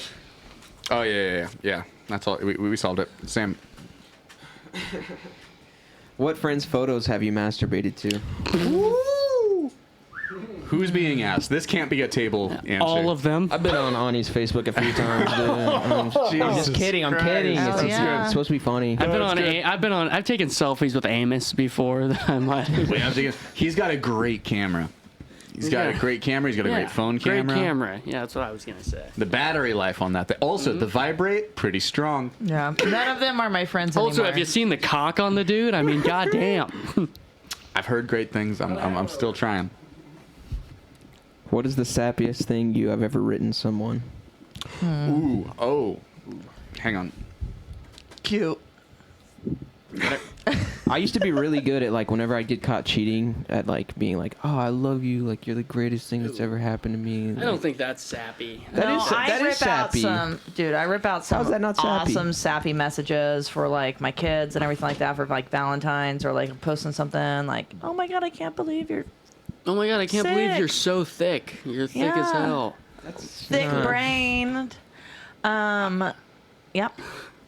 Oh yeah. That's all. We solved it. Sam. What friends' photos have you masturbated to? Who's being asked? This can't be a table answer. All of them. I've been on Ani's Facebook a few times, dude. I'm just kidding. I'm kidding. Christ. It's, Oh, yeah. it's supposed to be funny. I've taken selfies with Amos before. That I might. Wait, I'm thinking, he's got a great camera. He's got a great camera. He's got a great phone camera. Great camera. Yeah, that's what I was gonna say. The battery life on that thing. Also, the vibrate, pretty strong. Yeah. None of them are my friends Also, anymore. have you seen the cock on the dude? I mean, goddamn. I've heard great things. I'm still trying. What is the sappiest thing you have ever written someone? Ooh. Oh. Hang on. Cute. I used to be really good at like whenever I get caught cheating at like being like, oh, I love you, like you're the greatest thing that's ever happened to me. I don't think that's sappy. That No, is- I that is rip out sappy. I rip out some How's that not sappy? awesome sappy messages for like my kids and everything like that for like Valentine's or like posting something like, oh my god, I can't believe you're Oh my god, I can't believe Sick. you're so thick. You're thick as Yeah. hell. thick-brained. Yep.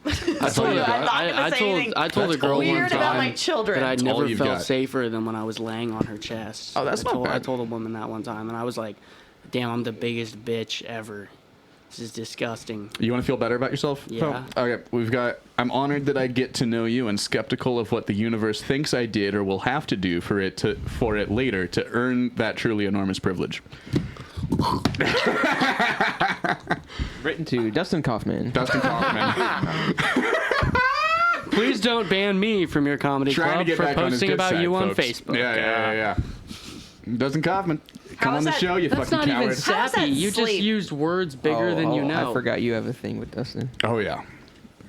I told, you, I'm not gonna say anything I told a girl one weird time about my children. that I'd That's all never you've felt got. safer than when I was laying on her chest. Oh, that's not I bad. told a woman that one time, and I was like, damn, I'm the biggest bitch ever. This is disgusting. You want to feel better about yourself? Yeah. Okay, we've got. I'm honored that I get to know you, and skeptical of what the universe thinks I did or will have to do for it later to earn that truly enormous privilege. Written to Dustin Kaufman. Dustin Kaufman. Please don't ban me from your comedy Trying to club get for back on his posting good about side, you on folks. Facebook. Yeah. Dustin Kaufman, come How on is the that- show, you That's fucking not even coward. How is sappy. that You just sleep? used words bigger than you know. I forgot you have a thing with Dustin. Oh yeah,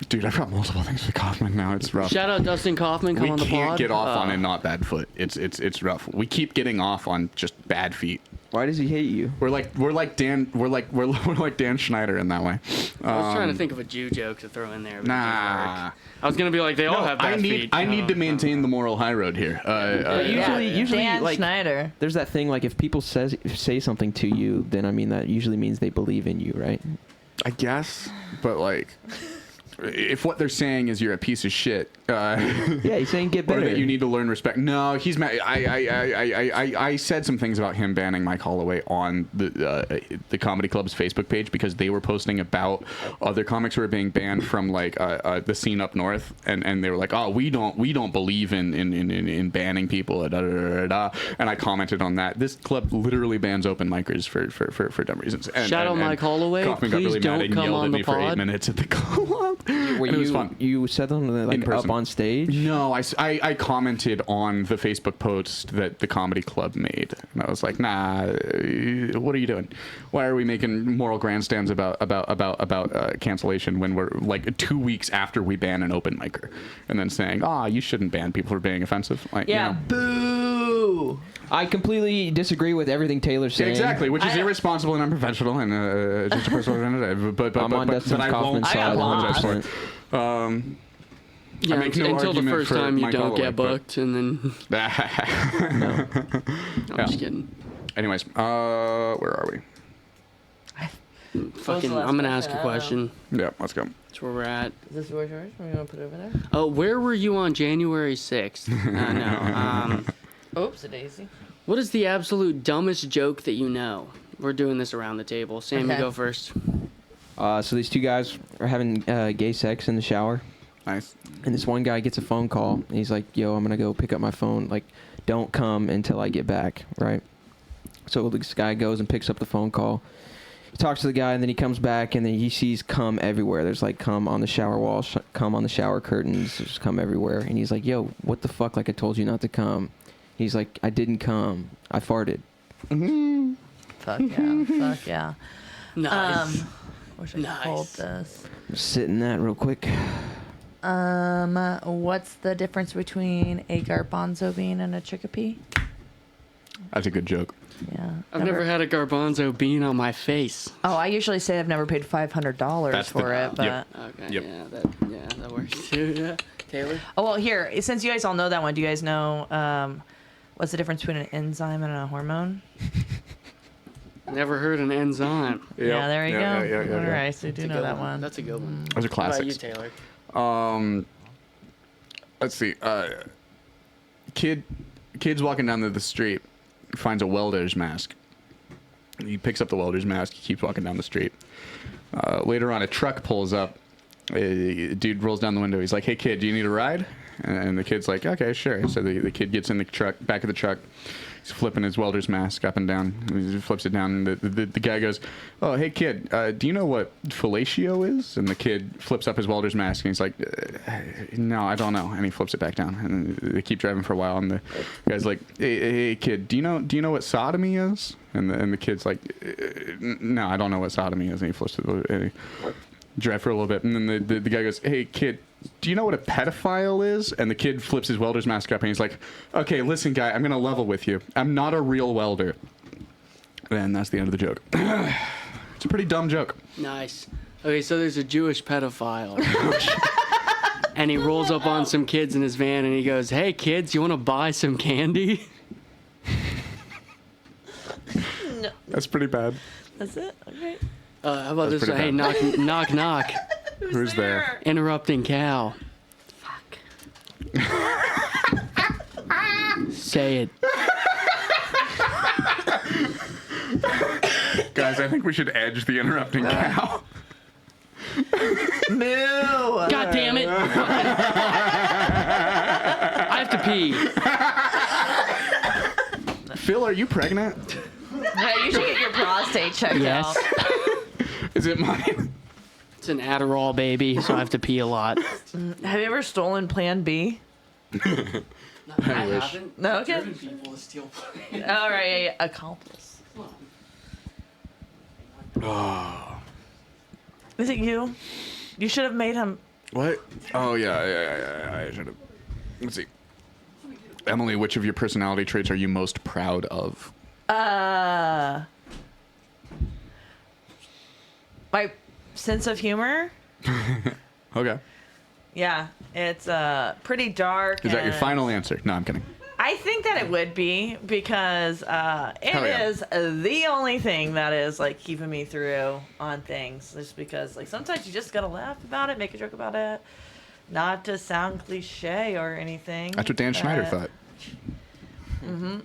dude, I've got multiple things with Kaufman now. It's rough. Shout out Dustin Kaufman. Come We on the can't pod. get off on a not bad foot. It's rough. We keep getting off on just bad feet. Why does he hate you? We're like Dan Schneider in that way. I was trying to think of a Jew joke to throw in there. But it didn't Nah. work. I was gonna be like, they all have bad feet. I need to Oh. maintain the moral high road here. Usually, Dan like, Schneider. there's that thing like if people say something to you, then I mean that usually means they believe in you, right? I guess, but like, if what they're saying is you're a piece of shit, Yeah, he's saying get or better. that you need to learn respect. No, he's mad. I said some things about him banning Mike Holloway on the Comedy Club's Facebook page because they were posting about other comics who were being banned from like the scene up north, and they were like, oh, we don't believe in banning people, da, da, da, da. And I commented on that. This club literally bans open micers for dumb reasons. And, Shout out Mike Holloway. Kaufman got Please really don't mad and come yelled on at the me for 8 pod. minutes at the club. Wait, And it was fun. You said something In like person. up on stage? No, I commented on the Facebook post that the comedy club made, and I was like, nah, what are you doing? Why are we making moral grandstands about cancellation when we're like 2 weeks after we ban an open micer, and then saying, you shouldn't ban people for being offensive? Like, Yeah. you know. Boo. I completely disagree with everything Taylor's saying. Exactly, which is I- irresponsible and unprofessional and just a personal agenda. But I'm on Dustin I won't Kaufman's side. apologize for it. 100%. Yeah, I make no until the argument first for time you Mike don't Holloway, get but- booked, and then No. I'm just kidding. Anyways, where are we? Fucking, last I'm gonna ask a question? question. Yeah, let's go. That's where we're at. Is this yours? Are we gonna put it over there? Oh, where were you on January 6th? No. Oops, a daisy. What is the absolute dumbest joke that you know? We're doing this around the table. Sam, Okay. you go first. So these two guys are having gay sex in the shower, Nice. and this one guy gets a phone call, and he's like, "Yo, I'm gonna go pick up my phone. Like, don't come until I get back, right?" So this guy goes and picks up the phone call. He talks to the guy, and then he comes back, and then he sees cum everywhere. There's like cum on the shower wall, cum on the shower curtains, there's cum everywhere. And he's like, "Yo, what the fuck? Like, I told you not to come." He's like, "I didn't come. I farted." Fuck yeah. Fuck yeah. Nice. Wish I could hold this. Just sitting that real quick. What's the difference between a garbanzo bean and a chickpea? That's a good joke. Yeah. I've never had a garbanzo bean on my face. Oh, I usually say I've never paid $500 That's the- for it, but yep. Okay, Yep. yeah, that works too. Yeah. Taylor? oh well. Here, since you guys all know that one, do you guys know what's the difference between an enzyme and a hormone? Never heard an enzyme. Yeah, there you go. Yeah. All right, so you do That's a know good that one. That's a good one. Those are What about you, classics. Taylor? Let's see. Kid's walking down the street, finds a welder's mask. He picks up the welder's mask. He keeps walking down the street. Later on, a truck pulls up. A dude rolls down the window. He's like, "Hey, kid, do you need a ride?" And the kid's like, "Okay, sure." So the kid gets in the truck, back of the truck. He's flipping his welder's mask up and down. He flips it down. And the guy goes, "Oh, hey, kid, do you know what fellatio is?" And the kid flips up his welder's mask, and he's like, "No, I don't know." And he flips it back down. And they keep driving for a while. And the guy's like, "Hey, kid, do you know what sodomy is?" And the kid's like, "No, I don't know what sodomy is." And he flips it. And he drive for a little bit. And then the guy goes, "Hey, kid, do you know what a pedophile is?" And the kid flips his welder's mask up and he's like, "Okay, listen, guy, I'm going to level with you. I'm not a real welder." And that's the end of the joke. It's a pretty dumb joke. Nice. Okay, so there's a Jewish pedophile. And he rolls up on some kids in his van and he goes, "Hey, kids, you want to buy some candy?" That's pretty bad. That's it. Okay. How about That's this one? Hey, pretty knock, knock. Who's there? Interrupting cow. Fuck. Say it. Guys, I think we should edge the interrupting cow. Moo. God damn it. I have to pee. Phil, are you pregnant? Yeah, you should get your prostate checked Yes. out. Is it mine? It's an Adderall baby, so I have to pee a lot. Have you ever stolen Plan B? I wish. haven't. No, okay. Driven people to steal planes. All right, yeah. Accomplice. Oh. Is it you? You should have made him. What? Oh, yeah. I should have. Let's see. Emily, which of your personality traits are you most proud of? My sense of humor. Okay. Yeah, it's pretty dark. Is that your and final answer? No, I'm kidding. I think that it would be because it Hell yeah. is the only thing that is like keeping me through on things. Just because like sometimes you just gotta laugh about it, make a joke about it, not to sound cliche or anything. That's what Dan Schneider but- thought. I'm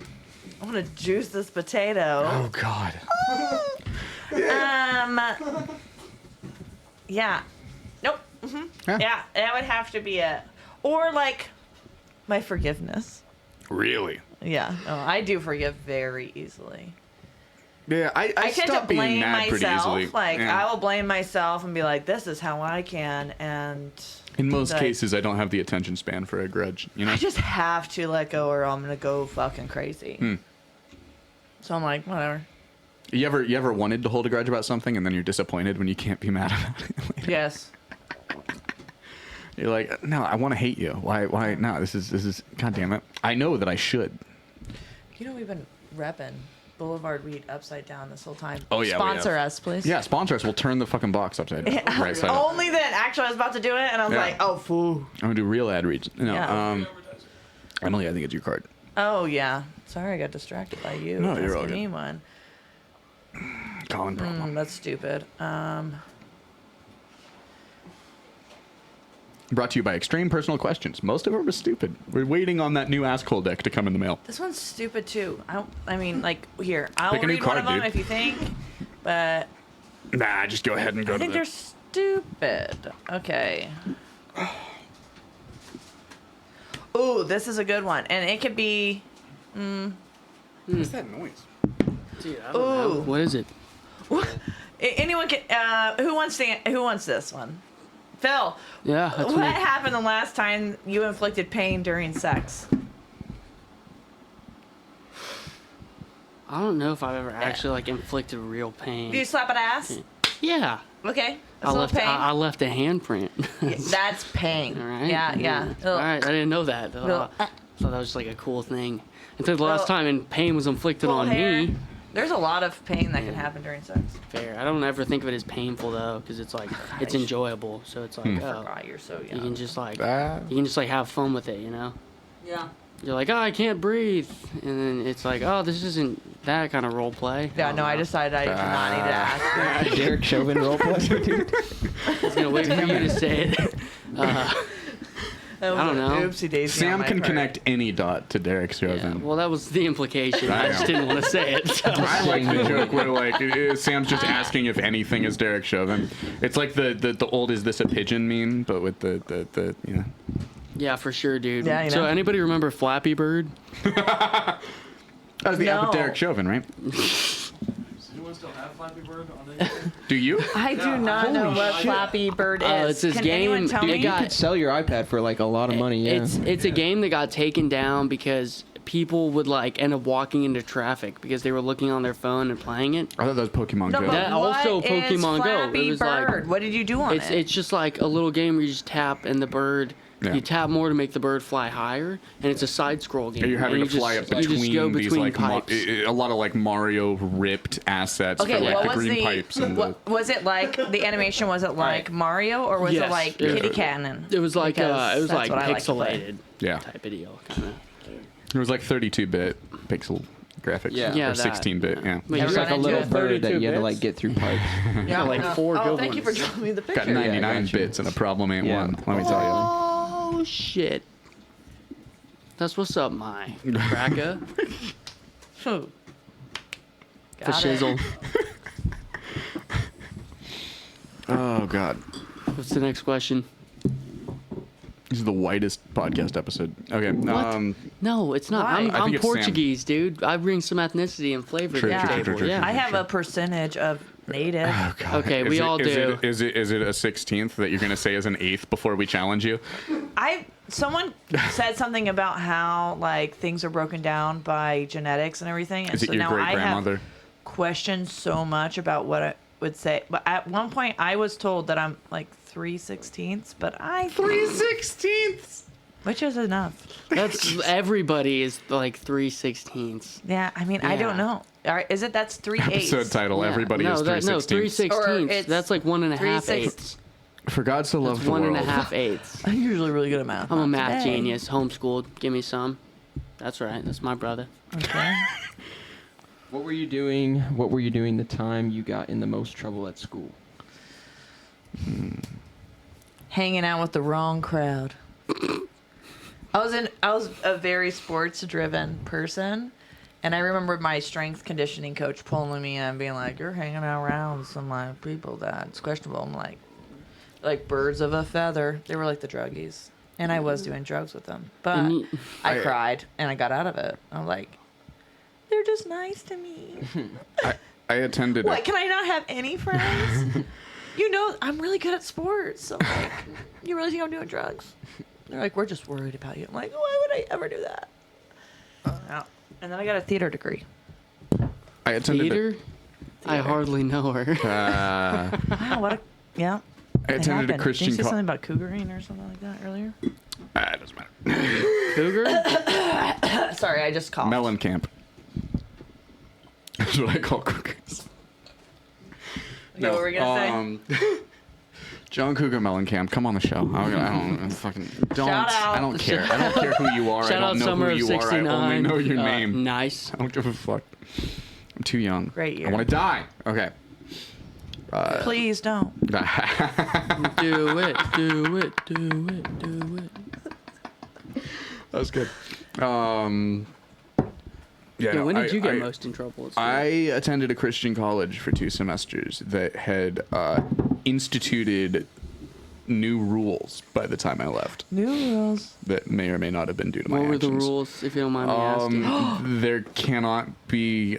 gonna juice this potato. Oh, God. Yeah. Nope. Yeah, that would have to be it. Or like my forgiveness. Really? Yeah. No, I do forgive very easily. Yeah, I I tend to stopped being blame mad pretty myself. easily. Like Yeah. I will blame myself and be like, "This is how I can," and In most like- cases, I don't have the attention span for a grudge, you know? I just have to let go, or I'm gonna go fucking crazy. So I'm like, whatever. You ever wanted to hold a grudge about something and then you're disappointed when you can't be mad about it later? Yes. You're like, no, I want to hate you. Why? No, this is. God damn it! I know that I should. You know we've been repping Boulevard Wheat upside down this whole time. Oh, yeah, we Sponsor have. us, please. Yeah, sponsor us. We'll turn the fucking box upside down. Right side up. Only then. Actually, I was about to do it, and I was Yeah. like, oh, foo. I'm gonna do real ad reads. No, Yeah. Emily, I think it's your card. Oh yeah. Sorry, I got distracted by you. No, you're all asking good. me one. Colin problem. That's stupid. Brought to you by Extreme Personal Questions. Most of them are stupid. We're waiting on that new Asshole deck to come in the mail. This one's stupid too. I mean, like here, I'll Pick a new read one of card, them dude. if you think, but Nah, just go ahead and go I to think the. they're stupid. Okay. Ooh, this is a good one, and it could be. What's that noise? Dude, I don't know. Ooh. What is it? Anyone can. Who wants this one? Phil. Yeah, that's What me. happened the last time you inflicted pain during sex? I don't know if I've ever actually like inflicted real pain. Do you slap an ass? Yeah. Okay. I That's a left. little pain. I left a handprint. That's pain. All right. Yeah, yeah. All right. I didn't know that. Little, I thought that was just like a cool thing. Until the last Well, time, and pain was inflicted full on hair. me. There's a lot of pain that can happen during sex. Fair. I don't ever think of it as painful though, because it's like it's enjoyable. So it's like, oh, God, you're so you young. can just like Ah. you can just like have fun with it, you know. Yeah. You're like, oh, I can't breathe, and then it's like, oh, this isn't that kind of role play. Yeah, no, I decided I did not need to ask. Derek Chauvin roleplay, dude. I was gonna wait for you to say it. That was I don't an know. Oopsie daisy. on Sam my can part. connect any dot to Derek Yeah, Chauvin. well, that was the implication. I I just know. didn't want to say it. So. I like the joke where like Sam's just asking if anything is Derek Chauvin. It's like the old "is this a pigeon" meme, but with the you know. Yeah, for sure, dude. Yeah, you So know. anybody remember Flappy Bird? That was the app No. of Derek Chauvin, right? Does anyone still have Flappy Bird on the Do you? I do not know what Flappy Bird is. It's this Can game- anyone tell Dude, me? it You got- could sell your iPad for like a lot of money. Yeah. It's a game that got taken down because people would like end up walking into traffic because they were looking on their phone and playing it. I thought that was Pokemon No, Go. but That also what Pokemon is Go. It Flappy was like- Bird? What did you do on it? It's just like a little game where you just tap and the bird. Yeah. You tap more to make the bird fly higher, and it's a side scroll game. You're having and to you fly just, up you just go between these between like pipes. a lot of like Mario ripped assets Okay, for like what the was green the pipes and the. what, was it like the animation? Was it like Right. Mario or was it Yes. like Yeah. Kitty Cannon? It was like Because it was that's like what I like to play. pixelated Yeah. type of deal, kind of. It was like 32-bit pixel graphics. Yeah. Yeah, Or that. 16-bit. Yeah. But It's you're like a into little it. bird that you had to 32 like get through pipes. Yeah, like four Oh, good thank you for ones. showing me the picture. Got 99 Yeah, I got you. bits and a problem ain't Yeah. one. Let me tell you. Oh shit! That's what's up, my cracker. For For shizzle. Oh God. What's the next question? This is the whitest podcast episode. Okay. What? No, it's not. Why? I'm, I think I'm it's Sam. Portuguese, dude. I bring some ethnicity and flavor True, to the true, table. true, true, Yeah. true. I have a percentage of They did. Okay, we all do. Is it a 16th that you're gonna say as an 8th before we challenge you? Someone said something about how like things are broken down by genetics and everything, and Is it so your now great I grandmother? have questioned so much about what I would say. But at one point, I was told that I'm like 3/16, but 3/16. which is enough. That's everybody is like 3/16. Yeah, I mean, I don't Yeah. know. All right, is it that's 3/8? Episode title: Yeah. Everybody no, is 3/16. Or 3/16. it's That's like 1 1/2 3/6. eighths. For God so loved That's the 1 world. 1/2 eighths. I'm usually really good at math. I'm a Not math today. genius, homeschooled. Give me some. That's right. That's my brother. Okay. What were you doing? What were you doing the time you got in the most trouble at school? Hanging out with the wrong crowd. I was a very sports driven person, and I remember my strength conditioning coach pulling me in and being like, "You're hanging out around some like people that's questionable." I'm like birds of a feather. They were like the druggies, and I was doing drugs with them. But And you- I cried and I got out of it. I'm like, they're just nice to me. I attended. What? Can I not have any friends? You know, I'm really good at sports. So like, you really think I'm doing drugs? They're like, we're just worried about you. I'm like, why would I ever do that? No. And then I got a theater degree. I attended. Theater? I hardly know her. Wow, what a yeah. I It attended a happened. Christian. Didn't you say something about cougaring or something like that earlier? It doesn't matter. Cougar? Sorry, I just coughed. Melon camp. That's what I call cougars. Okay, what were we gonna John Cougar Mellencamp, come on the show. I don't fucking don't. Shout out. I don't care. I don't care who you are. Shout I out don't know Summer who of you 69. are. I only know your name. Nice. I don't give a fuck. I'm too young. Great year. I want to die. Okay. Please don't. Do it, do it, do it, do it. That was good. Yeah. Yeah, when did you get I- most in trouble at school? I attended a Christian college for 2 semesters that had instituted new rules by the time I left New rules. that may or may not have been due to my what were the actions. rules, if you don't mind me asking? There cannot be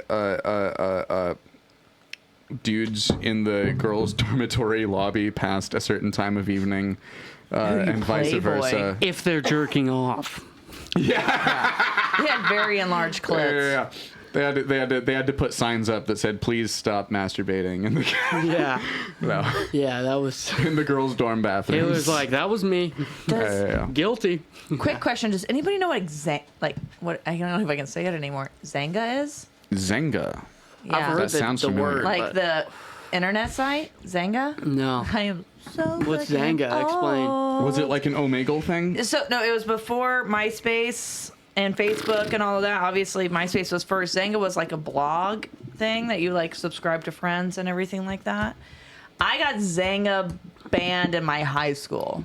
dudes in the girls' dormitory lobby past a certain time of evening, and vice playboy. versa. If they're jerking off. They had very enlarged clits. Yeah. They had to put signs up that said "Please stop masturbating" in the Yeah. no, Yeah, that was. in the girls' dorm bathrooms. Taylor's like, that was me. Yeah. Guilty. Quick question: does anybody know what what I don't know if I can say it anymore? Zanga is? Zenga. Yeah. I've heard That sounds the familiar. word. Like but the internet site Zanga. No. I am so. What's fucking Zanga? Explain. old. Was it like an Omegle thing? So no, it was before MySpace and Facebook and all of that. Obviously, MySpace was first. Zanga was like a blog thing that you like subscribe to friends and everything like that. I got Zanga banned in my high school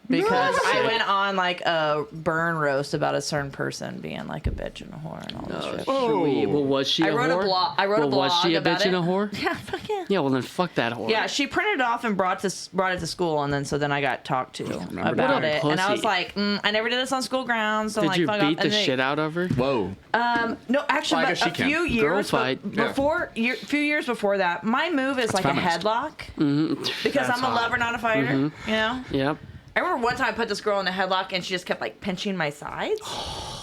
because I went on like a burn roast about a certain person being like a bitch and a whore and all this shit. Sweet. Well, was she I a wrote whore? a blog. I wrote a Well, blog was she a about bitch it. and a whore? Yeah, fuck yeah. Yeah, well then fuck that whore. Yeah, she printed it off and brought it to school, and then I got talked to about What a it, and I was pussy. like, I never did this on school grounds. So I'm Did like, you fuck beat off. the And shit out of her? Whoa. No, actually, Well, I but guess she a can. few Girl years fight. Yeah. few years before that, my move is like feminist. a headlock because That's I'm a hot. lover, not a fighter. You know. Yep. I remember one time I put this girl in a headlock and she just kept like pinching my sides.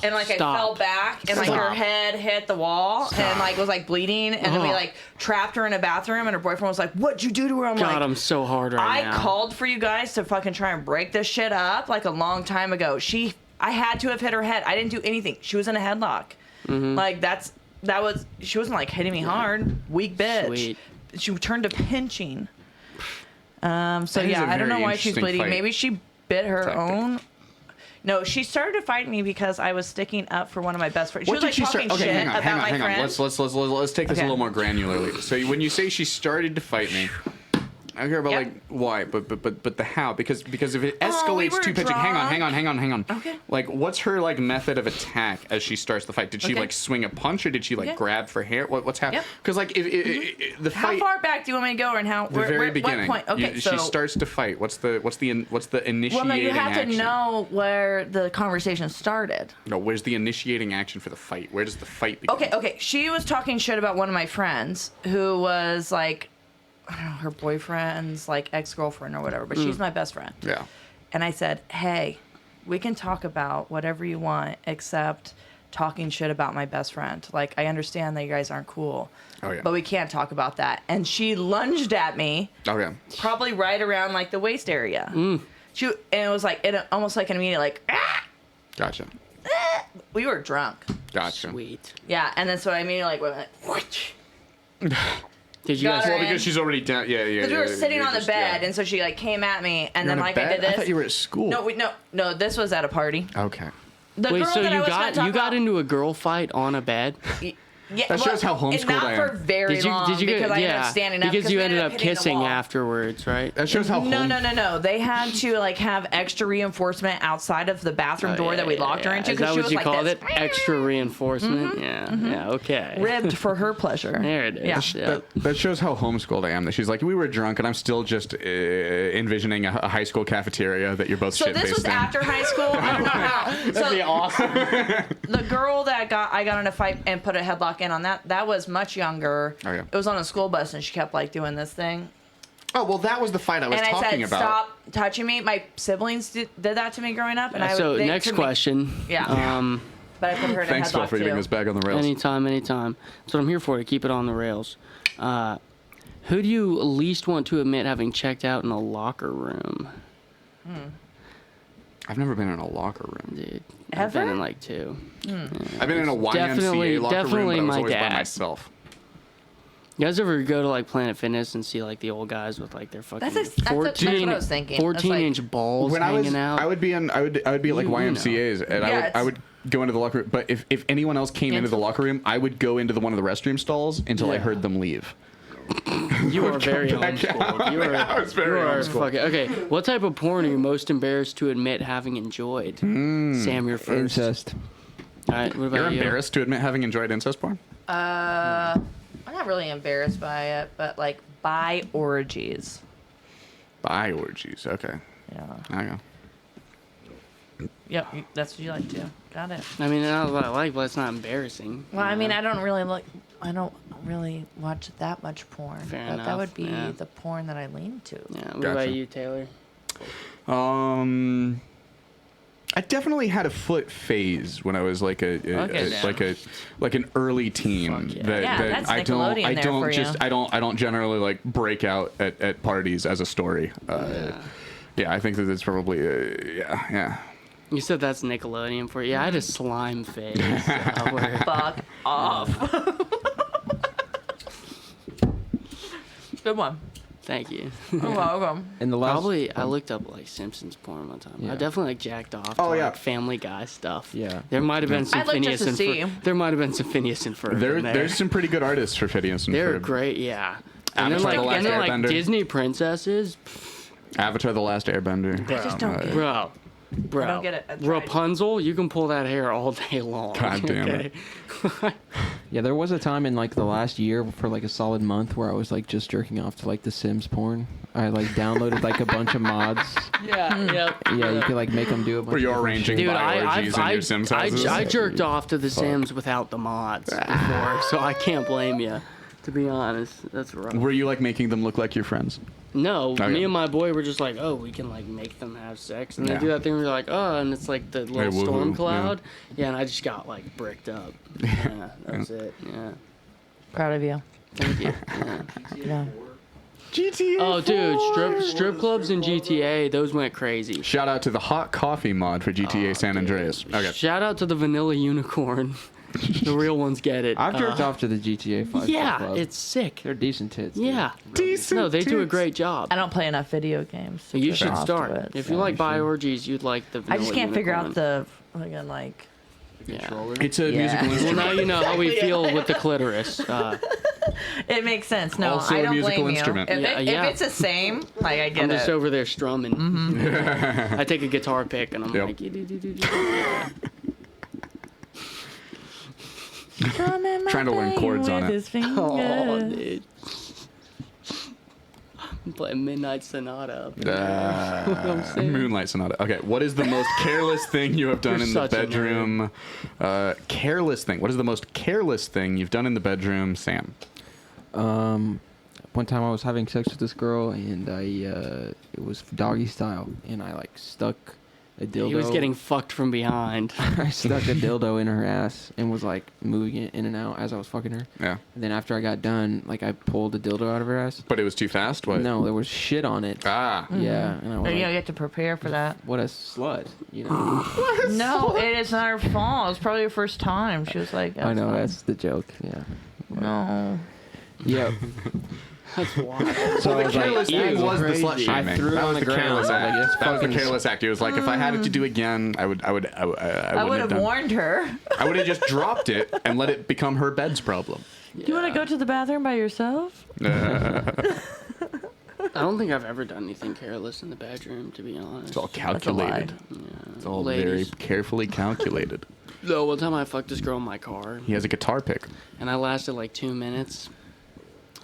And like Stop. I fell back and like her Stop. head hit the wall and like was like bleeding. And then we Ugh. like trapped her in a bathroom and her boyfriend was like, "What'd you do to her?" I'm God, like, I'm so hard right I now. called for you guys to fucking try and break this shit up like a long time ago. I had to have hit her head. I didn't do anything. She was in a headlock. Mm-hmm. Like she wasn't like hitting me hard. Weak bitch. Sweet. She turned to pinching. So That is yeah, a I don't know very why she's interesting bleeding. fight Maybe she bit her tactic. own. No, she started to fight me because I was sticking up for one of my best friends. She What was did like she talking start? Okay, shit hang on, about hang on, my hang on. friend. Let's take this Okay. a little more granularly. So when you say she started to fight me, I care about Yep. like why, but the how, because if it escalates Oh, we were too pitching, hang on. Okay. Like, what's her like method of attack as she starts the fight? Did she Okay. like swing a punch or did she like Okay. grab for hair? What's happening? Yep. Because like if the How fight. far back do you want me to go, and how? The very beginning. What point? Okay, so she starts to fight. What's the initiating well, no, you have action? to know where the conversation started. No, where's the initiating action for the fight? Where does the fight begin? Okay. She was talking shit about one of my friends who was like I don't know, her boyfriend's like ex-girlfriend or whatever, but she's my best friend. Yeah. And I said, hey, we can talk about whatever you want except talking shit about my best friend. Like, I understand that you guys aren't cool, but we can't talk about that. And she lunged at me, Okay. probably right around like the waist area. And it was like, almost like an immediate like, ah! Gotcha. We were drunk. Gotcha. Sweet. Yeah, and then so I immediately like went like, whoosh. Did you Got guys? her Well, in. because she's already down. Yeah, yeah. Because we were yeah, sitting you're on the just- bed, yeah. and so she like came at me, and You're then on a like bed? I did this. I thought you were at school. No, this was at a party. Okay. The Wait, girl so that I you was gonna got talk about, into a girl fight on a bed? Yeah, That shows how and homeschooled not I for am. very long because I ended up standing up because you we ended up hitting the kissing wall. afterwards, right? That shows how No. They had to like have extra reinforcement outside of the bathroom door that we locked her into Is because that she what was you like called this. it? Extra reinforcement? Yeah, okay. Ribbed for her pleasure. There it is. Yeah. That shows how homeschooled I am. That she's like, we were drunk, and I'm still just envisioning a high school cafeteria that you're both So shit-faced this was in. after high school. I don't know how. That'd be awesome. The girl that I got in a fight and put a headlock in on that was much younger. Oh, yeah. It was on a school bus and she kept like doing this thing. Oh, well, that was the fight I was And I talking said, about. "Stop touching me." My siblings did that to me growing up, and So they next took me- question. Yeah. But I put her in Thanks, a Phil, headlock for getting too. us back on the rails. Anytime. That's what I'm here for, to keep it on the rails. Who do you least want to admit having checked out in a locker room? I've never been in a locker room. Dude, I've been Ever? in like two. I've been in a YMCA Definitely- locker room, definitely but I was my always by dad. myself. You guys ever go to like Planet Fitness and see like the old guys with like their fucking That's what I was thinking. That's 14-inch balls When I hanging was, out? I would be in, I would be at like You know. YMCA's, and Yeah, I would go into the locker room. But if anyone else came into the locker room, I would go into one of the restroom stalls until I Yeah. heard them leave. You are very back homeschooled. You are, I was very you are homeschooled. fucking okay. What type of porn are you most embarrassed to admit having enjoyed? Sam, you're first. Incest. All right, what about You're you? embarrassed to admit having enjoyed incest porn? I'm not really embarrassed by it, but like by orgies. Bi orgies. Okay. Yeah. I go. Yep. That's what you like to. Got it. I mean, that's what I like, but it's not embarrassing. Well, I mean, I don't really watch that much porn, Fair but that enough, would be yeah. the porn that I lean to. Yeah. What Gotcha. about you, Taylor? I definitely had a foot phase when I was like like an early teen. Fuck yeah. That, Yeah, that that's I don't Nickelodeon I there don't for just you. I don't generally like break out at parties as a story. Yeah, I think that it's probably yeah. You said that's Nickelodeon for you. Yeah, I had a slime phase. Where Fuck off. Good one. Thank you. You're welcome. In the last, Probably, I looked up like Simpsons porn one time. Yeah. I definitely like jacked off. Oh, to, yeah. like, Family Guy stuff. Yeah. There might have been some I'd like Phineas just to and see. There might have been some Phineas and Ferb. in there. There's some pretty good artists for Phineas and They're Ferb. great, yeah. And then Avatar: like, The Last and then, like Airbender. Disney princesses, Avatar: The Last Airbender. I just don't get it. bro. I don't get it. I tried. Rapunzel, you can pull that hair all day long. God damn it. yeah, there was a time in like the last year for like a solid month where I was like just jerking off to like the Sims porn. I like downloaded like a bunch of mods. Yeah, yep. Yeah, you could like make them do a bunch Were you of different arranging shit. Dude, bi orgies in your Sims houses? I jerked off to The Sims without the mods before, so I can't blame you. To be honest, that's rough. Were you like making them look like your friends? No, Okay. me and my boy were just like, oh, we can like make them have sex, and they Yeah. do that thing where they're like, oh, and it's like the little woohoo, storm yeah. cloud. Yeah, and I just got like bricked up. Yeah, that's it. Yeah, Proud of you. thank you. Yeah. Yeah. GTA. Oh, dude, strip clubs in GTA, those went crazy. Shout out to the hot coffee mod for GTA San Andreas. Okay. Shout out to the Vanilla Unicorn. The real ones get it. I've jerked off to the GTA 5 Yeah, club. it's sick. They're decent tits. dude. Yeah. Decent No, they do a tits. great job. I don't play enough video games. to You jerk should off to start. it, If so- you like bi orgies, you'd like the I Vanilla just can't figure out Unicorn. the fucking like. Yeah. It's a Yeah. musical Well, instrument. now you know how we feel with the clitoris. It makes sense. No, Also I a don't musical blame instrument. you. If, Yeah, it, yeah. if it's the same, like I get I'm just it. over there strumming. I take a guitar pick and I'm Yep. like, yeah. Trying to learn chords on it. Oh, dude. I'm playing Midnight Sonata up in there. What I'm saying. Moonlight Sonata. Okay, what is the most careless thing you have done You're in the such a nerd. bedroom? Careless thing. What is the most careless thing you've done in the bedroom, Sam? one time I was having sex with this girl, and it was doggy style, and I like stuck a dildo. He was getting fucked from behind. I stuck a dildo in her ass and was like moving it in and out as I was fucking her. Yeah. And then after I got done, like I pulled the dildo out of her ass. But it was too fast? What? No, there was shit on it. Ah. Yeah, and I was You like, have to prepare for that. what a slut, you know. No, it is not her fault. It was probably her first time. She was like, I know, fine." that's the joke, yeah. No. Yep. That's wild. So I was Careless like, act ew. was the slut crazy. shaming. I threw it That on was the ground. careless Like, act. it's That was the fucking- careless act. It was like, if I had it to do again, I I would would have warned her. I would have just dropped it and let it become her bed's problem. Do you want to go to the bathroom by yourself? I don't think I've ever done anything careless in the bedroom, to be honest. It's all calculated. Yeah. It's all Ladies. very carefully calculated. No, one time I fucked this girl in my car, He has a guitar pick. and I lasted like 2 minutes.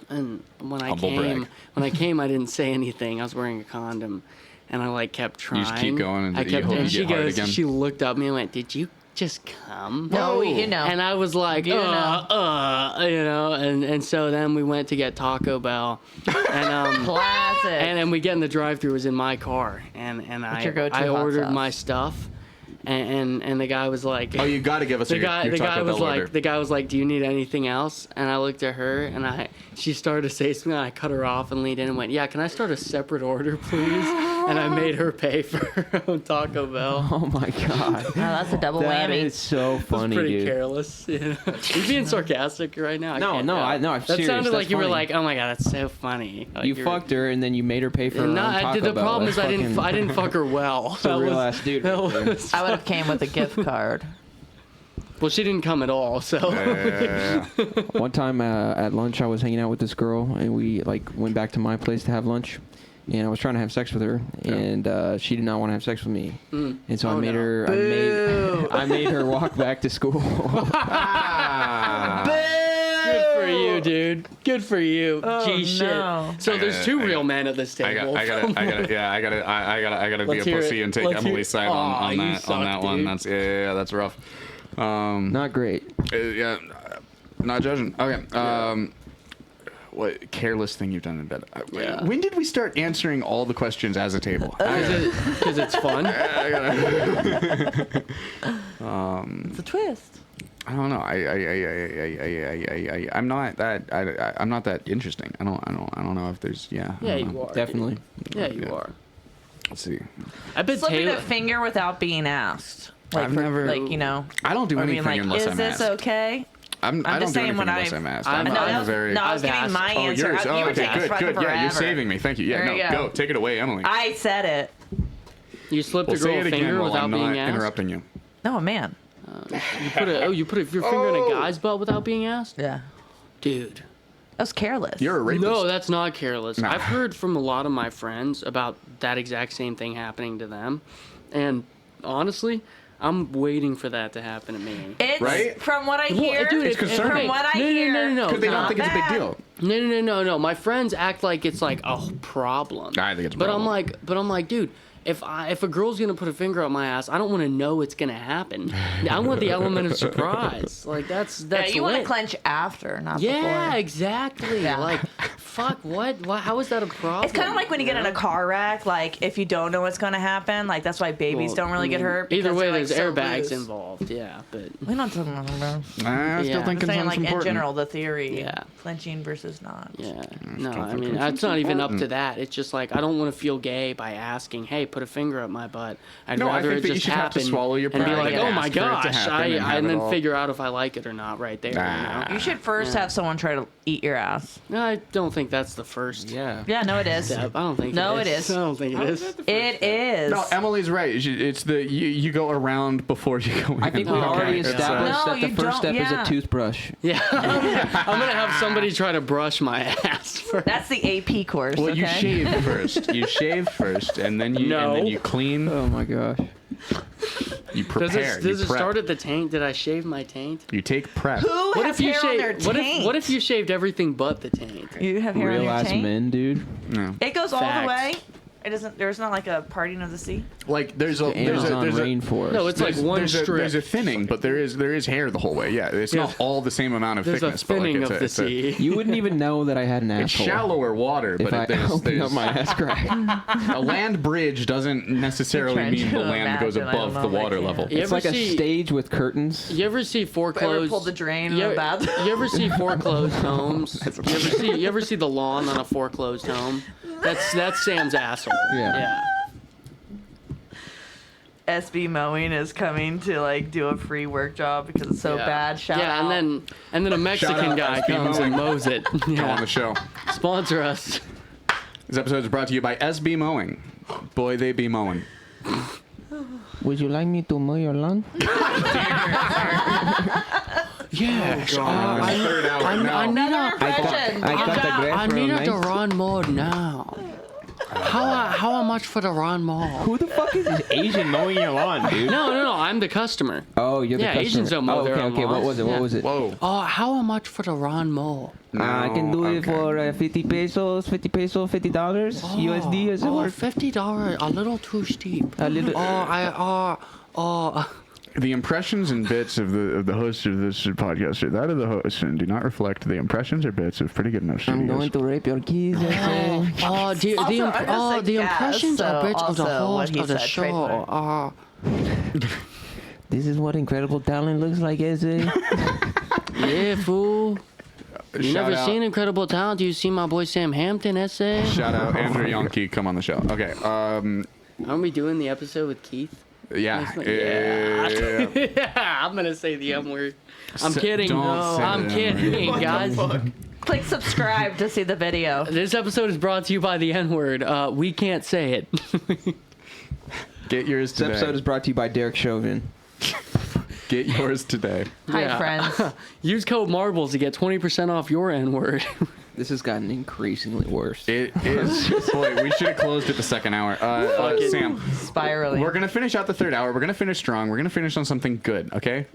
And when I Humble brag. came, I didn't say anything. I was wearing a condom, and I like kept trying. You just keep going and I you kept, hope and you she get hard goes, again? she looked up at me and went, "Did you just come?" No, you know. And I was like, You know. you know, and so then we went to get Taco Bell, and Classic. and then we get in the drive-thru. It was in my car, and What's your go-to I hot ordered sauce? my stuff, and the guy was like, Oh, you got to give us the your guy Taco was Bell order. like, "Do you need anything else?" And I looked at her, and she started to say something. And I cut her off and leaned in and went, "Yeah, can I start a separate order, please?" And I made her pay for her own Taco Bell. Oh my god. Oh, that's a double That whammy. is so It's funny, pretty dude. careless. You know? You're being sarcastic right now. I No, can't no, tell. I'm That serious. sounded like That's you were funny. like, "Oh my god, that's so funny." Like You you're- fucked her and then you made her pay for her own No, Taco the Bell. problem That's is I didn't fucking- fuck her well. That's a real ass dude that right there. was- I would have came with a gift card. well, she didn't come at all. So One time at lunch, I was hanging out with this girl, and we like went back to my place to have lunch, and I was trying to have sex with her, and she did not want to have sex with me, and so I Oh, made no. her, I made her walk back to school. good for you, dude. Good for you. Gee, shit. no. So there's two real men at this I table. gotta be a Let's hear pussy it. and take Let's hear Emily's it. side Aw, on you that suck, one. dude. That's that's rough. Not great. Yeah, not judging. Okay. What careless thing you've done in bed? Yeah. When did we start answering all the questions as a table? Because it's fun. It's a twist. I don't know. I'm not that. I'm not that interesting. I don't know if there's. Yeah. I Yeah, don't know. you are. Definitely. dude. Yeah, you Yeah. are. Let's see. I bet Slipping Taylor. a finger without being asked. Like I've for- never- like, you know. I don't do Or anything being like, unless is I'm this asked. okay? I don't just do saying anything when unless I- I'm asked. I've- I'm No, a very. no, I was I've giving asked. my Oh, answer. yours. You Oh, were okay, taking good. fucking Yeah, you're forever. saving me. Thank you. Yeah, There no, you go. go. Take it away, Emily. I said it. You slipped Well, a say girl it a again finger while without I'm being not asked. interrupting you. No, man. You put your finger in a guy's butt without being asked, Yeah. dude. That was careless. You're a rapist. No, that's not careless. Nah. I've heard from a lot of my friends about that exact same thing happening to them, and honestly, I'm waiting for that to happen to me. It's Right? from what I Well, hear. dude, It's concerning. From what I No, no, hear. no, no, no. Because they don't Not think it's a big bad. deal. No. My friends act like it's like a problem. I think it's a But problem. I'm like, dude, if a girl's gonna put a finger up my ass, I don't want to know it's gonna happen. I want the element of surprise. Like that's Yeah, you want to lit. clench after, not Yeah, before. exactly. Yeah. Like, fuck, what? Why, how is that a problem? It's kind of like when you get in a car wreck. Like, if you don't know what's going to happen, like, that's why babies Well, don't really get hurt. Either because way, they're, like, there's so airbags loose. involved. Yeah, but We're not talking about that. I still Yeah. think I'm saying, consent's like, in important. general, the theory. Yeah. Clenching versus not. yeah, no, still I think mean, consent's it's not even up to important. that. It's just like I don't want to feel gay by asking, "Hey, put a finger up my butt." I'd No, I rather think it that you just should have to happen swallow your and be pride like, and "Oh my ask for it to gosh," happen and have and it then all. figure out if I like it or not right there. Nah. You know? You should first Yeah. have someone try to eat your ass. No, I don't think that's the first Yeah. Yeah, no, it is. step. I don't think. No, it it is. is. I don't think it is. It is. No, Emily's right. It's the you go around before you go in. I think we Oh, already okay. established No, that the you first don't- step is yeah. a toothbrush. Yeah, I'm gonna have somebody try to brush my ass first. That's the AP course. Well, okay? you shave first. You shave first, and then you clean. Oh my gosh. You Does prepare. it, does you it prep. start at the taint? Did I shave my taint? You take prep. Who What has if you hair on their shaved? taint? What if you shaved everything but the taint? You have hair on Real your ass taint? men, dude. No. It goes all Facts. the way. It isn't. There's not like a parting of the sea. Like there's a The Amazon rainforest. No, it's like one strip. There's a thinning, but there is hair the whole way. Yeah, it's not all the same amount of There's thickness. a thinning but like of the sea. You wouldn't even know that I had an It's asshole. shallower water, If I but opened up my ass crack. a land bridge doesn't necessarily trying mean to the land goes imagine, I don't above know the if I water can. level. You It's ever like a see- stage with curtains. You ever see Ever foreclosed? pulled the drain you, in a bath? you ever see foreclosed homes? You ever see the lawn on a foreclosed home? That's Sam's asshole. Yeah. SB Mowing is coming to like do a free work job because it's so Yeah. bad. Shout yeah, out. and then a Mexican out guy SB comes Mowing. and mows it. Come on Yeah. the show. Sponsor us. This episode is brought to you by SB Mowing. Boy, they be mowing. Would you like me to mow your lawn? Yes. Third hour I now. need a. Impression. I cut the grass I real need nice. a Ron mode now. How much for the Ron mode? Who the fuck is this Asian mowing your lawn, dude? No. I'm the customer. Oh, you're the Yeah, customer. Asians don't mow oh, their okay, own okay. What lawns. was it? Yeah. What was it? Whoa. Oh, how much for the Ron mode? I can do it okay. for 50 pesos, $50 USD. Does it work? $50, a little too steep. A little. The impressions and bits of the host of this podcast are that of the host and do not reflect the impressions or bits of Pretty Good Enough I'm Studios. going to rape your kids. I say. The impressions are bits of the also what host he of the said, show. trademark. This is what incredible talent looks like, Eze. Yeah, fool. You Shout never out- seen Incredible Talent? You see my boy Sam Hampton essay? Shout out Andrew Yonke, come on the show. Okay, Aren't we doing the episode with Keith? yeah. Yeah. Yeah, I'm gonna say the M word. I'm kidding. don't say I'm the M word. kidding, guys. Click subscribe to see the video. This episode is brought to you by the N word. We can't say it. Get yours This today. episode is brought to you by Derek Chauvin. Get yours today. Hi, Yeah. friends. Use code MARBLES to get 20% off your N word. This has gotten increasingly worse. It is. Boy, we should have closed at the second hour. Sam, Spiraling. we're gonna finish out the third hour. We're gonna finish strong. We're gonna finish on something good. Okay.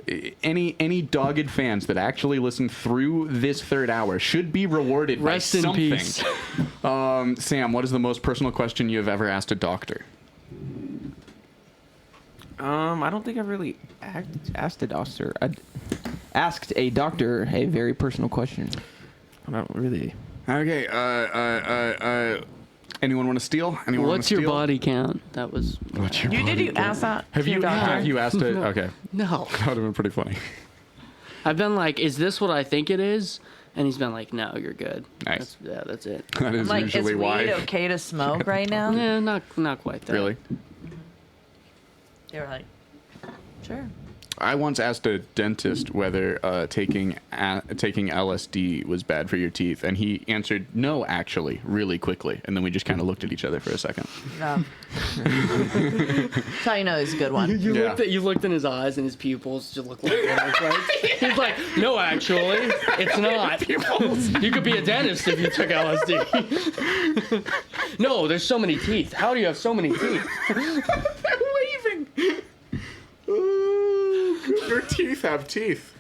Any dogged fans that actually listen through this third hour should be rewarded Rest by in something. peace. Sam, what is the most personal question you have ever asked a doctor? I don't think I've really asked a doctor. Asked a doctor a very personal question. I don't really. Okay. Anyone want to steal? Anyone What's wanna your steal? body count? That was What's your You body did you count? ask that? Have to your you doctor? have you asked it? Okay, no. that would have been pretty funny. I've been like, is this what I think it is? And he's been like, no, you're good. Nice. That's it. That is Like, is usually weed why. okay to smoke right now? Yeah, not quite that. Really? They were like, sure. I once asked a dentist whether taking LSD was bad for your teeth, and he answered no, actually, really quickly. And then we just kind of looked at each other for a second. No. That's how you know he's a good one. Yeah. You looked in his eyes and his pupils just looked like he's like, no, actually, it's not. You could be a dentist if you took LSD. No, there's so many teeth. How do you have so many teeth? Waving. Your teeth have teeth.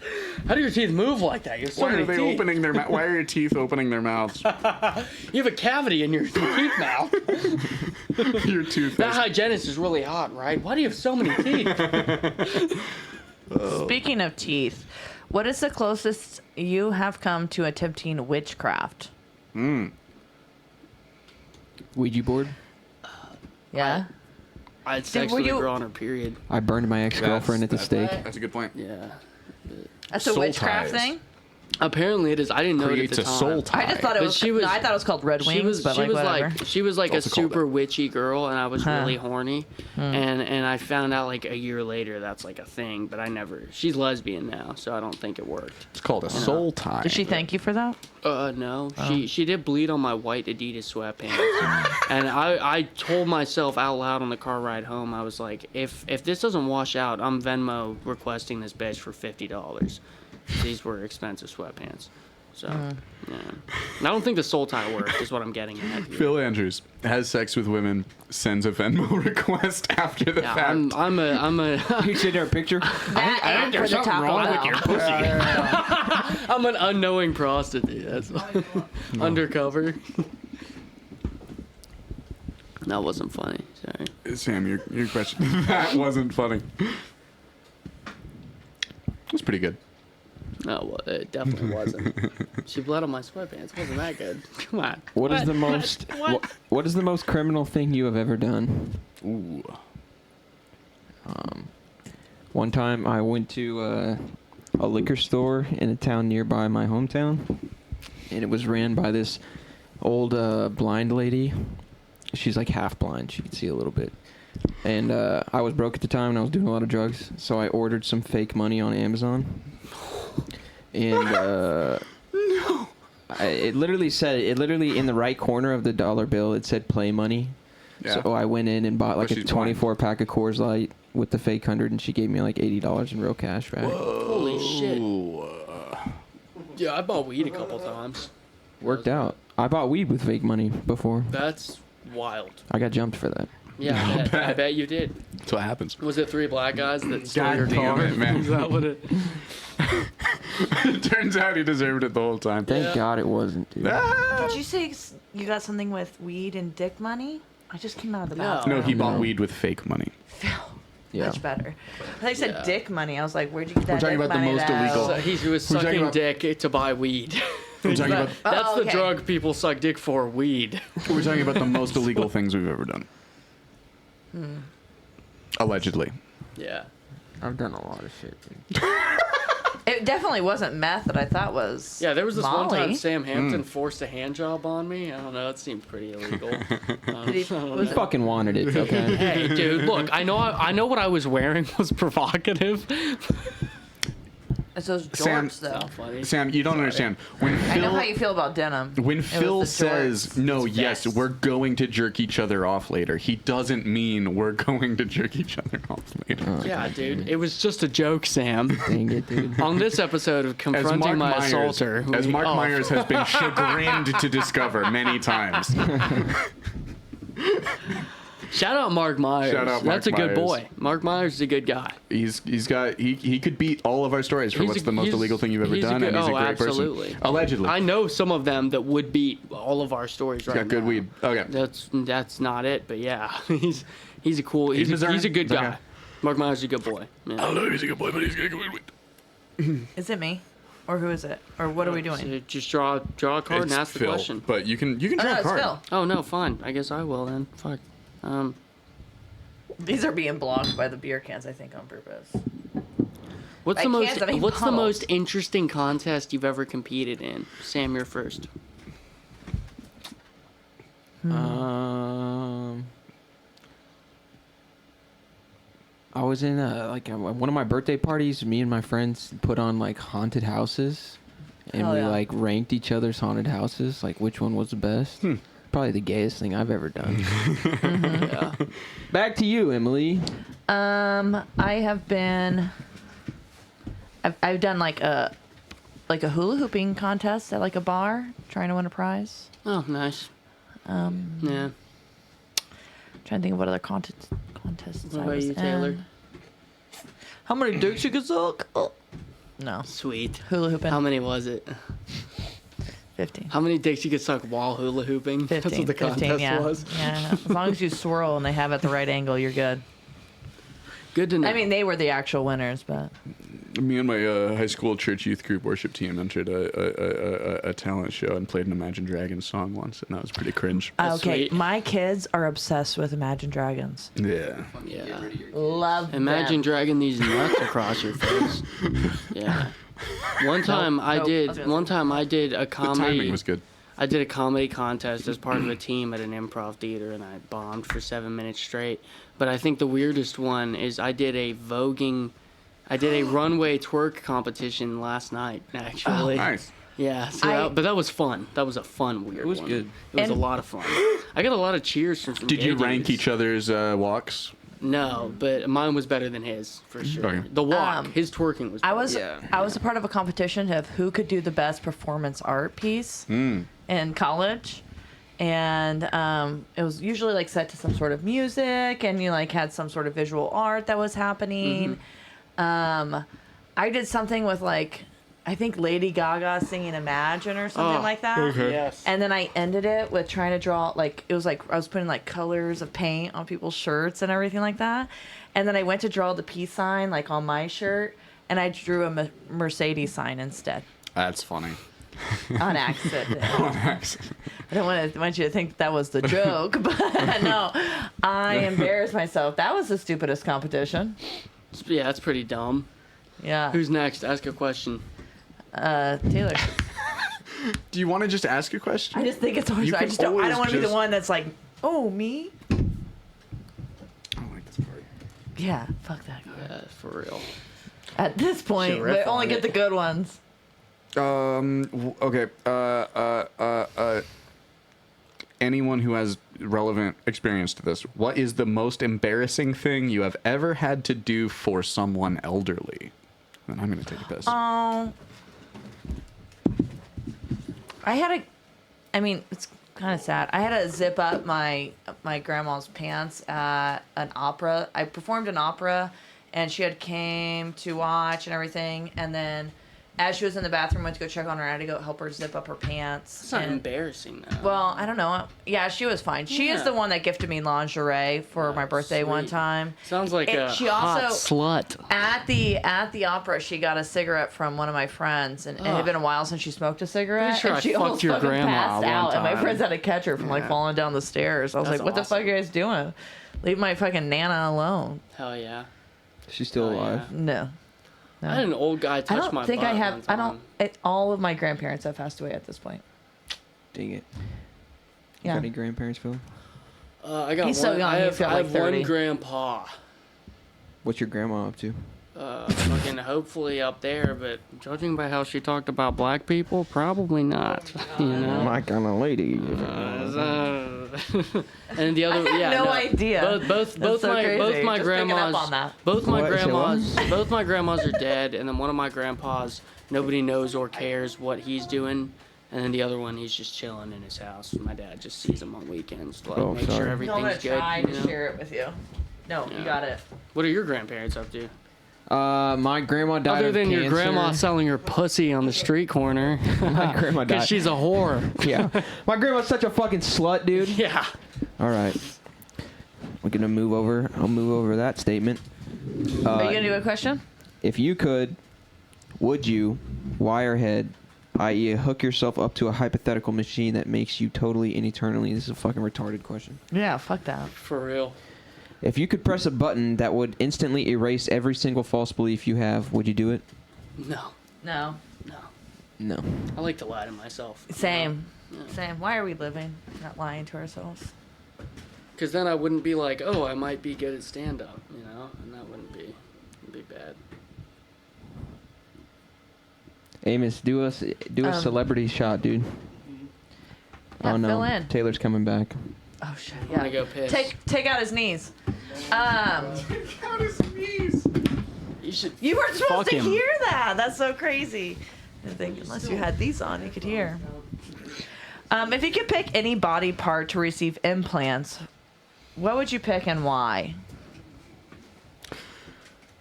How do your teeth move like that? You have so Why many are they teeth. opening their mouth? Why are your teeth opening their mouths? You have a cavity in your teeth mouth. Your tooth. That hygienist is really hot, right? Why do you have so many teeth? Speaking of teeth, what is the closest you have come to attempting witchcraft? Ouija board. Yeah? I had sex were with a you- girl on her period. I burned my ex-girlfriend at the stake. That's a good point. Yeah. That's a Soul witchcraft ties. thing? Apparently it is. I didn't know Creates it a at the time. soul tie. I just thought it But was, she was- no, I thought it was called Red Wings, but like whatever. She was like a also called super witchy girl, and I was Huh. really horny. And I found out like a year later that's like a thing, but I never. She's lesbian now, so I don't think it worked. It's called a soul tie. Did she thank you for that? No. She did bleed on my white Adidas sweatpants, and I told myself out loud on the car ride home. I was like, if this doesn't wash out, I'm Venmo requesting this bitch for $50. These were expensive sweatpants. So, yeah. And I don't think the soul tie worked, is what I'm getting at. Here. Phil Andrews has sex with women, sends a Venmo request after the Yeah, fact. I'm a You send her a picture. That and for the Taco Bell. I'm an unknowing prostitute. That's undercover. That wasn't funny. Sorry. Sam, your question. That wasn't funny. It's pretty good. No, well, it definitely wasn't. She bled on my sweatpants. It wasn't that good. Come on. What is the most what is the most criminal thing you have ever done? Ooh. One time I went to a liquor store in a town nearby my hometown, and it was ran by this old blind lady. She's like half blind. She could see a little bit. And I was broke at the time and I was doing a lot of drugs, so I ordered some fake money on Amazon. And it literally in the right corner of the dollar bill, it said play money. Yeah. So I went in and bought like But a she's blind. 24 pack of Coors Light with the fake 100, and she gave me like $80 in real cash back. Holy shit. Ooh. Yeah, I bought weed a couple times. Worked out. I bought weed with fake money before. That's wild. I got jumped for that. Yeah, I bet you did. That's what happens. Was it 3 black guys that stole God your damn car? it, man. Is that what it? Turns out he deserved it the whole time. Thank Yeah. God it wasn't, dude. Ah! Did you say you got something with weed and dick money? I just came out of the No. bathroom. No, he bought No. weed with fake money. Yeah. Much better. I thought you said Yeah. dick money. I was like, where'd you get that talking dick about the money most though? illegal- So he was We're talking sucking about- dick to buy weed. We're talking about That's Oh, the okay. drug people suck dick for, weed. we're talking about the most illegal things we've ever done. Allegedly. Yeah. I've done a lot of shit, dude. It definitely wasn't meth that I thought was. Yeah, there was this one time Molly. Sam Hampton forced a hand job on me. I don't know, it seemed pretty illegal. Did he- I don't was know. Fucking wanted it, okay? Hey, dude, look, I know what I was wearing was provocative. It's those Sam- jorts, though. Not funny. Sam, you don't understand. When I know how Phil you feel about denim. when It was Phil the says, jorts. "No, It's yes, vests. we're going to jerk each other off later," he doesn't mean we're going to jerk each other off later. Yeah, dude, it was just a joke, Sam. Dang it, dude. On this episode of As confronting Mark my Myers, assaulter, as Mark oh, Myers has been chagrined to discover many times. shout out Mark Myers. Shout out Mark That's a good Myers. boy. Mark Myers is a good guy. He could beat all of our stories for He's what's a- the most he's- illegal thing you've ever he's a done, good- and he's a oh, great absolutely. person. Allegedly. I know some of them that would beat all of our stories right Got good now. weed. Okay. That's not it, but yeah, he's a cool. He's a Missouri? good It's okay. guy. Mark Myers is a good boy. I Yeah. don't know if he's a good boy, but he's got good weed. Is it me? Or who is it? Or what are we doing? So just draw a card and It's ask the Phil, question. but you can Oh, draw no, a it's card. Phil. Oh no, fine. I guess I will then. Fuck. These are being blocked by the beer cans, I think, on purpose. What's I the most? can't, I mean, What's the puddles. most interesting contest you've ever competed in? Sam, you're first. I was in one of my birthday parties. Me and my friends put on like haunted houses, and Hell we yeah. like ranked each other's haunted houses, like which one was the best. Probably the gayest thing I've ever done. Yeah. Back to you, Emily. I have been. I've done like a hula hooping contest at like a bar, trying to win a prize. Oh, nice. Yeah. Trying to think of what other contests What I about was you, Taylor? in. How many dicks you could suck? Oh. No, Sweet. hula hooping. How many was it? 15. How many dicks you could suck while hula hooping? 15. That's what the 15, contest yeah. was. Yeah. As long as you swirl and they have it the right angle, you're good. Good to know. I mean, they were the actual winners, but Me and my high school church youth group worship team entered a talent show and played an Imagine Dragons song once, and that was pretty cringe. That's okay. sweet. My kids are obsessed with Imagine Dragons. Yeah. yeah. Love Imagine them. dragging these nuts across your face. Yeah. One time I nope, did. I was gonna One say- time I did a The comedy. timing was good. I did a comedy contest as part of a team at an improv theater, and I bombed for 7 minutes straight. But I think the weirdest one is I did a runway twerk competition last night. Actually, Nice. yeah. So but that was fun. That was a fun weird. It was one. good. It was a And- lot of fun. I got a lot of cheers from some. Did you gay rank dudes. each other's walks? No, but mine was better than his for sure. Okay. The walk, his twerking was. I better. was Yeah. I was a part of a competition of who could do the best performance art piece in college, and it was usually like set to some sort of music, and you like had some sort of visual art that was happening. I did something with like I think Lady Gaga singing Imagine or something like that. Yes. And then I ended it with trying to draw, like, it was like I was putting like colors of paint on people's shirts and everything like that. And then I went to draw the peace sign like on my shirt, and I drew a Mercedes sign instead That's funny. on accident. On accident. I don't want you to think that was the joke, but no, I embarrassed myself. That was the stupidest competition. Yeah, that's pretty dumb. Yeah. Who's next? Ask a question. Taylor? Do you want to just ask a question? I just think it's always. You I can just don't. I always don't want to be the just- one that's like, oh, me. I don't like this part. Yeah. Fuck that guy. Yeah, for real. At this point, Should riff but only on get it. the good ones. Okay. Anyone who has relevant experience to this, what is the most embarrassing thing you have ever had to do for someone elderly? Then I'm gonna take a piss. Oh. I mean, it's kind of sad. I had to zip up my grandma's pants at an opera. I performed an opera, and she had came to watch and everything. And then, as she was in the bathroom, went to go check on her. I had to go help her zip up her pants. It's not and- embarrassing though. Well, I don't know. Yeah, she was fine. She is Yeah. the one that gifted me lingerie for my birthday one sweet. time. Sounds like And a she hot also- slut. At the opera, she got a cigarette from one of my friends, and it had Ugh. been a while since she smoked a cigarette. Pretty sure and I she fucked almost your fucking grandma passed one out, and my time. friends had to catch her from like Yeah. falling down the stairs. I was That's like, "What the fuck are you guys doing? Leave my fucking nana alone." Hell yeah. She's still Oh, alive. yeah. No, I had an old guy I touch my don't think butt I have. one I time. don't. All of my grandparents have passed away at this point. Dang it. You Yeah. got any grandparents, Phil? I got He's one. so young, I he's have, got I like have 30. one grandpa. What's your grandma up to? Fucking hopefully up there, but judging by how she talked about black people, probably not. You know. My kind of lady. And the other, I had yeah, no no, idea. Both That's so my crazy. Just picking up grandmas, on that. both my What? Say what? both my grandmas are dead, and then one of my grandpas, nobody knows or cares what he's doing, and then the other one, he's just chilling in his house. My dad just sees him on weekends to like Oh, make sorry. sure No, I'm everything's gonna good. try you to know? share it with you. No, Yeah. you got it. What are your grandparents up to? My grandma died Other of than your cancer. grandma selling her pussy on the street corner. My grandma died. Because she's a whore. Yeah. My grandma's such a fucking slut, dude. Yeah. All right. We're gonna move over. I'll move over that statement. Are you gonna do a question? If you could, would you wirehead, i.e., hook yourself up to a hypothetical machine that makes you totally and eternally? This is a fucking retarded question. Yeah, fuck that. For real. If you could press a button that would instantly erase every single false belief you have, would you do it? No. No. No. No. I like to lie to myself. Same. Yeah. Same. Why are we living? Not lying to ourselves. Because then I wouldn't be like, oh, I might be good at stand up, you know? And that wouldn't be bad. Amos, do a celebrity shot, dude. Yeah, Oh no, fill in. Taylor's coming back. Oh shit. I'm gonna go piss. Take out his knees. You should. You weren't supposed Fuck to him. hear that. That's so crazy. I think unless you had these on, you could hear. If you could pick any body part to receive implants, what would you pick and why?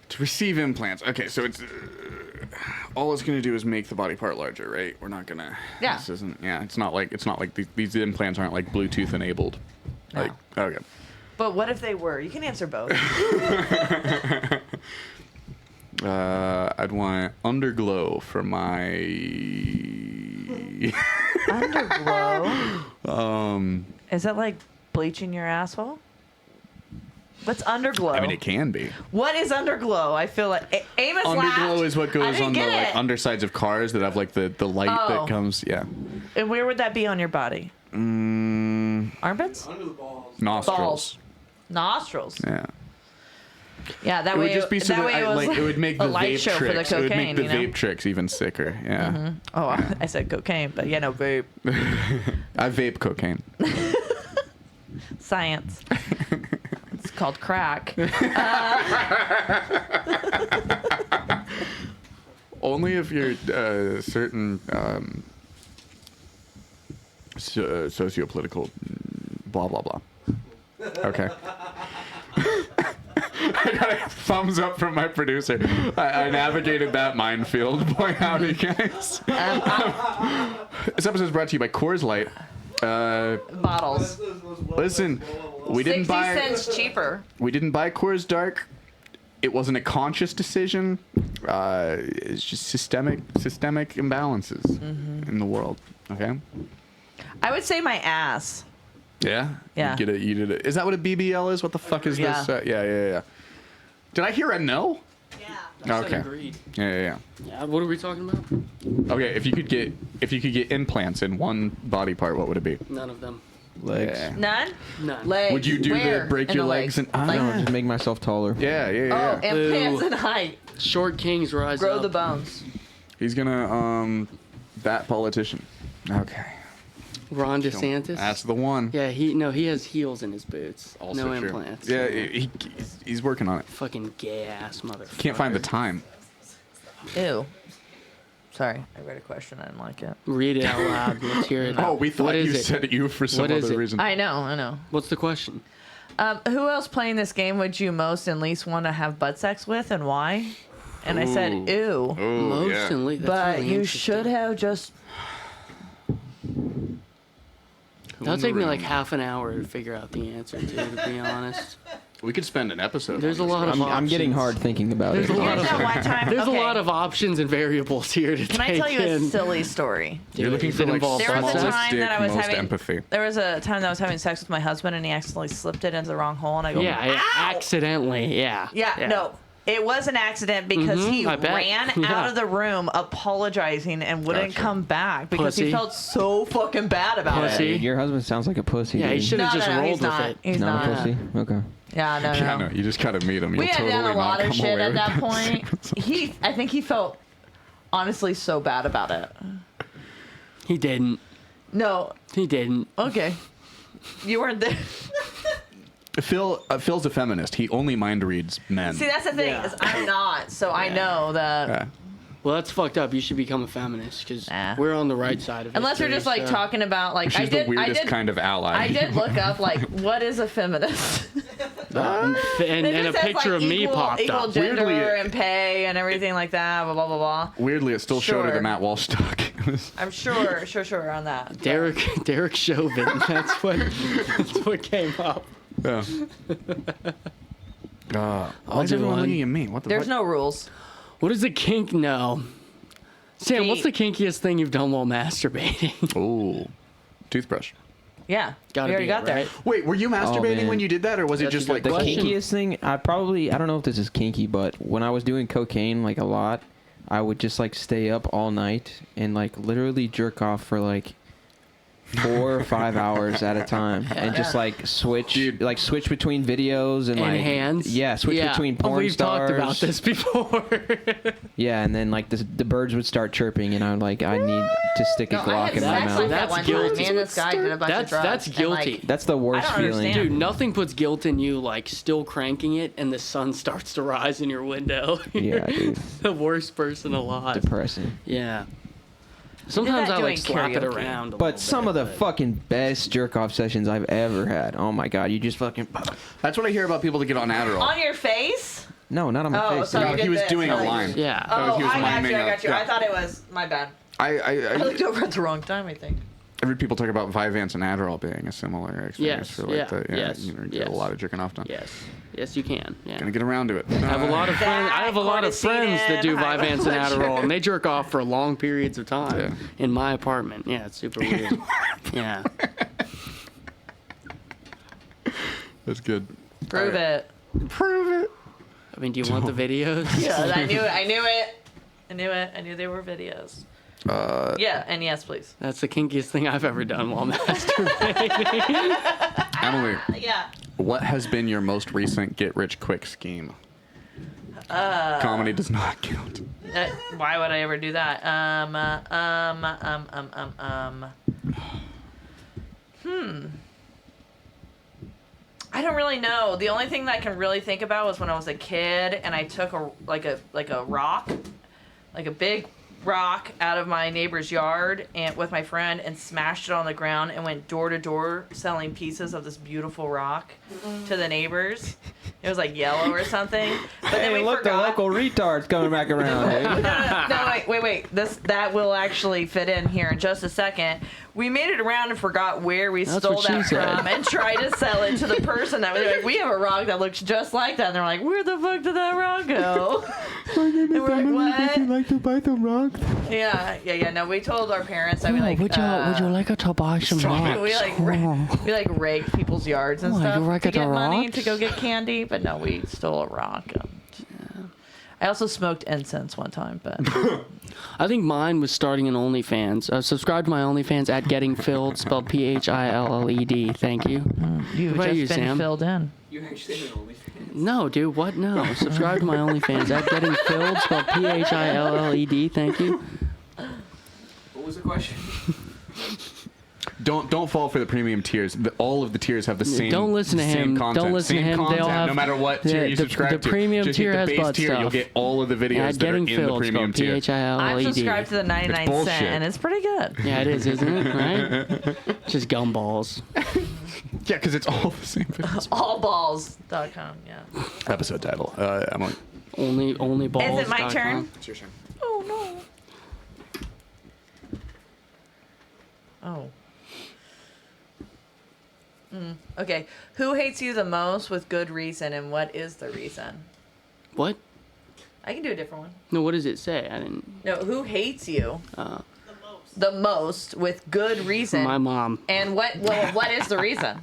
To receive implants. Okay, so it's all it's gonna do is make the body part larger, right? We're not gonna. Yeah. This isn't. Yeah. It's not like these implants aren't like Bluetooth enabled. No. Like okay. But what if they were? You can answer both. I'd want Underglow for my. Underglow. Is that like bleaching your asshole? What's underglow? I mean, it can be. What is underglow? I feel like Amos laughed. Underglow is what I goes didn't on the get like it. undersides of cars that have like the light Oh. that comes. Yeah. And where would that be on your body? Armpits? Under the balls. Nostrils. Balls. Nostrils. Yeah. Yeah, that It way would just be so that that way it was it would make a the light vape show for the tricks. It would make cocaine, the you know? vape tricks even sicker. Yeah. Oh, I said cocaine, but yeah, no vape. I vape cocaine. Science. It's called crack. Only if you're certain sociopolitical blah blah blah. Okay. got a thumbs up from my producer. I navigated that minefield. Boy, howdy, guys. This episode is brought to you by Coors Light. Bottles. Listen, we 60 didn't buy cents cheaper. we didn't buy Coors Dark. It wasn't a conscious decision. It's just systemic imbalances in the world. Okay. I would say my ass. Yeah. Yeah. You did it. Is that what a BBL is? What the fuck is Yeah. this? Yeah. Did I hear a no? Yeah. Okay. Agreed. Yeah. Yeah. What are we talking about? Okay. If you could get implants in one body part, what would it be? None of them. Legs. Yeah. None? None. Legs. Would you do Where? the break In your the legs and I don't know, just make myself taller. Yeah. Oh, implants Boo. and height. Short kings rise Grow up. the bones. He's gonna that politician. Okay. Ron DeSantis. That's the one. Yeah, he has heels in his boots. Also no true. implants. Yeah, he's working on it. Fucking gay ass motherfucker. Can't find the time. Ew. Sorry, I read a question. I didn't like it. Read it out loud. Let's hear it. Oh, we thought What you is it? said you for some What is other it? reason. I know. What's the question? Who else playing this game would you most and least want to have butt sex with, and why? And I said, Ooh. ew. Oh, Most yeah. and least. But really you interesting. should have just. That'll take me like half an hour to figure out the answer to be honest. We could spend an episode. There's on a this lot of question. I'm getting options. hard thinking about There's it. a lot Here's of that one time. There's okay. a lot of options and variables here to Can I take tell you a in. silly story? You're looking Does for it like involve There was a butt sex? time that I was most having empathy. There was a time that I was having sex with my husband and he accidentally slipped it into the wrong hole and I go, Yeah, "Ow!" accidentally. Yeah. Yeah, no. It was an accident because he I bet. ran Yeah. out of the room apologizing and wouldn't Gotcha. come back because Pussy. he felt so fucking bad about Pussy. it. Your husband sounds like a pussy. Yeah, he dude. should have just no, rolled he's with not. it. He's Not not. a pussy. Okay. Yeah, no, Yeah, no. no, you just gotta meet him. We You'll had totally done a not lot of come shit away at with that that. point. I think he felt honestly so bad about it. He didn't. No, He didn't. okay. You weren't there. Phil's a feminist. He only mind reads men. See, that's the thing, Yeah. is I'm not, so I know that. Yeah. Well, that's fucked up. You should become a feminist because Nah. we're on the right side of it. Unless you're just like talking about like She's the weirdest kind of ally. I did look up like what is a feminist. and It a just says, picture like, of me equal, popped equal up. gender Weirdly- and pay and everything like that. Blah blah blah blah. Weirdly, it still showed her the Sure. Matt Walsh stock. I'm sure on that. Derek Chauvin. That's what came up. Yeah. Why I'll is do everyone one. looking at me? What the There's fuck? no rules. What is the kink? No. Sam, what's the kinkiest thing you've done while masturbating? Ooh. Toothbrush. Yeah, Gotta we already be got it, there. right? Wait, were you masturbating man. when you did that, or was it That's just a like good The question. kinkiest thing, I don't know if this is kinky, but when I was doing cocaine like a lot, I would just like stay up all night and like literally jerk off for like 4 or 5 hours at a time and just like switch between videos and like hands? switch between porn We've stars. talked about this before. Yeah, and then like the birds would start chirping and I need to stick a No, I Glock had in my sex mouth. like that That's one guilty. time. Me and this guy did a bunch of drugs. That's and, guilty. like, That's the worst I don't feeling. understand. Dude, nothing puts guilt in you like still cranking it and the sun starts to rise in your window. Yeah, dude. The worst person alive. Depressing. Yeah. Sometimes that I doing like slap it karaoke. around. a But little some bit, of the but- fucking best jerk off sessions I've ever had. Oh my god, you just fucking That's what I hear about people that get on Adderall. on your face. no, not on my Oh, face. so dude. No, you he did was this, doing a like- line. Yeah. Oh, he was I got miming you. I a- got you. yeah. I thought it was my bad. I I looked over at the wrong time. I think. I've heard people talk about Vyvanse and Adderall being a similar experience Yes, for like yeah, the yes, you get yes. a lot of jerking off done. Yes. Yes, you can. Yeah. Gonna get around to it. I have a lot of friends. I have a lot of friends that do Cortisone, high Vyvanse and blood Adderall, sugar. and they jerk off for long periods of time Yeah. in my apartment. Yeah, it's super weird. Yeah. That's good. Prove it. Prove it. I mean, do you want the videos? Yeah, I knew it. I knew it. I knew it. I knew they were videos. Yeah, and yes, please. That's the kinkiest thing I've ever done while masturbating. Emily, Yeah. what has been your most recent get-rich-quick scheme? Comedy does not count. Why would I ever do that? I don't really know. The only thing that I can really think about was when I was a kid and I took a rock, like a big rock out of my neighbor's yard and with my friend and smashed it on the ground and went door to door selling pieces of this beautiful rock to the neighbors. It was like yellow or something. But then we look, forgot. the local retard's coming back around, dude. No, wait. That will actually fit in here in just a second. We made it around and forgot where we That's stole what she that said. from and tried to sell it to the person that was like, we have a rock that looks just like that. And they're like, where the fuck did that rock go? And we're like, what? like to buy some rocks? Yeah. No, we told our parents that we like. would you like to buy some rocks? We like raked people's yards and Oh, stuff you rake to the get money rocks? to go get candy, but no, we stole a rock. I also smoked incense one time, but I think mine was starting an OnlyFans. Subscribe to my OnlyFans at Getting Filled, spelled PHILLED. Thank you. you've about just you, been Sam? filled in. You actually have an OnlyFans? No, dude, what? No. Subscribe to my OnlyFans at Getting Filled, spelled PHILLED. Thank you. What was the question? Don't fall for the premium tiers. All of the tiers have the same. Don't listen to same him. Content. Don't listen to Same him. They'll content, have no matter what tier you subscribe the to. premium Just tier hit has the base butt tier. stuff. You'll get all of the videos At that are Getting in the Filled, premium spelled tier. I've PHILLED. subscribed to the 99 bullshit. cent, and it's pretty good. Yeah, it is, isn't it? Right? Just gumballs. Yeah, because it's all the same videos. Allballs.com, yeah. Episode title. Emily. Only balls. Is it my turn? It's your turn. Oh, no. Oh. Okay. Who hates you the most with good reason, and what is the reason? What? I can do a different one. No, what does it say? I didn't. No, who hates you Uh, the most with good reason? my mom. And what is the reason?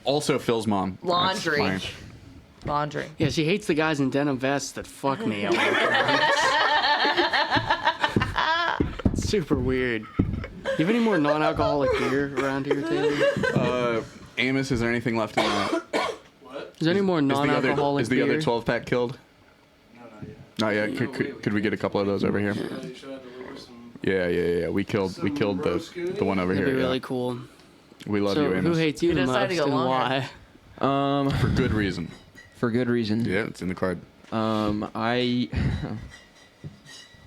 Also, Phil's mom. That's Laundry. fine. Laundry. Yeah, she hates the guys in denim vests that fuck me. Super weird. You have any more non-alcoholic beer around here, Taylor? Amos, is there anything left in that? What? Is there any more non-alcoholic Is the beer? other 12 pack killed? No, not yet. Not yet. Could we get a couple of those over here? Should I deliver some? Yeah. We killed the one over That'd here. be yeah. really cool. We love So, you, who Amos. hates you You the decided most to go and longer. why? For good reason. For good reason. Yeah, it's in the card.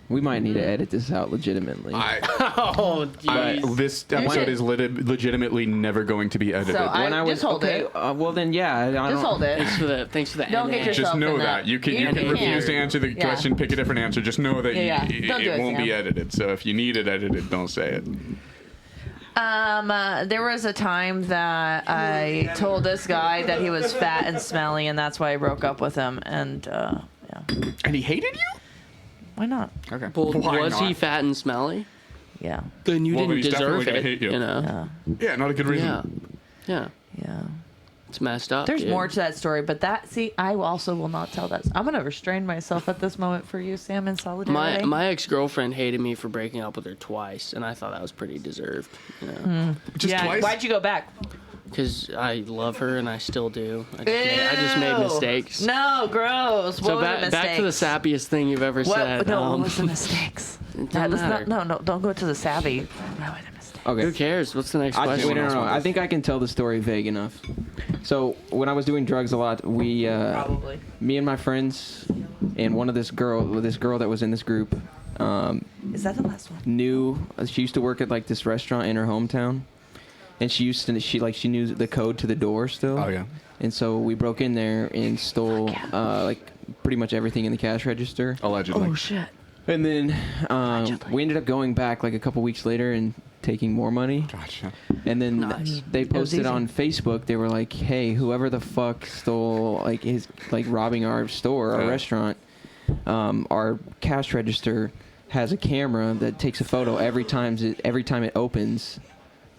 We might need to edit this out legitimately. Oh, jeez. This episode is legitimately never going to be edited. So I- when I was just hold okay, it. well then yeah. I don't, Just hold it. Thanks for the Don't get NA. your- Just know in that. that. You can You refuse can't. to answer the Yeah. question, pick a different answer. Just know that Yeah. it Don't do it, won't be Sam. edited. So if you need it edited, don't say it. There was a time that I told this guy that he was fat and smelly, and that's why I broke up with him. And yeah, And he hated you? why not? Okay. Well, Why was he not? fat and smelly? Yeah, Then you Well, then didn't he's definitely deserve gonna it. hate you. know? yeah, Yeah, not a good reason. Yeah. Yeah. yeah. It's messed up. There's dude. more to that story, but I also will not tell that. I'm gonna restrain myself at this moment for you, Sam, in solidarity. My ex-girlfriend hated me for breaking up with her twice, and I thought that was pretty deserved. You know, Just yeah. twice? Why'd you go back? because I love her and I still do. I just made Ew. mistakes. No, gross. What So were the mistakes? back to the sappiest thing you've ever What? said. No, what was the mistakes? doesn't matter. No, don't go to the savvy. No, wait, a mistake. Okay. Who cares? What's the next I, question? wait, no. I think I can tell the story vague enough. So when I was doing drugs a lot, we, Probably. me and my friends, and this girl that was in this group, Is that the last one? knew she used to work at like this restaurant in her hometown, and she knew the code to the door still. Oh, yeah. And so we broke in there and stole like pretty much everything in the cash register. Allegedly. Oh shit. And then Allegedly. we ended up going back like a couple weeks later and taking more money. Gotcha. And then Nice. they was posted easy. on Facebook. They were like, "Hey, whoever the fuck stole robbing our store, our Yeah. restaurant, our cash register has a camera that takes a photo every time it opens,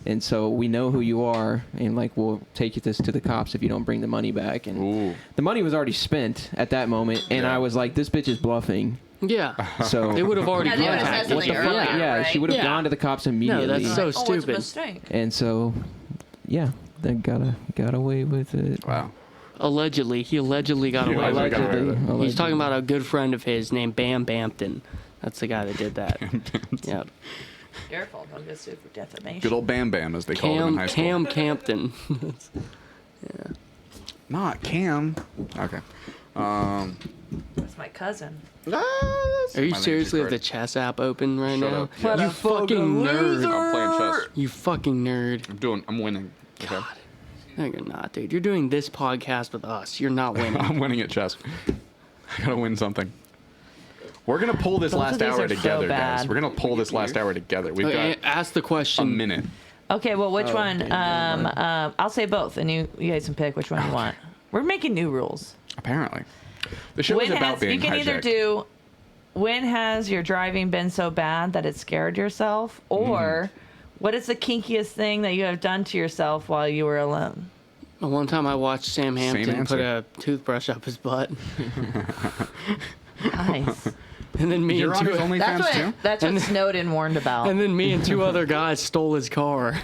and so we know who you are, and like we'll take this to the cops if you don't bring the money back." And Ooh. the money was already spent at that moment, and Yeah. I was like, "This bitch is bluffing." Yeah. So They would have already Yeah, they would've said contacted something you. earlier. yeah, right? she would have Yeah. gone to the cops No, immediately. that's so Oh, it's a stupid. mistake. And so, yeah, they got away with it. Wow. Allegedly, he allegedly got He away with allegedly got away with it. it. Allegedly. He's talking about a good friend of his named Bam Bampton. That's the guy that did that. Yeah. Careful, don't get sued for defamation. Good old Bam Bam, as they called him in high school. Cam Campton. Not Cam. Okay. That's my cousin. Are you My name's seriously have Ricardo. the chess app open right Shut now? up. Yes. You fucking nerd. I'm playing chess. You fucking nerd. I'm winning. Okay. No, you're not, dude. You're doing this podcast with us. You're not winning. I'm winning at chess. I gotta win something. We're gonna pull this Both of last these hour are so together, guys. bad. We're gonna pull this last hour together. We've Okay, got ask the a question. minute. Okay, well, which one? damn, I'll say both, and you guys can pick which one you want. We're making new rules. Apparently, the show is about being you can either hijacked. do when has your driving been so bad that it scared yourself, or what is the kinkiest thing that you have done to yourself while you were alone? The one time I watched Sam Hampton answer. put a toothbrush up his butt, Nice. and then me You're and on his two, OnlyFans too. That's what Snowden warned about. and then me and two other guys stole his car.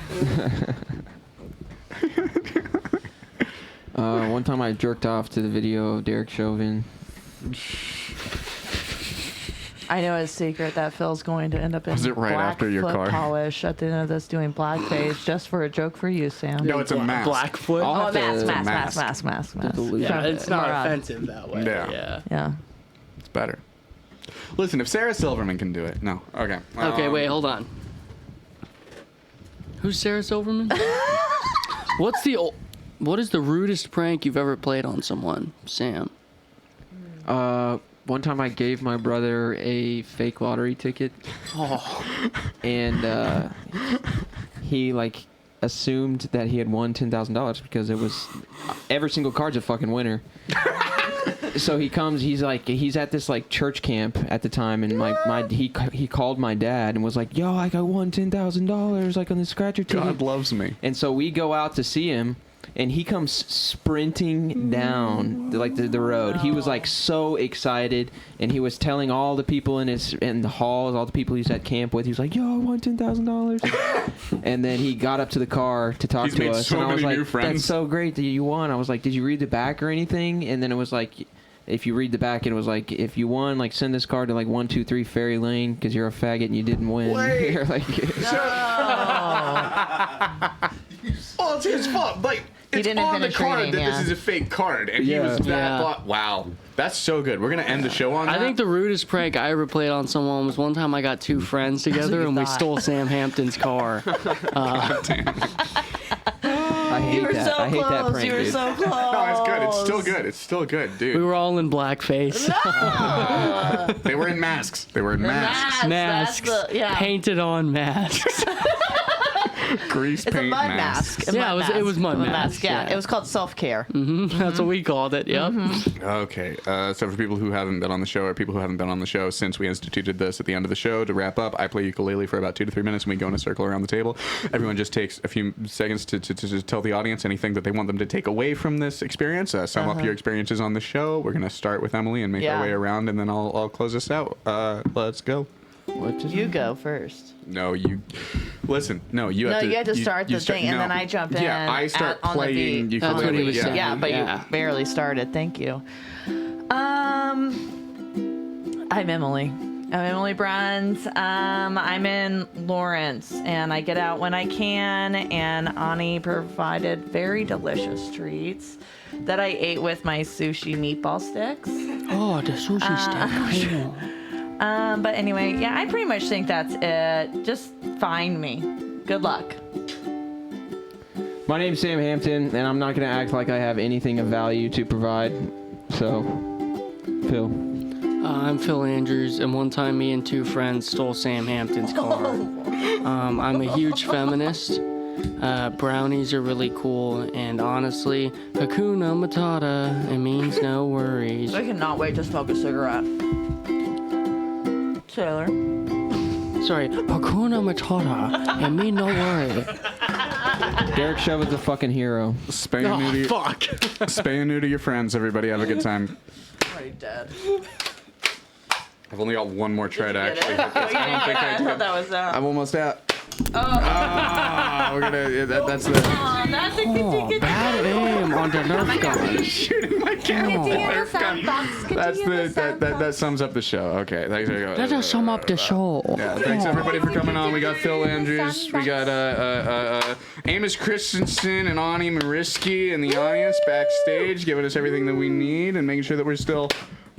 One time I jerked off to the video of Derek Chauvin. I know a secret that Phil's going to end up in Was it right black after your foot car? polish at the end of this doing blackface just for a joke for you, Sam. No, it's a mask. Blackfoot. I'll Oh, have to- mask. delete Yeah, that. it's not Marad. offensive that way. Yeah. Yeah. Yeah. It's better. Listen, if Sarah Silverman can do it, no. Okay. Okay, wait, hold on. Who's Sarah Silverman? What is the rudest prank you've ever played on someone, Sam? One time I gave my brother a fake lottery ticket, Oh, and he like assumed that he had won $10,000 because it was every single card's a fucking winner. So he comes, he's at this like church camp at the time, and he called my dad and was like, "Yo, I won $10,000 like on the scratcher ticket." God loves me. And so we go out to see him, and he comes sprinting down the road. He was like so excited, and he was telling all the people in the halls, all the people he's at camp with. He was like, "Yo, I won $10,000." And then he got up to the car to talk He's to made us, so and I was many like, new friends. "That's so great that you won." I was like, "Did you read the back or anything?" And then it was like, if you read the back, it was like, if you won, like send this card to like 123 Ferry Lane because you're a faggot and you didn't win. Wait. You're like, Oh, it's his fault. Like, it's didn't on the finish card reading, that yeah. this is a fake card, and he Yeah. was that. Yeah. Wow, that's so good. We're gonna end the show on that. I think the rudest prank I ever played on someone was one time I got two friends together you and we thought. stole Sam Hampton's car. I hate You were that. so I hate that close. prank, You were dude. so close. No, it's good. It's still good. It's still good, dude. We were all in blackface. They were in masks. They were in masks. Masks. That's the, yeah. Painted on masks. Grease It's a paint mud masks. mask. Yeah, it was mud mask, Yeah. yeah. It was called self-care. That's what we called it. Yep. Okay, so for people who haven't been on the show, or people who haven't been on the show since we instituted this at the end of the show, to wrap up, I play ukulele for about 2 to 3 minutes, and we go in a circle around the table. Everyone just takes a few seconds to tell the audience anything that they want them to take away from this experience. Sum up your experiences on the show. We're going to start with Emily and make our Yeah. way around, and then I'll close us out. Let's go. What just You go first. No, you listen. No, you have No, to. you have to start the thing, and no. then I jump in. Yeah, I start on the playing beat. ukulele. That's what he was yeah. saying. Yeah, but Yeah. you barely started. Thank you. I'm Emily. I'm Emily Bruns. I'm in Lawrence, and I get out when I can. And Ani provided very delicious treats that I ate with my sushi meatball sticks. Oh, the sushi stick. But anyway, yeah, I pretty much think that's it. Just find me. Good luck. My name's Sam Hampton, and I'm not going to act like I have anything of value to provide. So, Phil. I'm Phil Andrews, and one time me and two friends stole Sam Hampton's car. I'm a huge feminist. Brownies are really cool, and honestly, Hakuna Matata, it means no worries. I cannot wait to smoke a cigarette. Taylor. Sorry, Hakuna Matata, it means no worry. Derek Chauvin's a fucking hero. Spay and neuter. Fuck. Spay and neuter your friends. Everybody have a good time. Already dead. I've only got one more try to Get actually. it? Oh, you didn't get that. I thought that was I'm almost out. We're gonna. That's the. Oh, that's a good Bad aim on the Nerf gun. Shooting my camel. That's the that sums up the show. Okay, thanks. Let us sum up the show. Yeah, thanks everybody for coming on. We got Phil Andrews, we got Amos Christensen and Ani Mariski in the audience backstage, giving us everything that we need and making sure that we're still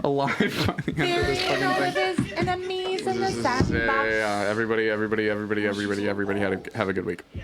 alive by the end of this fucking thing. his enemies in the Yeah, sandbox. everybody have a good week. Yeah.